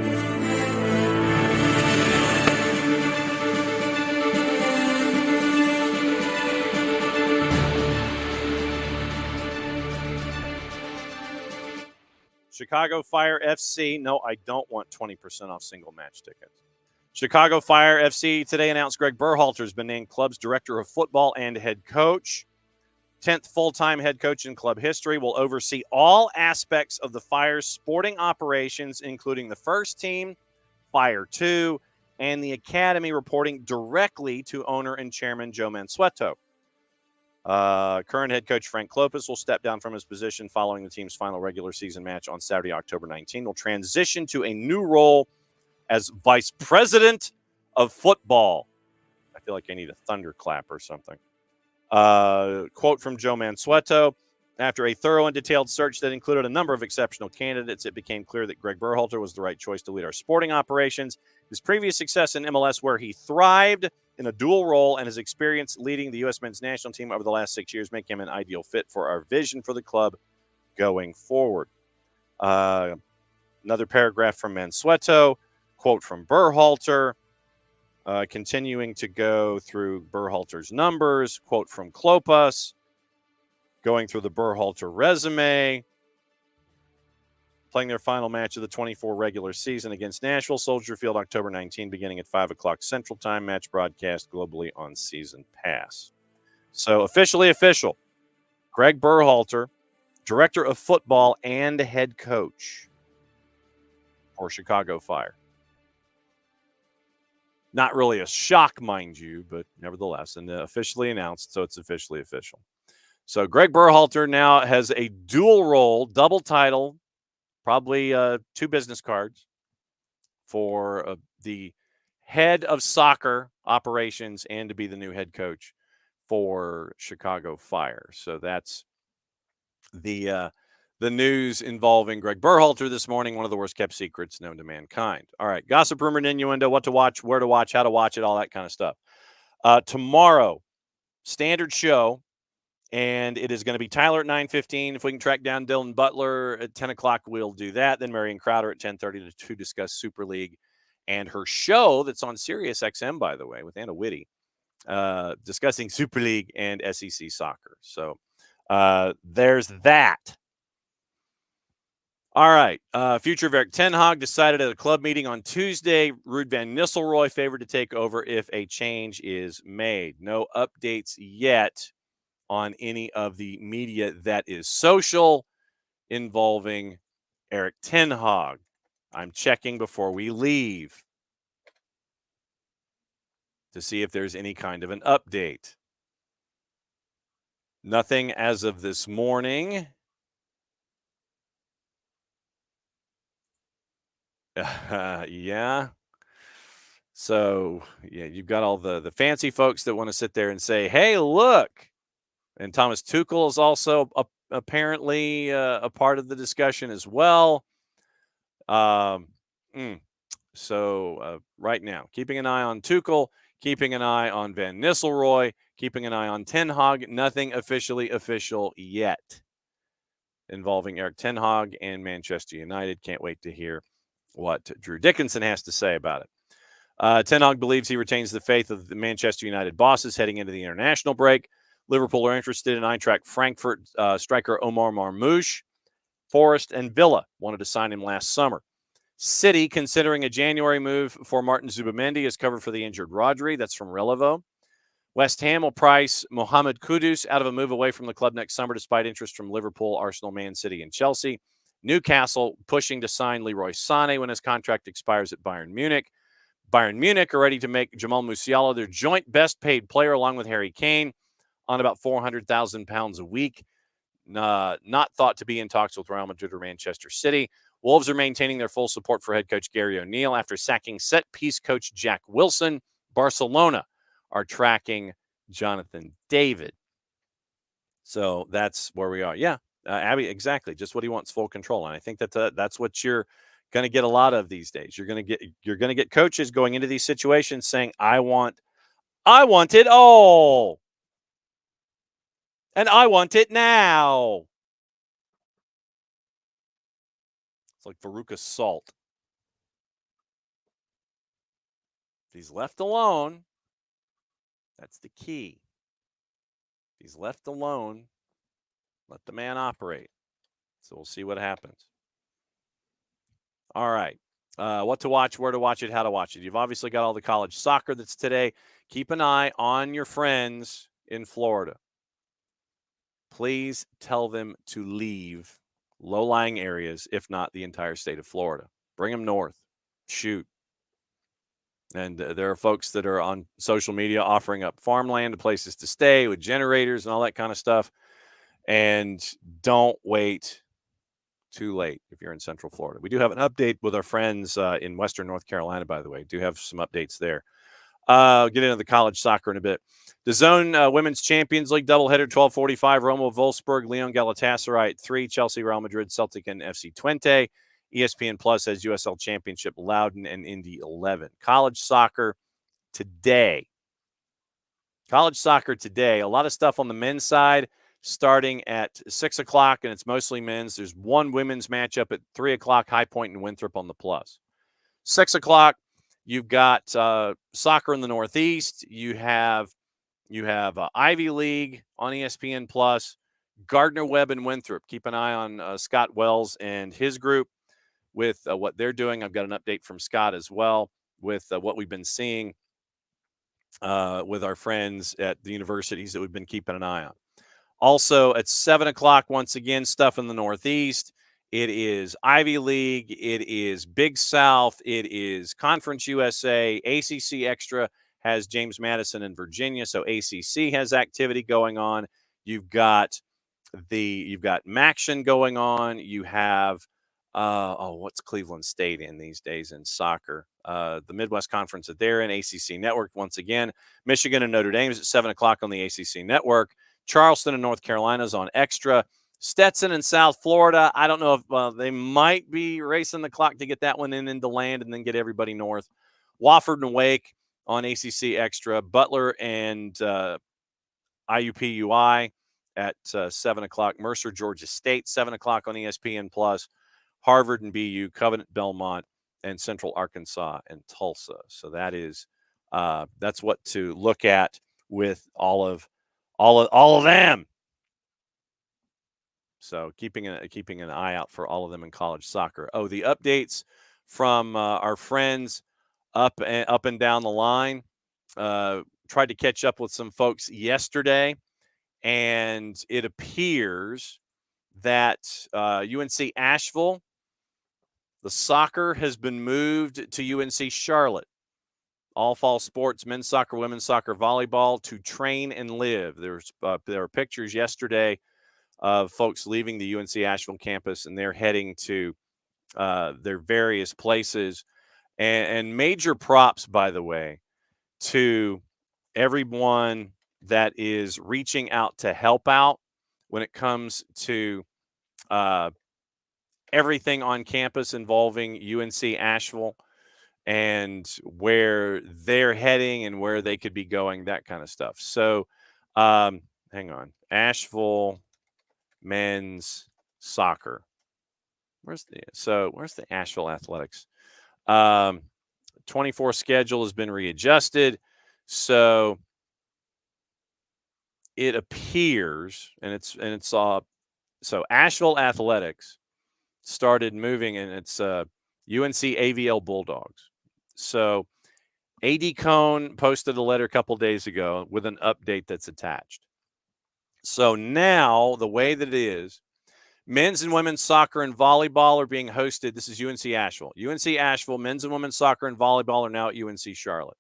Chicago Fire FC. No, I don't want 20% off single match tickets. Chicago Fire FC today announced Greg Berhalter has been named club's director of football and head coach. 10th full-time head coach in club history, will oversee all aspects of the Fire's sporting operations, including the first team, Fire 2, and the academy, reporting directly to owner and chairman Joe Mansueto. Current head coach Frank Klopas will step down from his position following the team's final regular season match on Saturday, October 19. Will transition to a new role as vice president of football. I feel like I need a thunderclap or something. Quote from Joe Mansueto: after a thorough and detailed search that included a number of exceptional candidates, it became clear that Greg Berhalter was the right choice to lead our sporting operations. His previous success in MLS, where he thrived in a dual role, and his experience leading the U.S. men's national team over the last 6 years make him an ideal fit for our vision for the club going forward. Another paragraph from Mansueto, quote from Berhalter, continuing to go through Berhalter's numbers, quote from Klopas, going through the Berhalter resume, playing their final match of the 24 regular season against Nashville Soldier Field, October 19, beginning at 5 o'clock Central Time. Match broadcast globally on Season Pass. So officially official. Greg Berhalter, director of football and head coach for Chicago Fire. Not really a shock, mind you, but nevertheless, and officially announced, so it's officially official. So Greg Berhalter now has a dual role, double title, probably 2 business cards for the head of soccer operations and to be the new head coach for Chicago Fire. So that's the news involving Greg Berhalter this morning, one of the worst kept secrets known to mankind. All right, gossip, rumor, and innuendo, what to watch, where to watch, how to watch it, all that kind of stuff. Tomorrow, standard show, and it is going to be Tyler at 9:15. If we can track down Dylan Butler at 10 o'clock, we'll do that. Then Marion Crowder at 10:30 to discuss Super League and her show that's on Sirius XM, by the way, with Anna Whitty, discussing Super League and SEC soccer. So there's that. All right. Future of Eric Ten Hag decided at a club meeting on Tuesday. Ruud van Nistelrooy favored to take over if a change is made. No updates yet on any of the media that is social involving Eric Ten Hag. I'm checking before we leave to see if there's any kind of an update. Nothing as of this morning. Yeah. So, yeah, you've got all the fancy folks that want to sit there and say, hey, look. And Thomas Tuchel is also apparently a part of the discussion as well. So right now, keeping an eye on Tuchel, keeping an eye on Van Nistelrooy, keeping an eye on Ten Hag. Nothing officially official yet involving Eric Ten Hag and Manchester United. Can't wait to hear what Drew Dickinson has to say about it. Ten Hag believes he retains the faith of the Manchester United bosses heading into the international break. Liverpool are interested in Eintracht Frankfurt striker Omar Marmoush. Forest and Villa wanted to sign him last summer. City considering a January move for Martin Zubimendi as covered for the injured Rodri. That's from Relevo. West Ham will price Mohamed Kudus out of a move away from the club next summer despite interest from Liverpool, Arsenal, Man City, and Chelsea. Newcastle pushing to sign Leroy Sané when his contract expires at Bayern Munich. Bayern Munich are ready to make Jamal Musiala their joint best paid player along with Harry Kane on about £400,000 a week. Not thought to be in talks with Real Madrid or Manchester City. Wolves are maintaining their full support for head coach Gary O'Neill after sacking set-piece coach Jack Wilson. Barcelona are tracking Jonathan David. So that's where we are. Yeah, Abby, exactly. Just what he wants, full control. And I think that's what you're going to get a lot of these days. You're going to get coaches going into these situations saying, I want it all. And I want it now. It's like Veruca Salt. If he's left alone, that's the key. If he's left alone, let the man operate. So we'll see what happens. All right. What to watch, where to watch it, how to watch it. You've obviously got all the college soccer that's today. Keep an eye on your friends in Florida. Please tell them to leave low-lying areas, if not the entire state of Florida. Bring them north. Shoot. And there are folks that are on social media offering up farmland, places to stay with generators and all that kind of stuff. And don't wait too late if you're in Central Florida. We do have an update with our friends in Western North Carolina, by the way. Do have some updates there. Get into the college soccer in a bit. The Zone Women's Champions League doubleheader, 12:45. Roma Wolfsburg, Lyon Galatasaray at 3. Chelsea, Real Madrid, Celtic, and FC Twente. ESPN Plus has USL Championship, Loudoun, and Indy 11. College soccer today. A lot of stuff on the men's side starting at 6 o'clock, and it's mostly men's. There's one women's matchup at 3 o'clock, High Point and Winthrop on the Plus. 6 o'clock, you've got soccer in the Northeast. You have Ivy League on ESPN Plus, Gardner Webb and Winthrop. Keep an eye on Scott Wells and his group with what they're doing. I've got an update from Scott as well with what we've been seeing with our friends at the universities that we've been keeping an eye on. Also at 7 o'clock, once again, stuff in the Northeast. It is Ivy League. It is Big South. It is Conference USA. ACC Extra has James Madison and Virginia, so ACC has activity going on. You've got Maction going on. You have what's Cleveland State in these days in soccer? The Midwest Conference that they're in, ACC Network once again. Michigan and Notre Dame is at 7 o'clock on the ACC Network. Charleston and North Carolina is on Extra. Stetson and South Florida, I don't know if they might be racing the clock to get that one into land and then get everybody north. Wofford and Wake on ACC Extra. Butler and IUPUI at 7 o'clock. Mercer, Georgia State, 7 o'clock on ESPN Plus. Harvard and BU, Covenant, Belmont, and Central Arkansas and Tulsa. So that's what to look at with all of them. So keeping an eye out for all of them in college soccer. Oh, the updates from our friends up and down the line. Tried to catch up with some folks yesterday, and it appears that UNC Asheville, the soccer has been moved to UNC Charlotte. All fall sports, men's soccer, women's soccer, volleyball, to train and live. There were pictures yesterday of folks leaving the UNC Asheville campus, and they're heading to their various places. And major props, by the way, to everyone that is reaching out to help out when it comes to everything on campus involving UNC Asheville and where they're heading and where they could be going, that kind of stuff. So hang on. Asheville men's soccer. Where's the Asheville Athletics? 24 schedule has been readjusted. So it appears, and so Asheville Athletics started moving, and it's UNC AVL Bulldogs. So AD Cone posted a letter a couple days ago with an update that's attached. So now the way that it is, men's and women's soccer and volleyball are being hosted. This is UNC Asheville. UNC Asheville, men's and women's soccer and volleyball are now at UNC Charlotte.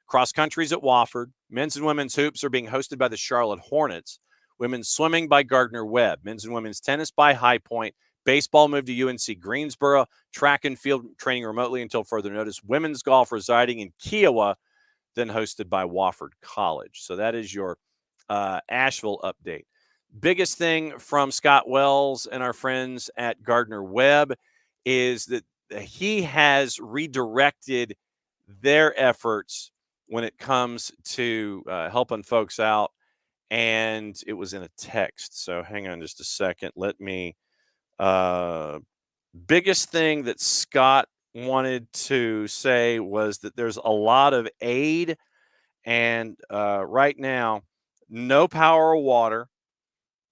Cross country's at Wofford. Men's and women's hoops are being hosted by the Charlotte Hornets. Women's swimming by Gardner Webb. Men's and women's tennis by High Point. Baseball moved to UNC Greensboro. Track and field training remotely until further notice. Women's golf residing in Kiowa, then hosted by Wofford College. So that is your Asheville update. Biggest thing from Scott Wells and our friends at Gardner Webb is that he has redirected their efforts when it comes to helping folks out. And it was in a text. So hang on just a second. Let me. Biggest thing that Scott wanted to say was that there's a lot of aid, and right now, no power or water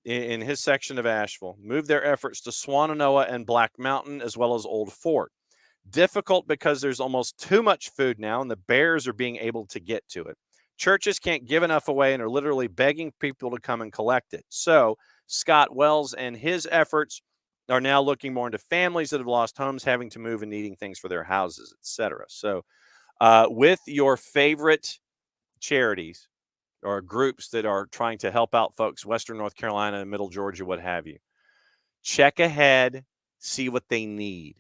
in his section of Asheville. Moved their efforts to Swannanoa and Black Mountain, as well as Old Fort. Difficult because there's almost too much food now, and the bears are being able to get to it. Churches can't give enough away and are literally begging people to come and collect it. So Scott Wells and his efforts are now looking more into families that have lost homes, having to move and needing things for their houses, etc. So with your favorite charities or groups that are trying to help out folks, Western North Carolina, Middle Georgia, what have you, check ahead, see what they need.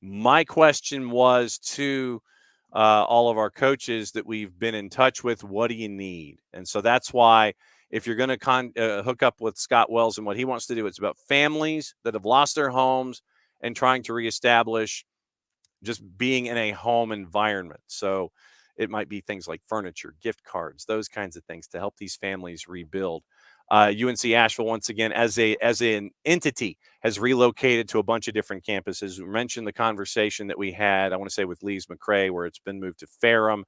My question was to all of our coaches that we've been in touch with, what do you need? And so that's why if you're going to hook up with Scott Wells and what he wants to do, it's about families that have lost their homes and trying to reestablish just being in a home environment. So it might be things like furniture, gift cards, those kinds of things to help these families rebuild. UNC Asheville, once again, as an entity, has relocated to a bunch of different campuses. We mentioned the conversation that we had, I want to say, with Lee's McRae, where it's been moved to Ferrum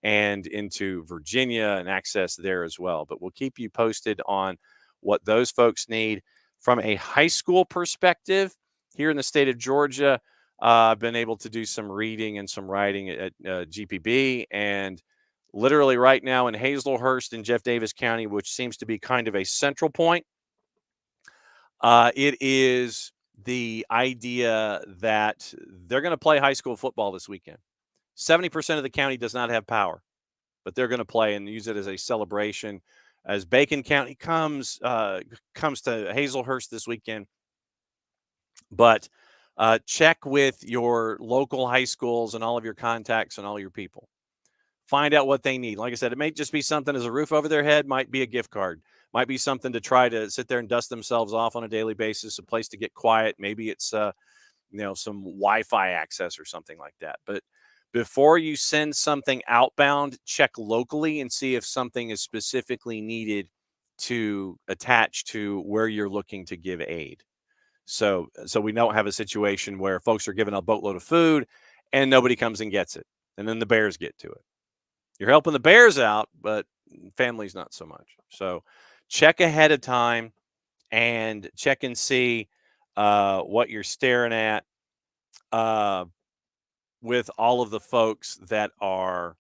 and into Virginia and access there as well. But we'll keep you posted on what those folks need. From a high school perspective, here in the state of Georgia, I've been able to do some reading and some writing at GPB, and literally right now in Hazelhurst in Jeff Davis County, which seems to be kind of a central point, it is the idea that they're going to play high school football this weekend. 70% of the county does not have power, but they're going to play and use it as a celebration as Bacon County comes to Hazelhurst this weekend. But check with your local high schools and all of your contacts and all your people. Find out what they need. Like I said, it may just be something as a roof over their head, might be a gift card, might be something to try to sit there and dust themselves off on a daily basis, a place to get quiet. Maybe it's some Wi-Fi access or something like that. But before you send something outbound, check locally and see if something is specifically needed to attach to where you're looking to give aid. So we don't have a situation where folks are given a boatload of food and nobody comes and gets it, and then the bears get to it. You're helping the bears out, but families not so much. So check ahead of time. and check and see what you're staring at with all of the folks that are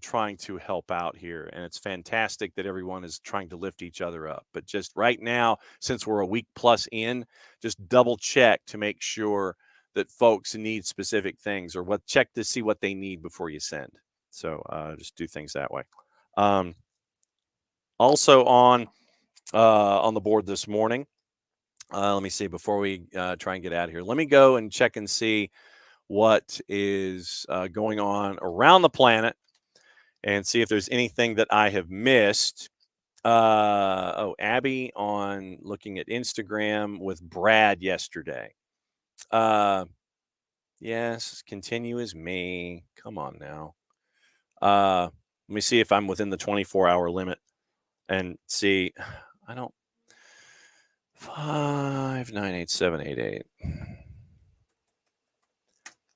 trying to help out here. And it's fantastic that everyone is trying to lift each other up. But just right now, since we're a week plus in, just double check to make sure that folks need specific things, or check to see what they need before you send. So just do things that way. Also on the board this morning, let me see, before we try and get out of here, let me go and check and see what is going on around the planet and see if there's anything that I have missed. Abby on looking at Instagram with Brad yesterday. Yes, continue as me. Come on now. Let me see if I'm within the 24-hour limit and see. I don't. 5987888.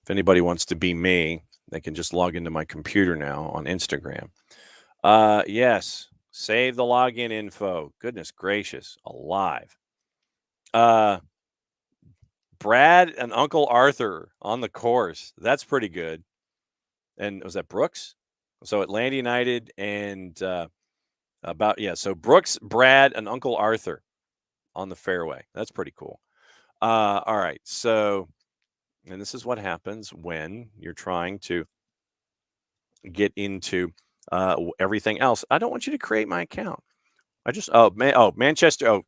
If anybody wants to be me, they can just log into my computer now on Instagram. Yes, save the login info. Goodness gracious, alive. Brad and Uncle Arthur on the course. That's pretty good. And was that Brooks? So Atlanta United and so Brooks, Brad, and Uncle Arthur on the fairway. That's pretty cool. All right, so, and this is what happens when you're trying to get into everything else. I don't want you to create my account. Manchester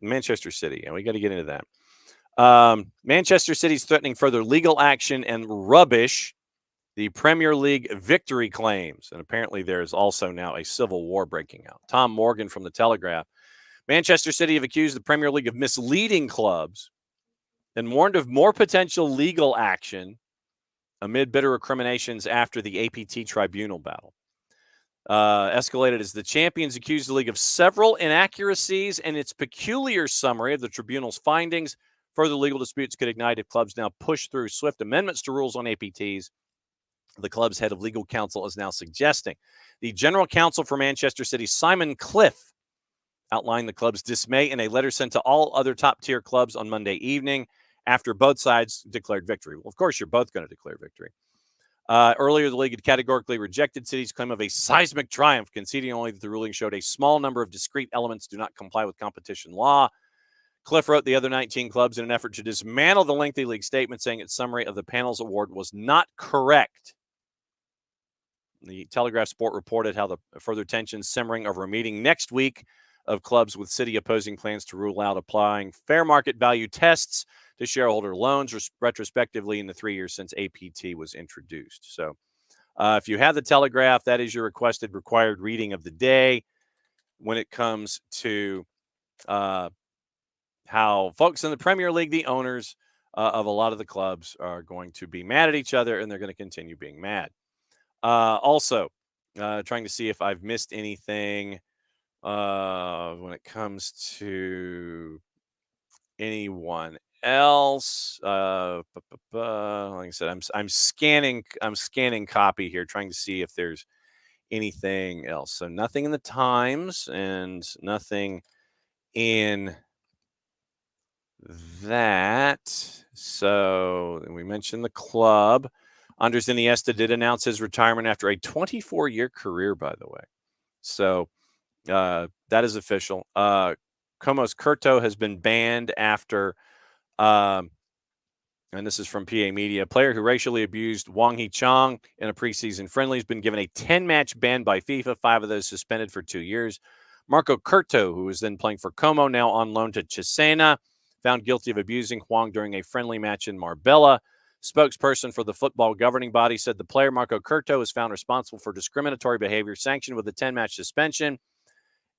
City, and we got to get into that. Manchester City's threatening further legal action and rubbish the Premier League victory claims, and apparently there is also now a civil war breaking out. Tom Morgan from the Telegraph. Manchester City have accused the Premier League of misleading clubs and warned of more potential legal action amid bitter recriminations after the APT tribunal battle. Escalated as the champions accused the league of several inaccuracies in its peculiar summary of the tribunal's findings. Further legal disputes could ignite if clubs now push through swift amendments to rules on APTs. The club's head of legal counsel is now suggesting. The general counsel for Manchester City, Simon Cliff, outlined the club's dismay in a letter sent to all other top-tier clubs on Monday evening after both sides declared victory. Well, of course, you're both going to declare victory. Earlier, the league had categorically rejected City's claim of a seismic triumph, conceding only that the ruling showed a small number of discrete elements do not comply with competition law. Cliff wrote the other 19 clubs in an effort to dismantle the lengthy league statement, saying its summary of the panel's award was not correct. The Telegraph Sport reported how the further tensions simmering over a meeting next week of clubs with City opposing plans to rule out applying fair market value tests to shareholder loans retrospectively in the 3 years since APT was introduced. So if you have the Telegraph, that is your required reading of the day when it comes to how folks in the Premier League, the owners of a lot of the clubs, are going to be mad at each other, and they're going to continue being mad. Also, trying to see if I've missed anything when it comes to anyone else. Like I said, I'm scanning copy here, trying to see if there's anything else. So nothing in the Times and nothing in that. So we mentioned the club. Andres Iniesta did announce his retirement after a 24-year career, by the way. So that is official. Como's Curto has been banned after, and this is from PA Media, a player who racially abused Wang Hee-chang in a preseason friendly has been given a 10-match ban by FIFA, 5 of those suspended for 2 years. Marco Curto, who was then playing for Como, now on loan to Cesena, found guilty of abusing Huang during a friendly match in Marbella. Spokesperson for the football governing body said the player, Marco Curto, was found responsible for discriminatory behavior, sanctioned with a 10-match suspension.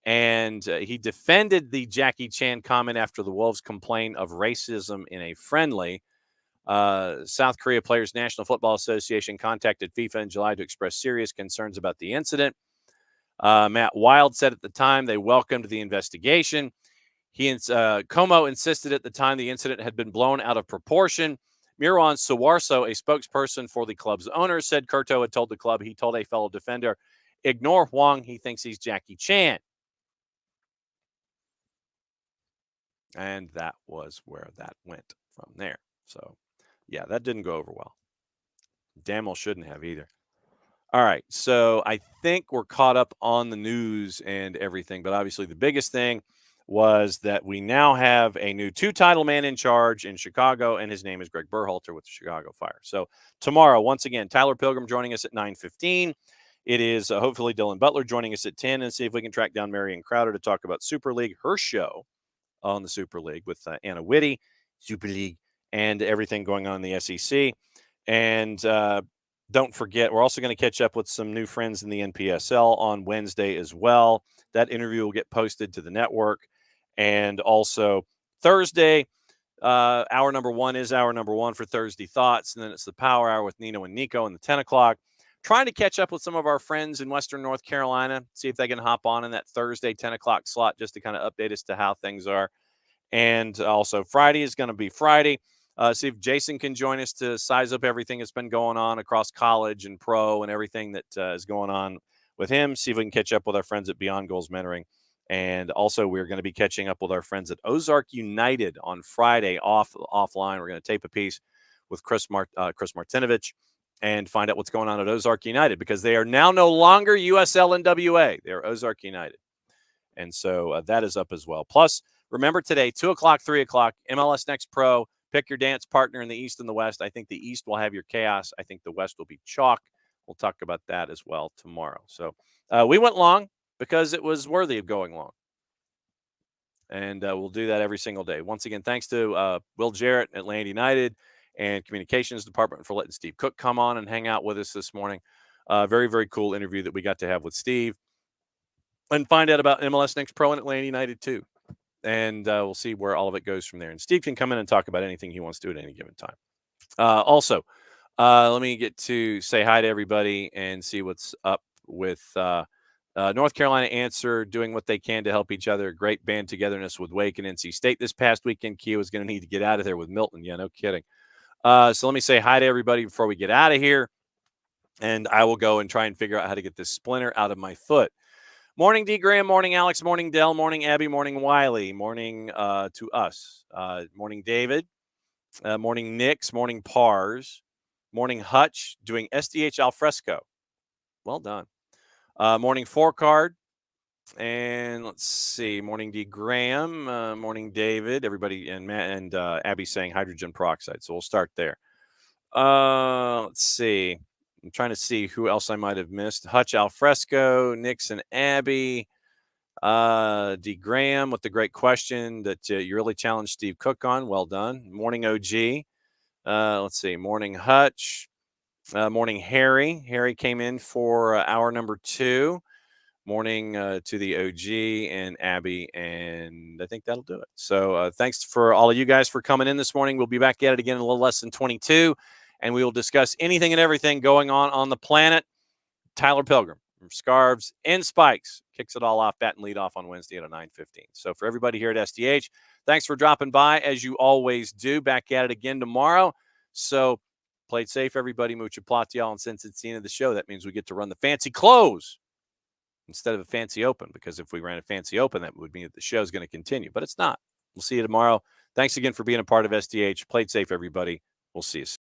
And he defended the Jackie Chan comment after the Wolves complained of racism in a friendly. South Korea Players National Football Association contacted FIFA in July to express serious concerns about the incident. Matt Wild said at the time they welcomed the investigation. Como insisted at the time the incident had been blown out of proportion. Miron Suwarso, a spokesperson for the club's owner, said Curto had told the club he told a fellow defender, ignore Huang, he thinks he's Jackie Chan. And that was where that went from there. So, yeah, that didn't go over well. Damn well shouldn't have either. All right, so I think we're caught up on the news and everything, but obviously the biggest thing was that we now have a new two-title man in charge in Chicago, and his name is Greg Berhalter with the Chicago Fire. So tomorrow, once again, Tyler Pilgrim joining us at 9:15. It is hopefully Dylan Butler joining us at 10, and see if we can track down Marion Crowder to talk about Super League, her show on the Super League with Anna Whitty, Super League, and everything going on in the SEC. And don't forget, we're also going to catch up with some new friends in the NPSL on Wednesday as well. That interview will get posted to the network. And also Thursday, hour number one is hour number one for Thursday Thoughts. And then it's the Power Hour with Nino and Nico in the 10 o'clock. Trying to catch up with some of our friends in Western North Carolina, see if they can hop on in that Thursday 10 o'clock slot just to kind of update us to how things are. And also Friday is going to be Friday. See if Jason can join us to size up everything that's been going on across college and pro and everything that is going on with him. See if we can catch up with our friends at Beyond Goals Mentoring. And also, we're going to be catching up with our friends at Ozark United on Friday offline. We're going to tape a piece with Chris Martinovich and find out what's going on at Ozark United, because they are now no longer USL NWA. They are Ozark United. And so that is up as well. Plus, remember today, 2 o'clock, 3 o'clock, MLS Next Pro. Pick your dance partner in the East and the West. I think the East will have your chaos. I think the West will be chalk. We'll talk about that as well tomorrow. So we went long because it was worthy of going long. And we'll do that every single day. Once again, thanks to Will Jarrett, Atlanta United, and Communications Department for letting Steve Cooke come on and hang out with us this morning. Very, very cool interview that we got to have with Steve. And find out about MLS Next Pro and Atlanta United too. And we'll see where all of it goes from there. And Steve can come in and talk about anything he wants to at any given time. Also, let me get to say hi to everybody and see what's up with North Carolina Answer doing what they can to help each other. Great band togetherness with Wake and NC State this past weekend. Kia is going to need to get out of there with Milton. Yeah, no kidding. So let me say hi to everybody before we get out of here. And I will go and try and figure out how to get this splinter out of my foot. Morning, D. Graham. Morning, Alex. Morning, Dell. Morning, Abby. Morning, Wiley. Morning to us. Morning, David. Morning, Nix. Morning, Pars. Morning, Hutch, doing SDH Alfresco. Well done. Morning, Four Card. And let's see. Morning, D. Graham. Morning, David. Everybody, and Matt and Abby saying hydrogen peroxide. So we'll start there. Let's see. I'm trying to see who else I might have missed. Hutch Alfresco, Nix and Abby, D. Graham with the great question that you really challenged Steve Cooke on. Well done. Morning, OG. Let's see. Morning, Hutch. Morning, Harry. Harry came in for hour number 2. Morning to the OG and Abby, and I think that'll do it. So thanks for all of you guys for coming in this morning. We'll be back at it again in a little less than 22. And we will discuss anything and everything going on the planet. Tyler Pilgrim from Scarves and Spikes kicks it all off, bat and lead off on Wednesday at 9:15. So for everybody here at SDH, thanks for dropping by, as you always do. Back at it again tomorrow. So play it safe, everybody. Mucha platial. And since it's the end of the show, that means we get to run the fancy close instead of a fancy open, because if we ran a fancy open, that would mean that the show is going to continue. But it's not. We'll see you tomorrow. Thanks again for being a part of SDH. Play it safe, everybody. We'll see you soon.